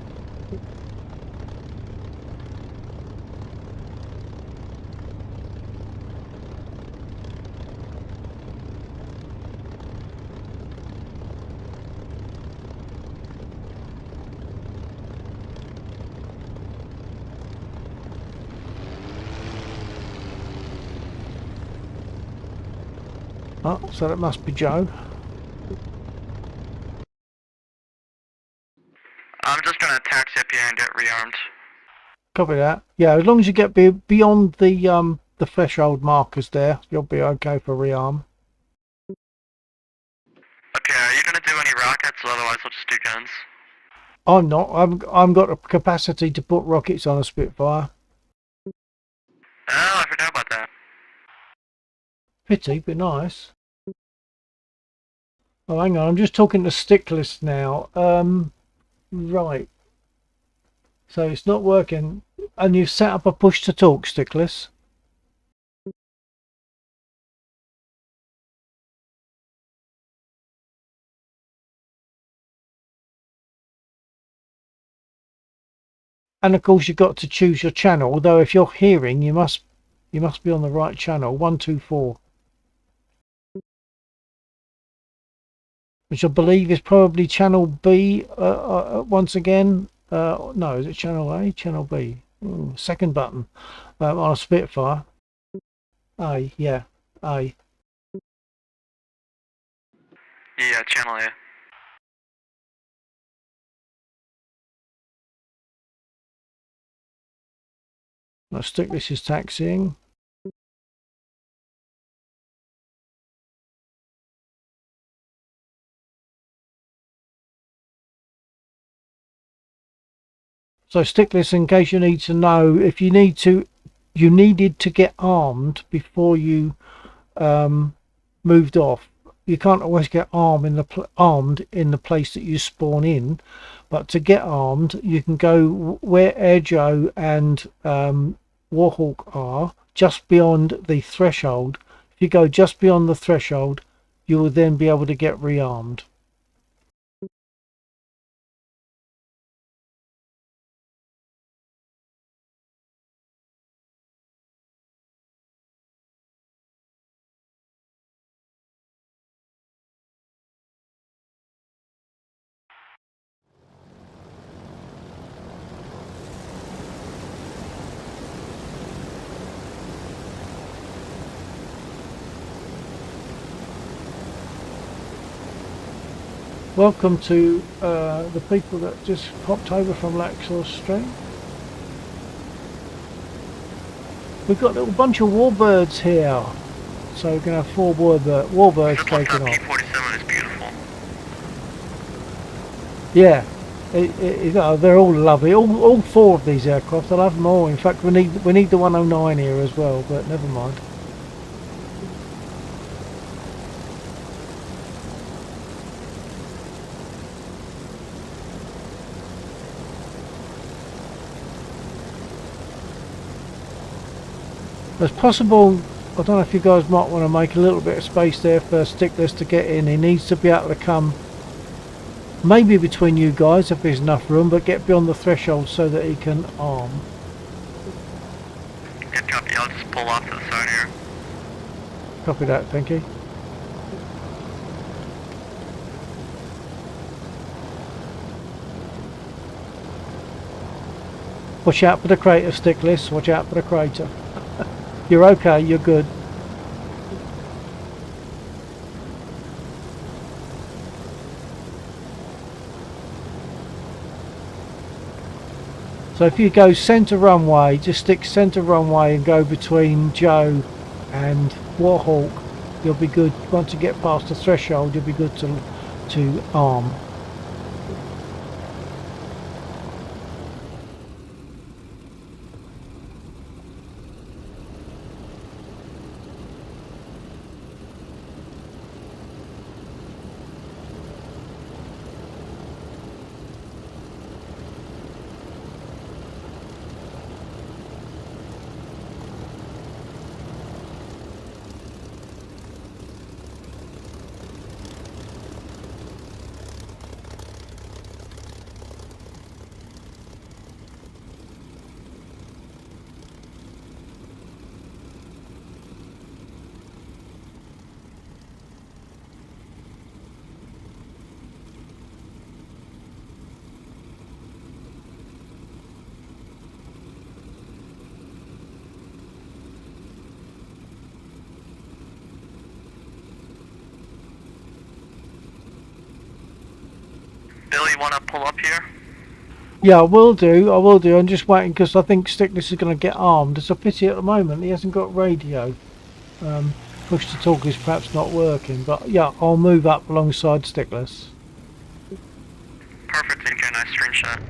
Speaker 2: Oh, so that must be Joe.
Speaker 4: I'm just gonna taxi up here and get rearmed.
Speaker 2: Copy that. Yeah, as long as you get beyond the threshold markers there, you'll be okay for rearm.
Speaker 4: Okay, are you gonna do any rockets? Otherwise, I'll just do guns.
Speaker 2: I'm not. I've got a capacity to put rockets on a Spitfire.
Speaker 4: Oh, I forgot about that.
Speaker 2: Pity, but nice. Oh, hang on. I'm just talking to Stickless now. Right. So it's not working. And you've set up a push to talk, Stickless. And of course you've got to choose your channel. Although if you're hearing, you must be on the right channel. 124. Which I believe is probably channel B once again. No, is it channel A? Channel B. Ooh, second button on a Spitfire. A, yeah, A.
Speaker 4: Yeah, channel A.
Speaker 2: Now Stickless is taxiing. So Stickless, in case you need to know, if you needed to get armed before you moved off. You can't always get armed in the place that you spawn in, but to get armed, you can go where Air Joe and Warhawk are, just beyond the threshold. If you go just beyond the threshold, you will then be able to get rearmed. Welcome to the people that just popped over from Laxor Street. We've got a little bunch of warbirds here, so we're going to have 4 warbirds taking off.
Speaker 4: P-47 is beautiful.
Speaker 2: Yeah, they're all lovely. All 4 of these aircraft. I'll have them all. In fact, we need the 109 here as well, but never mind. It's possible, I don't know if you guys might want to make a little bit of space there for Stickless to get in. He needs to be able to come maybe between you guys if there's enough room, but get beyond the threshold so that he can arm.
Speaker 4: Good copy, I'll just pull off to the side here.
Speaker 2: Copy that, thank you. Watch out for the crater, Stickless. Watch out for the crater. You're okay, you're good. So if you go centre runway, just stick centre runway and go between Joe and Warhawk, you'll be good. Once you get past the threshold, you'll be good to arm.
Speaker 4: Bill, you want to pull up here?
Speaker 2: Yeah, I will do. I'm just waiting because I think Stickless is going to get armed. It's a pity at the moment he hasn't got radio. Push to talk is perhaps not working, but yeah, I'll move up alongside Stickless.
Speaker 4: Perfect, TJ, nice screenshot.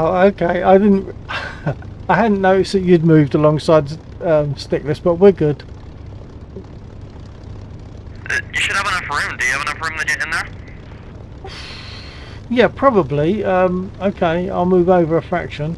Speaker 2: Oh, okay. I didn't. I hadn't noticed that you'd moved alongside Stickless, but we're good.
Speaker 4: You should have enough room. Do you have enough room to get in there?
Speaker 2: Yeah, probably. Okay, I'll move over a fraction.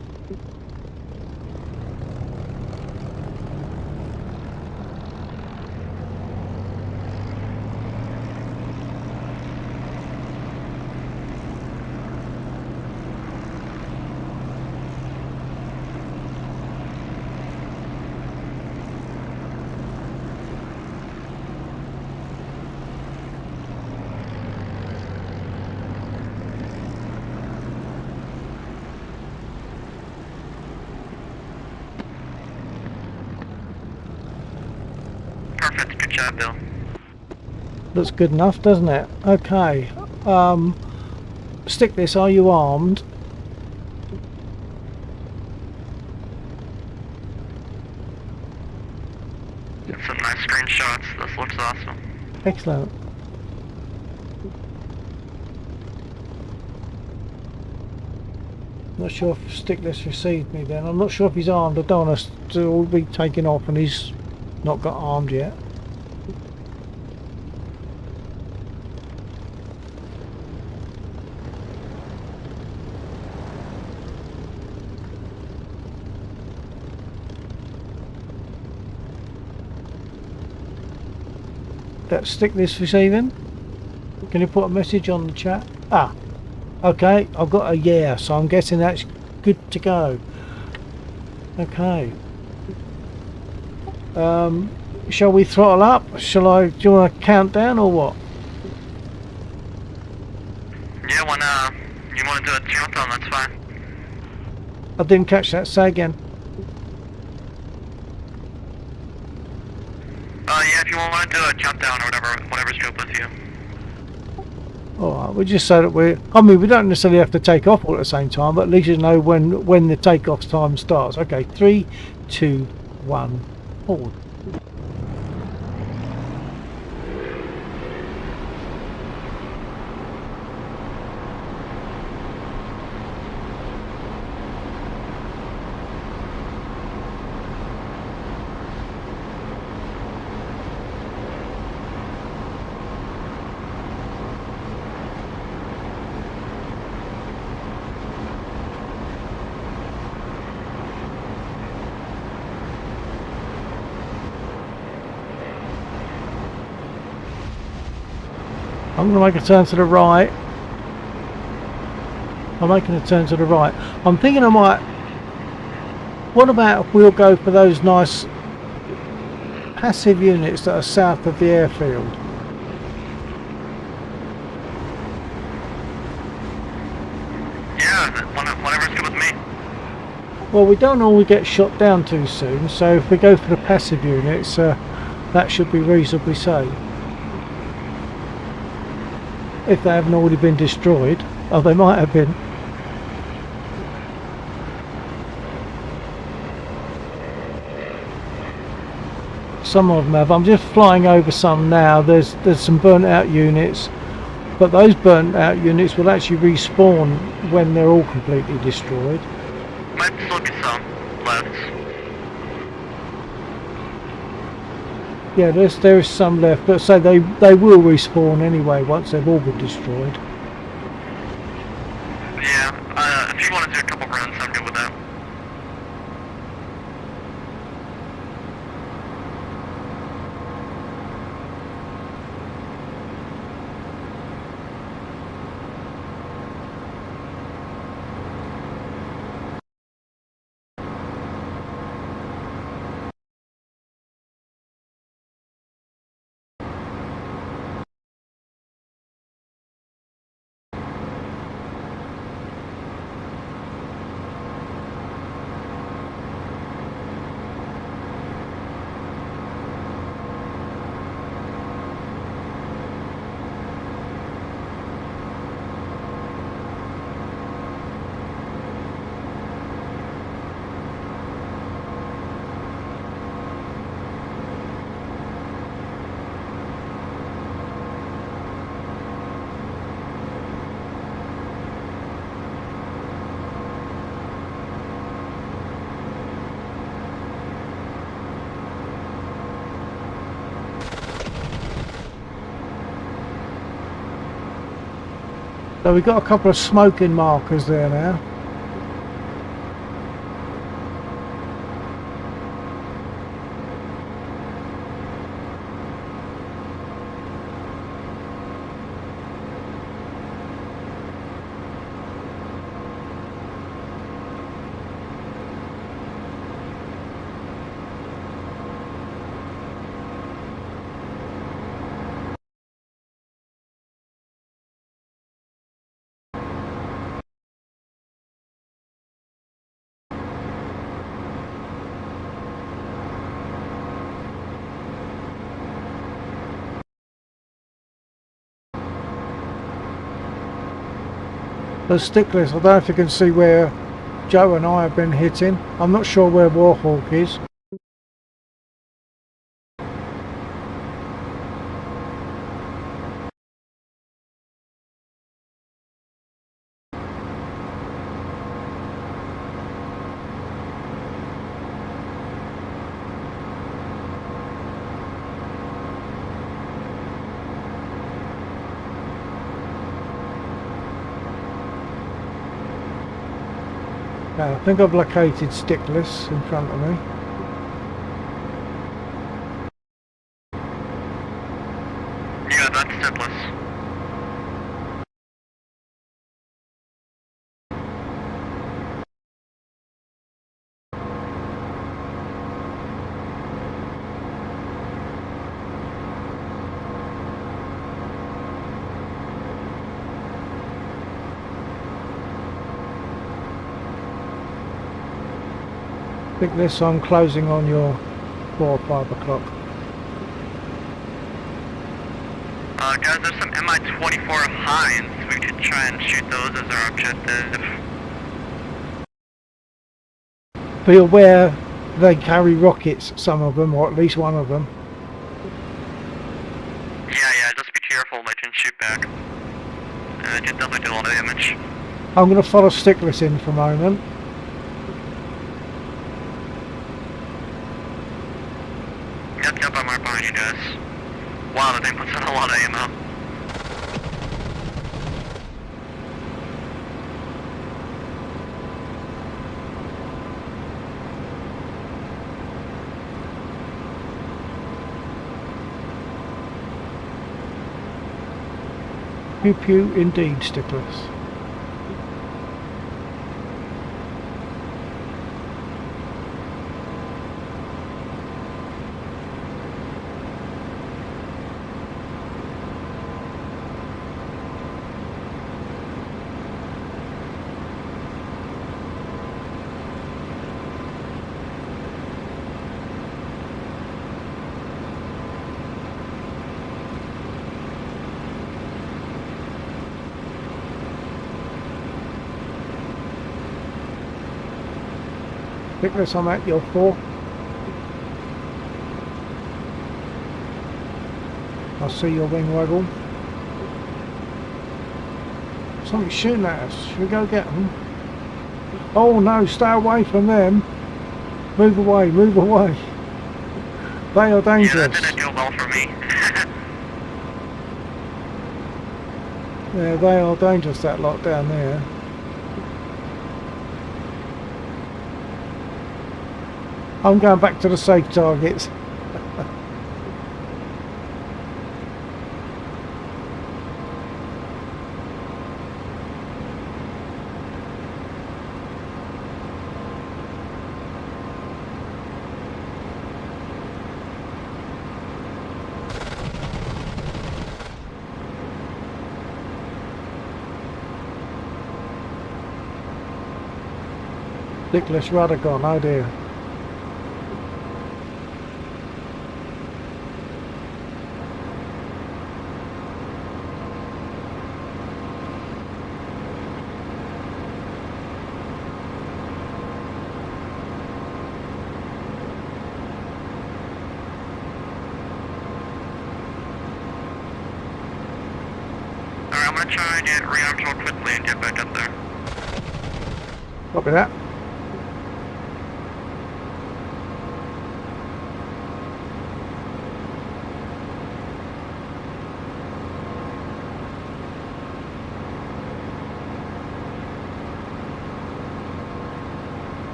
Speaker 4: Perfect, good job, Bill.
Speaker 2: Looks good enough, doesn't it? Okay. Stickless, are you armed?
Speaker 4: Some nice screenshots. This looks awesome.
Speaker 2: Excellent. Not sure if Stickless received me then. I'm not sure if he's armed. I don't want us to all be taken off and he's not got armed yet. That Stickless receiving? Can you put a message on the chat? Ah, okay, I've got a yeah, so I'm guessing that's good to go. Okay. Shall we throttle up? Do you want to count down or what?
Speaker 4: Yeah, when you want to do a countdown, that's fine.
Speaker 2: I didn't catch that, say again.
Speaker 4: Yeah, if you want to do a countdown or whatever's good with you.
Speaker 2: Alright, we just say that we don't necessarily have to take off all at the same time, but at least you know when the takeoff time starts. Okay, 3, 2, 1, hold. I'm going to make a turn to the right. I'm making a turn to the right. I'm thinking I might... What about if we'll go for those nice passive units that are south of the airfield?
Speaker 4: Yeah, whatever's good with me.
Speaker 2: Well, we don't always get shot down too soon, so if we go for the passive units, that should be reasonably safe. If they haven't already been destroyed. Oh, they might have been. Some of them have. I'm just flying over some now. There's some burnt out units, but those burnt out units will actually respawn when they're all completely destroyed.
Speaker 4: Might still be some left.
Speaker 2: Yeah, there is some left, but say they will respawn anyway once they've all been destroyed.
Speaker 4: Yeah, if you want to do a couple runs, I'm good with that.
Speaker 2: So we've got a couple of smoking markers there now. The stickless, I don't know if you can see where Joe and I have been hitting. I'm not sure where Warhawk is. I think I've located stickless in front of me.
Speaker 4: Yeah, that's Stickless.
Speaker 2: Stickless, I'm closing on your 4 or 5 o'clock.
Speaker 4: Guys, there's some Mi-24 Hinds. We could try and shoot those as our objective.
Speaker 2: Be aware they carry rockets, some of them, or at least one of them.
Speaker 4: Yeah, just be careful, they can shoot back. They can definitely do a lot of damage.
Speaker 2: I'm going to follow stickless in for a moment.
Speaker 4: Yep, I'm right behind you guys. Wow, that thing puts in a lot of ammo.
Speaker 2: Pew pew indeed, stickless. Stickless, I'm at your 4. I see your wing waggle. Something's shooting at us. Should we go get them? Oh no, stay away from them. Move away, move away. They are dangerous.
Speaker 4: Yeah, that didn't go well for me.
Speaker 2: Yeah, they are dangerous, that lot down there. I'm going back to the safe targets. Stickless rudder gone, oh dear.
Speaker 4: Alright, I'm gonna try and get rearmed real quickly and get back up there.
Speaker 2: Copy that.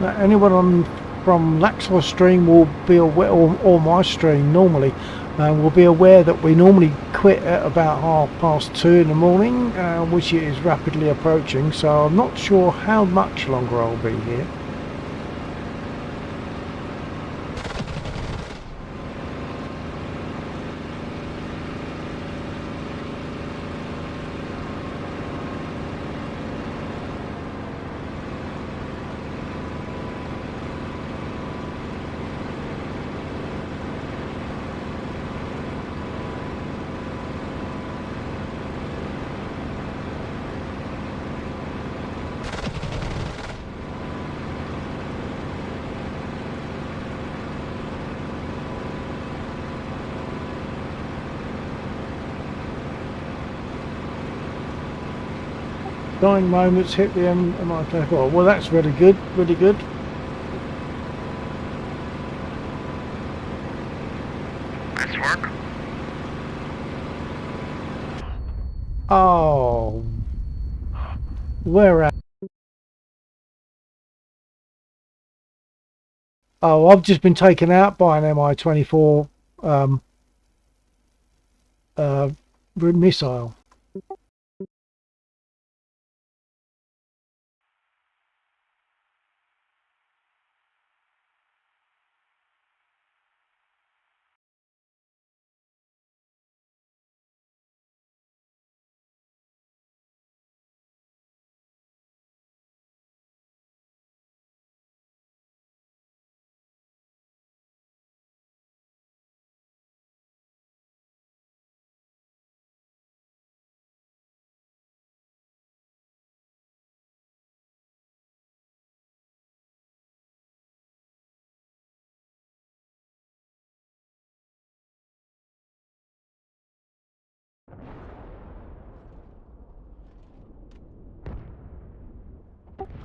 Speaker 2: Now, anyone from Laxor stream will be aware, or my stream normally, will be aware that we normally quit at about 2:30 in the morning, which is rapidly approaching, so I'm not sure how much longer I'll be here. Dying moments hit the MI24. Well, that's really good, really good.
Speaker 4: Nice work.
Speaker 2: Oh, where at? Oh, I've just been taken out by an MI24 missile.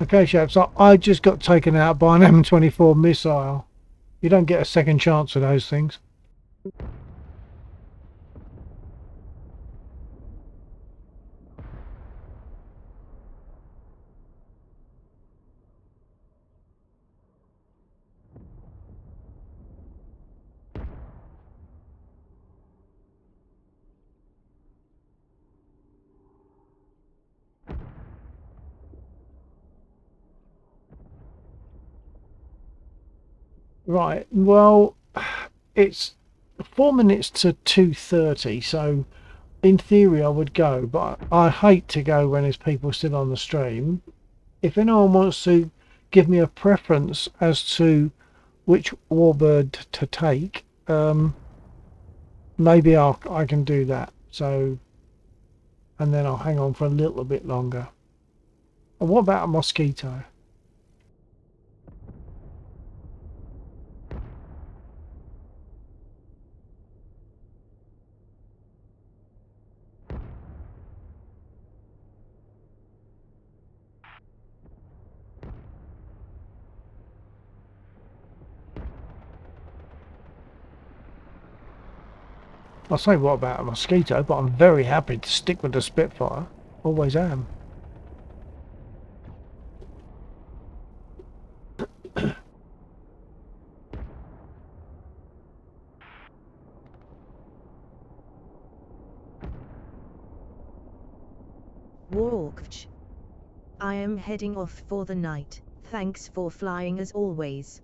Speaker 2: Okay, chaps, I just got taken out by an M24 missile. You don't get a second chance for those things. Right, well, it's 4 minutes to 2:30, so in theory I would go, but I hate to go when there's people still on the stream. If anyone wants to give me a preference as to which warbird to take, maybe I can do that. So, and then I'll hang on for a little bit longer. And what about a mosquito? I'll say what about a mosquito, but I'm very happy to stick with the Spitfire. Always am.
Speaker 1: Warhawk. I am heading off for the night. Thanks for flying as always.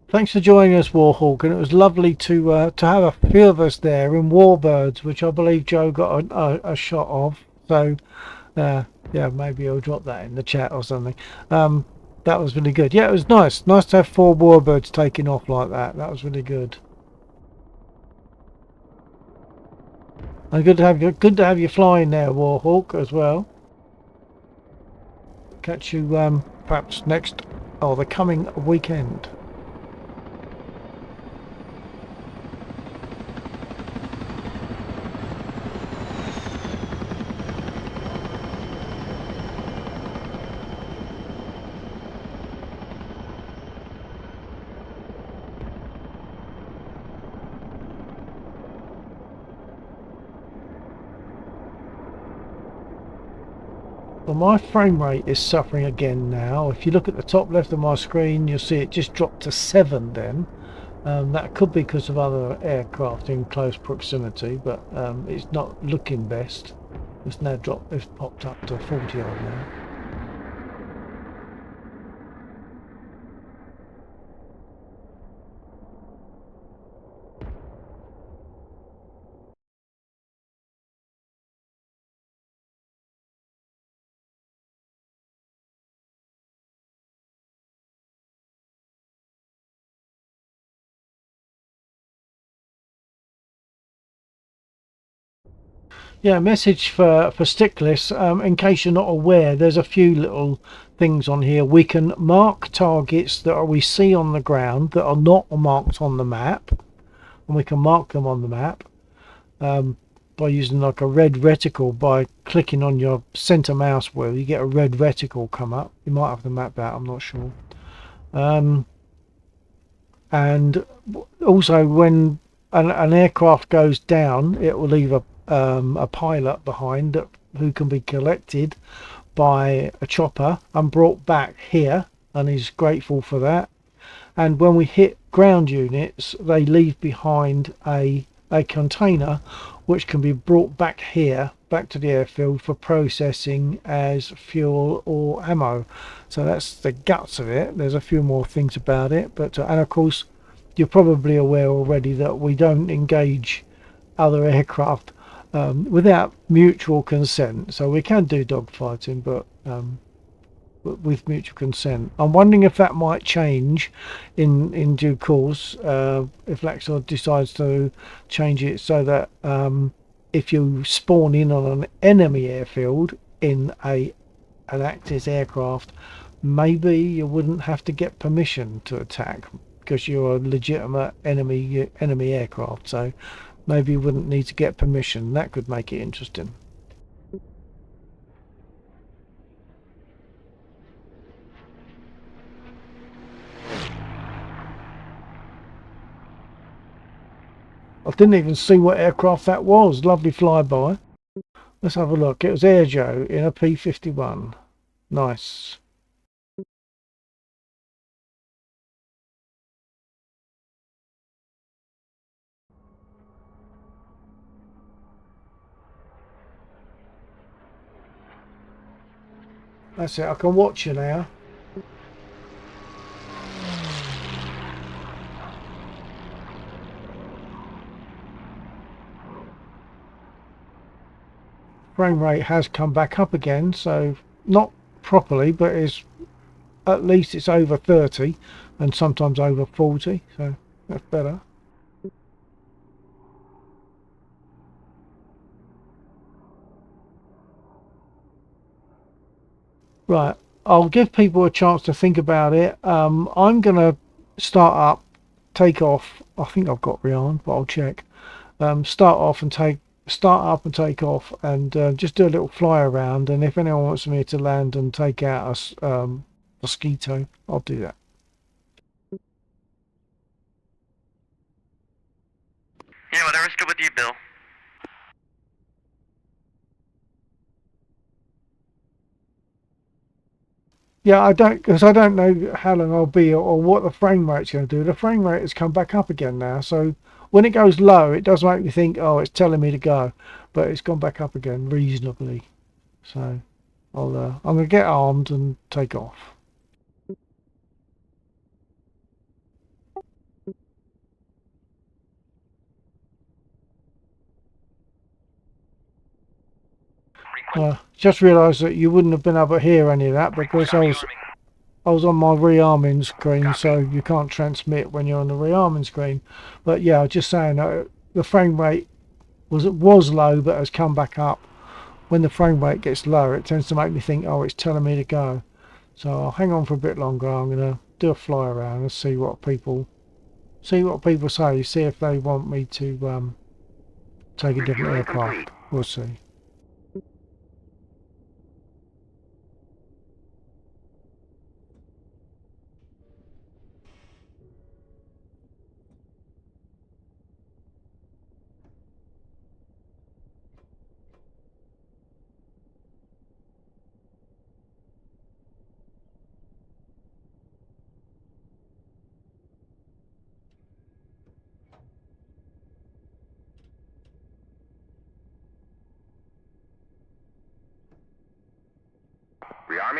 Speaker 2: Thanks for joining us, Warhawk, and it was lovely to have a few of us there in Warbirds, which I believe Joe got a shot of. So, yeah, maybe I'll drop that in the chat or something. That was really good. Yeah, it was nice. Nice to have 4 Warbirds taking off like that. That was really good. And good to have you flying there, Warhawk, as well. Catch you perhaps next or the coming weekend. Well, my frame rate is suffering again now. If you look at the top left of my screen, you'll see it just dropped to 7 then. That could be because of other aircraft in close proximity, but it's not looking best. It's now dropped, it's popped up to 40 odd now. Yeah, message for stick lists. In case you're not aware, there's a few little things on here. We can mark targets that we see on the ground that are not marked on the map, and we can mark them on the map by using like a red reticle. By clicking on your center mouse wheel, you get a red reticle come up. You might have the map out, I'm not sure. And also when an aircraft goes down, it will leave a pilot behind who can be collected by a chopper and brought back here, and he's grateful for that. And when we hit ground units, they leave behind a container which can be brought back here, back to the airfield for processing as fuel or ammo. So that's the guts of it. There's a few more things about it, but and of course you're probably aware already that we don't engage other aircraft without mutual consent. So we can do dogfighting, but with mutual consent. I'm wondering if that might change in due course, if Laxor decides to change it so that if you spawn in on an enemy airfield in an Actis aircraft, maybe you wouldn't have to get permission to attack because you're a legitimate enemy aircraft. So maybe you wouldn't need to get permission. That could make it interesting. I didn't even see what aircraft that was. Lovely flyby. Let's have a look. It was Air Joe in a P-51. Nice. That's it. I can watch you now. Frame rate has come back up again, so not properly, but it's at least it's over 30 and sometimes over 40, so that's better. Right, I'll give people a chance to think about it. I'm gonna start up, take off. I think I've got rearmed, but I'll check. Start up and take off, and just do a little fly around. And if anyone wants me to land and take out a mosquito, I'll do that.
Speaker 4: Yeah, whatever's good with you, Bill.
Speaker 2: Yeah, I don't know how long I'll be or what the frame rate's going to do. The frame rate has come back up again now, so when it goes low, it does make me think, oh, it's telling me to go, but it's gone back up again reasonably. So I'm going to get armed and take off. Just realised that you wouldn't have been able to hear any of that because I was on my rearming screen, so you can't transmit when you're on the rearming screen. But yeah, I was just saying the frame rate was low, but has come back up. When the frame rate gets lower, it tends to make me think, oh, it's telling me to go. So I'll hang on for a bit longer. I'm going to do a fly around and see what people say. See if they want me to take a different aircraft. We'll see.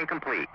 Speaker 8: Landing complete.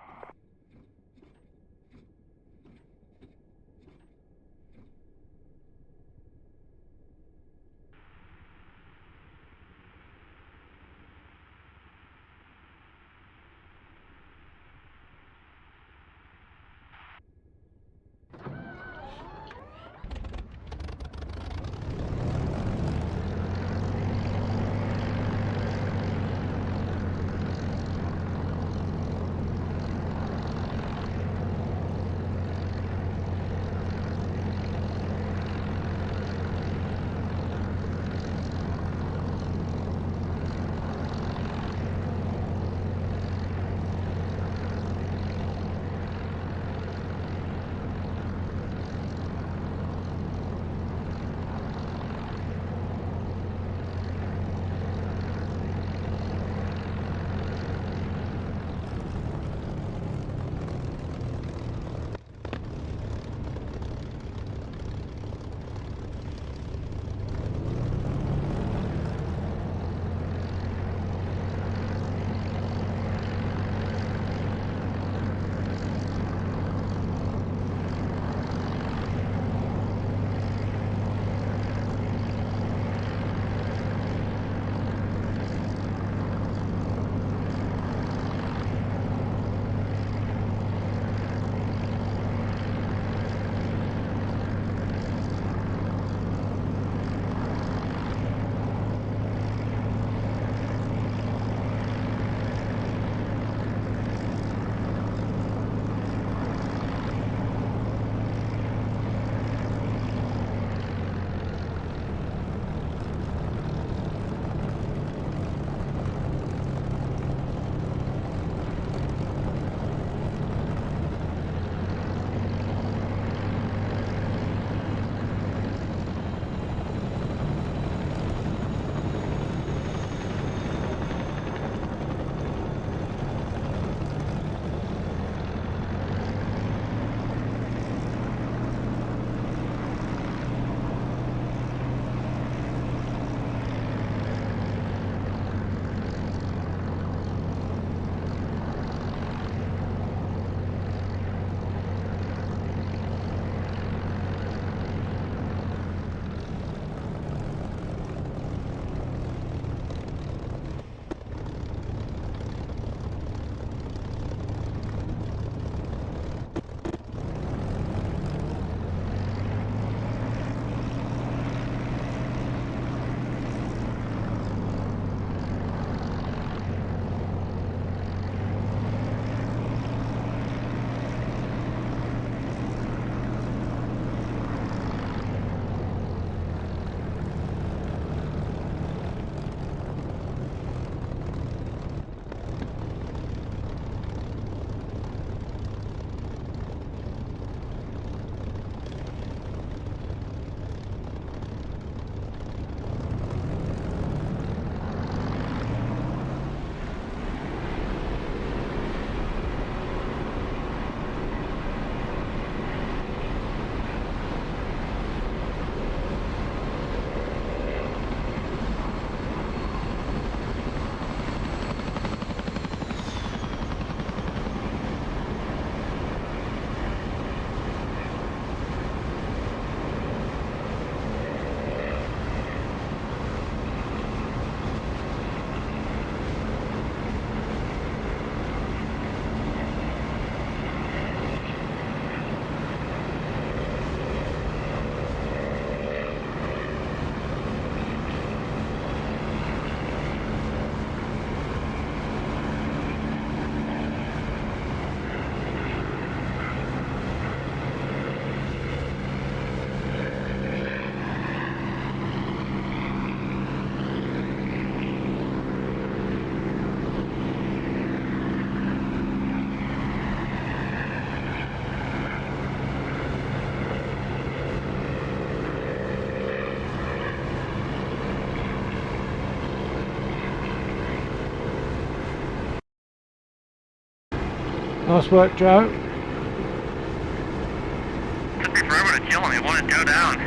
Speaker 2: Nice work, Joe.
Speaker 4: Took me forever to kill him. He wanted to go down.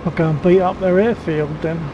Speaker 2: I'll go and beat up their airfield then.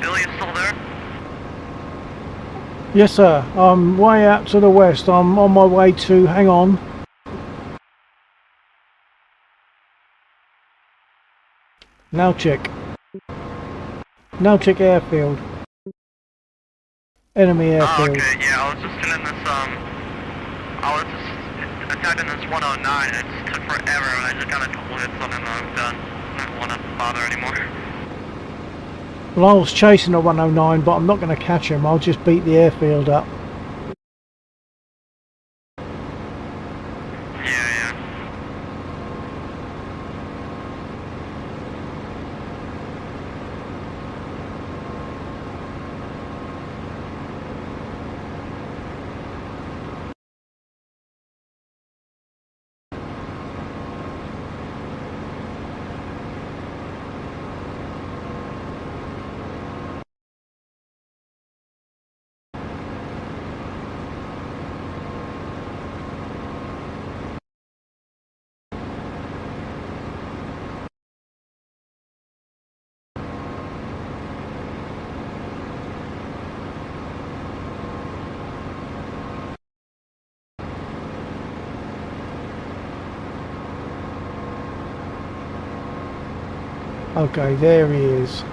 Speaker 4: Billy, you still there?
Speaker 2: Yes, sir. I'm way out to the west. I'm on my way to, hang on. Nalchik. Nalchik airfield. Enemy
Speaker 4: Oh,
Speaker 2: airfield.
Speaker 4: okay, yeah, I was just doing this, I was just attacking this 109, and it just took forever, and I just got a couple hits on him, and I'm done. I don't want to bother anymore.
Speaker 2: Well, I was chasing a 109, but I'm not going to catch him. I'll just beat the airfield up.
Speaker 4: Yeah, yeah.
Speaker 2: Okay, there he is.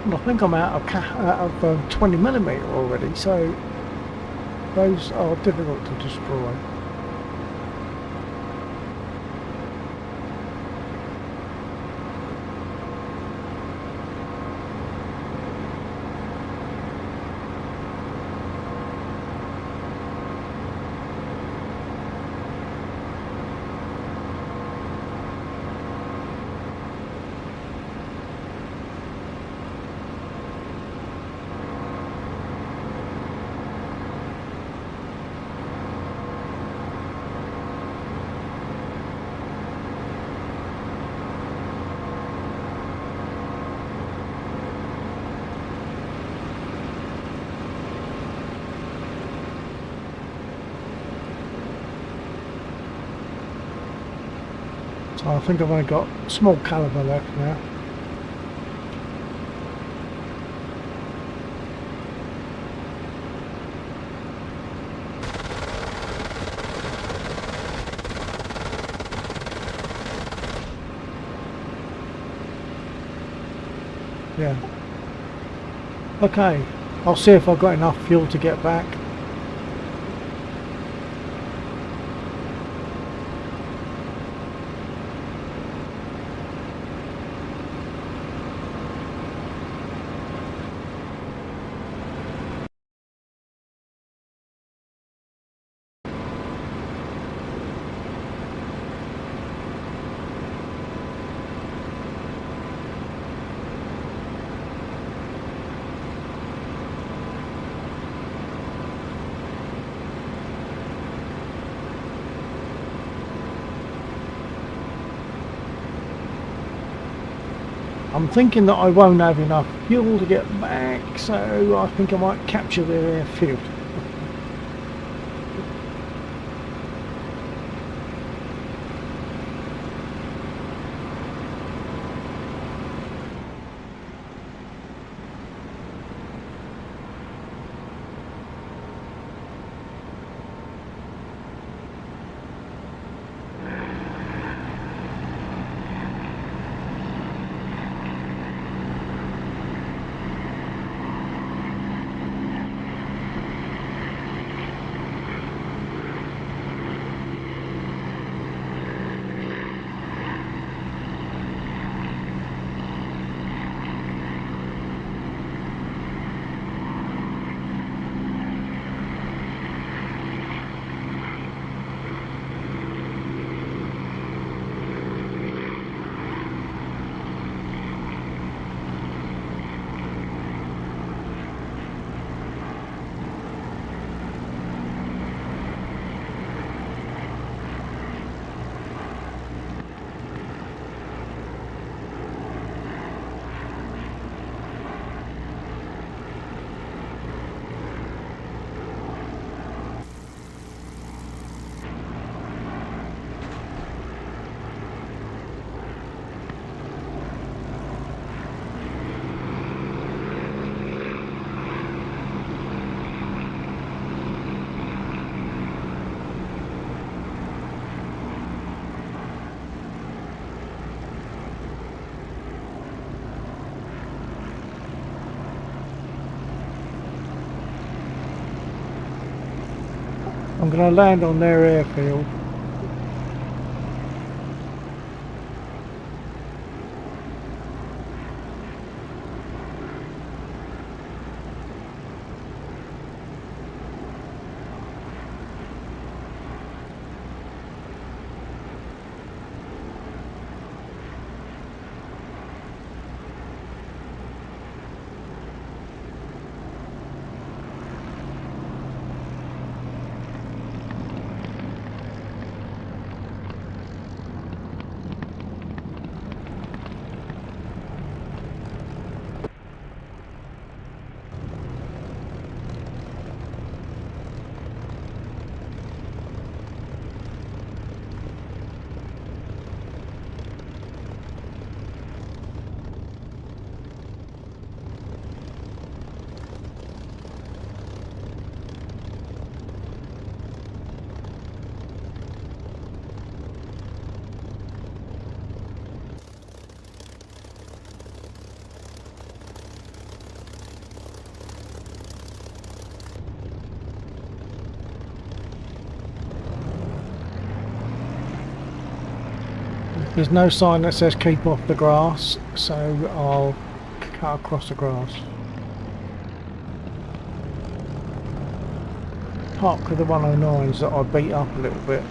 Speaker 2: And I think I'm out of 20mm already, so those are difficult to destroy. So I think I've only got small caliber left now. Yeah. Okay, I'll see if I've got enough fuel to get back. I'm thinking that I won't have enough fuel to get back, so I think I might capture the airfield. I'm going to land on their airfield. There's no sign that says keep off the grass, so I'll cut across the grass. Park with the 109s that I beat up a little bit.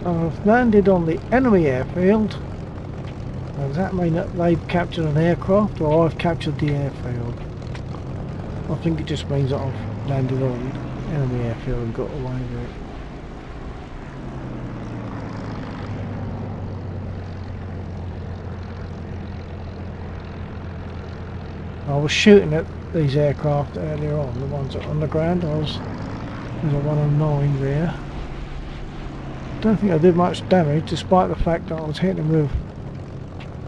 Speaker 2: I've landed on the enemy airfield. Does that mean that they've captured an aircraft or I've captured the airfield? I think it just means that I've landed on the enemy airfield and got away with it. I was shooting at these aircraft earlier on, the ones that are on the ground. There's a 109 there. Don't think I did much damage, despite the fact that I was hitting them with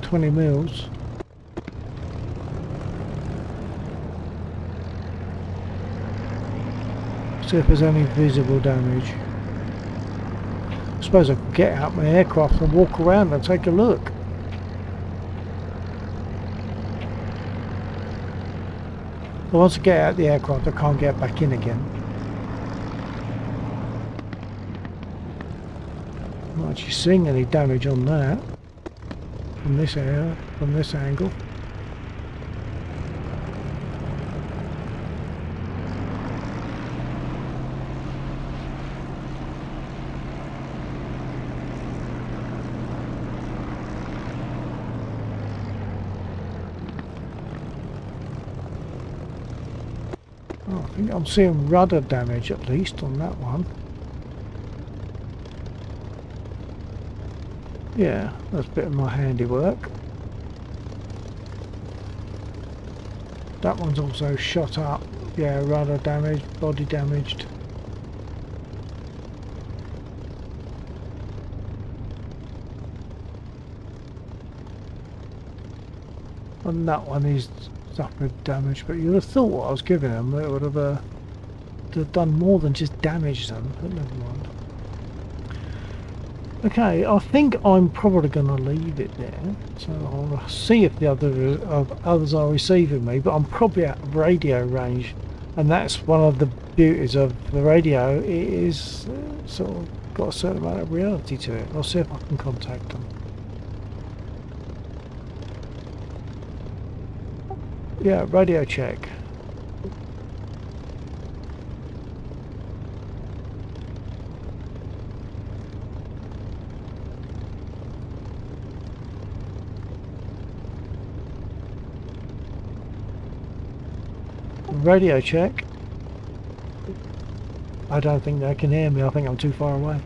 Speaker 2: 20 mils. See if there's any visible damage. I suppose I could get out my aircraft and walk around and take a look. But once I get out the aircraft, I can't get back in again. I'm not actually seeing any damage on that from this area, from this angle. Oh, I think I'm seeing rudder damage at least on that one. Yeah, that's a bit of my handiwork. That one's also shot up. Yeah, rudder damaged, body damaged. And that one is suffered damage, but you'd have thought what I was giving them, it would have done more than just damage them, but never mind. Okay, I think I'm probably going to leave it there, so I'll see if the others are receiving me, but I'm probably out of radio range, and that's one of the beauties of the radio. It is sort of got a certain amount of reality to it. I'll see if I can contact them. Yeah, radio check. Radio check. I don't think they can hear me. I think I'm too far away.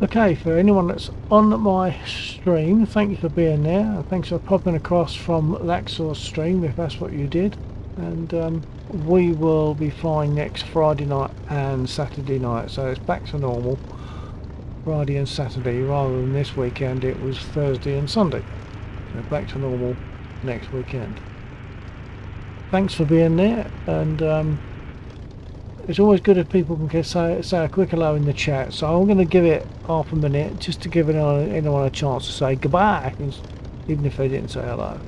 Speaker 2: Okay, for anyone that's on my stream, thank you for being there, and thanks for popping across from Laxor's stream if that's what you did. And we will be flying next Friday night and Saturday night, so it's back to normal. Friday and Saturday, rather than this weekend it was Thursday and Sunday. So back to normal next weekend. Thanks for being there, and it's always good if people can say a quick hello in the chat. So I'm going to give it half a minute just to give anyone a chance to say goodbye, even if they didn't say hello.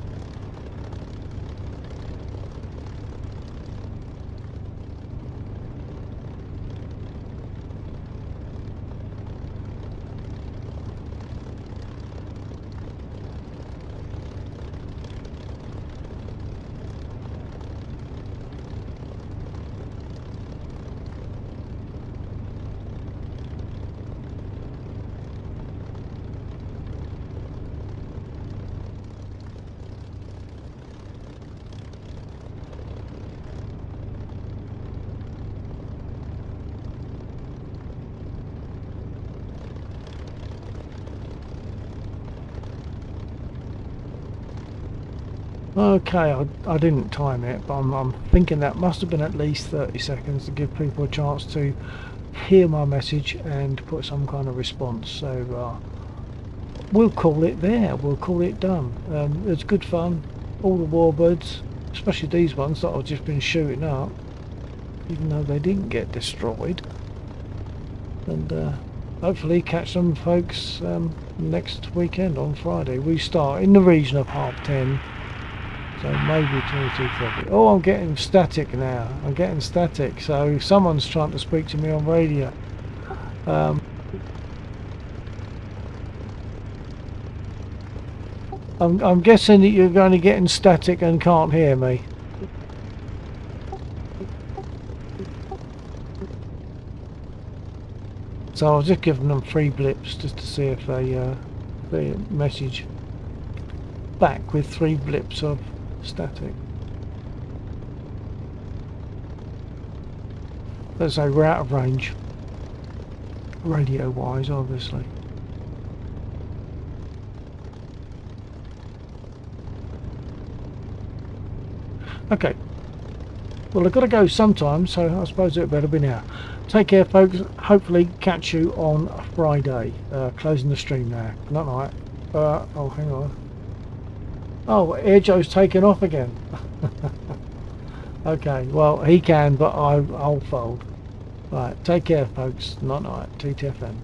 Speaker 2: Okay, I didn't time it, but I'm thinking that must have been at least 30 seconds to give people a chance to hear my message and put some kind of response. So we'll call it there, we'll call it done. It's good fun. All the warbirds, especially these ones that I've just been shooting up, even though they didn't get destroyed. And hopefully catch some folks next weekend on Friday. We start in the region of 10:30. So maybe 22:30. Oh, I'm getting static now. I'm getting static. So someone's trying to speak to me on radio. I'm guessing that you're going to get static and can't hear me. So I was just giving them 3 blips just to see if they message back with 3 blips of static. Let's say we're out of range, radio wise, obviously. Okay, well I've got to go sometime, so I suppose it better be now. Take care folks, hopefully catch you on Friday. Closing the stream now. Not night. Oh hang on. Oh, Air Joe's taken off again. Okay, well he can, but I'll fold. Right, take care folks. Not night. TTFN.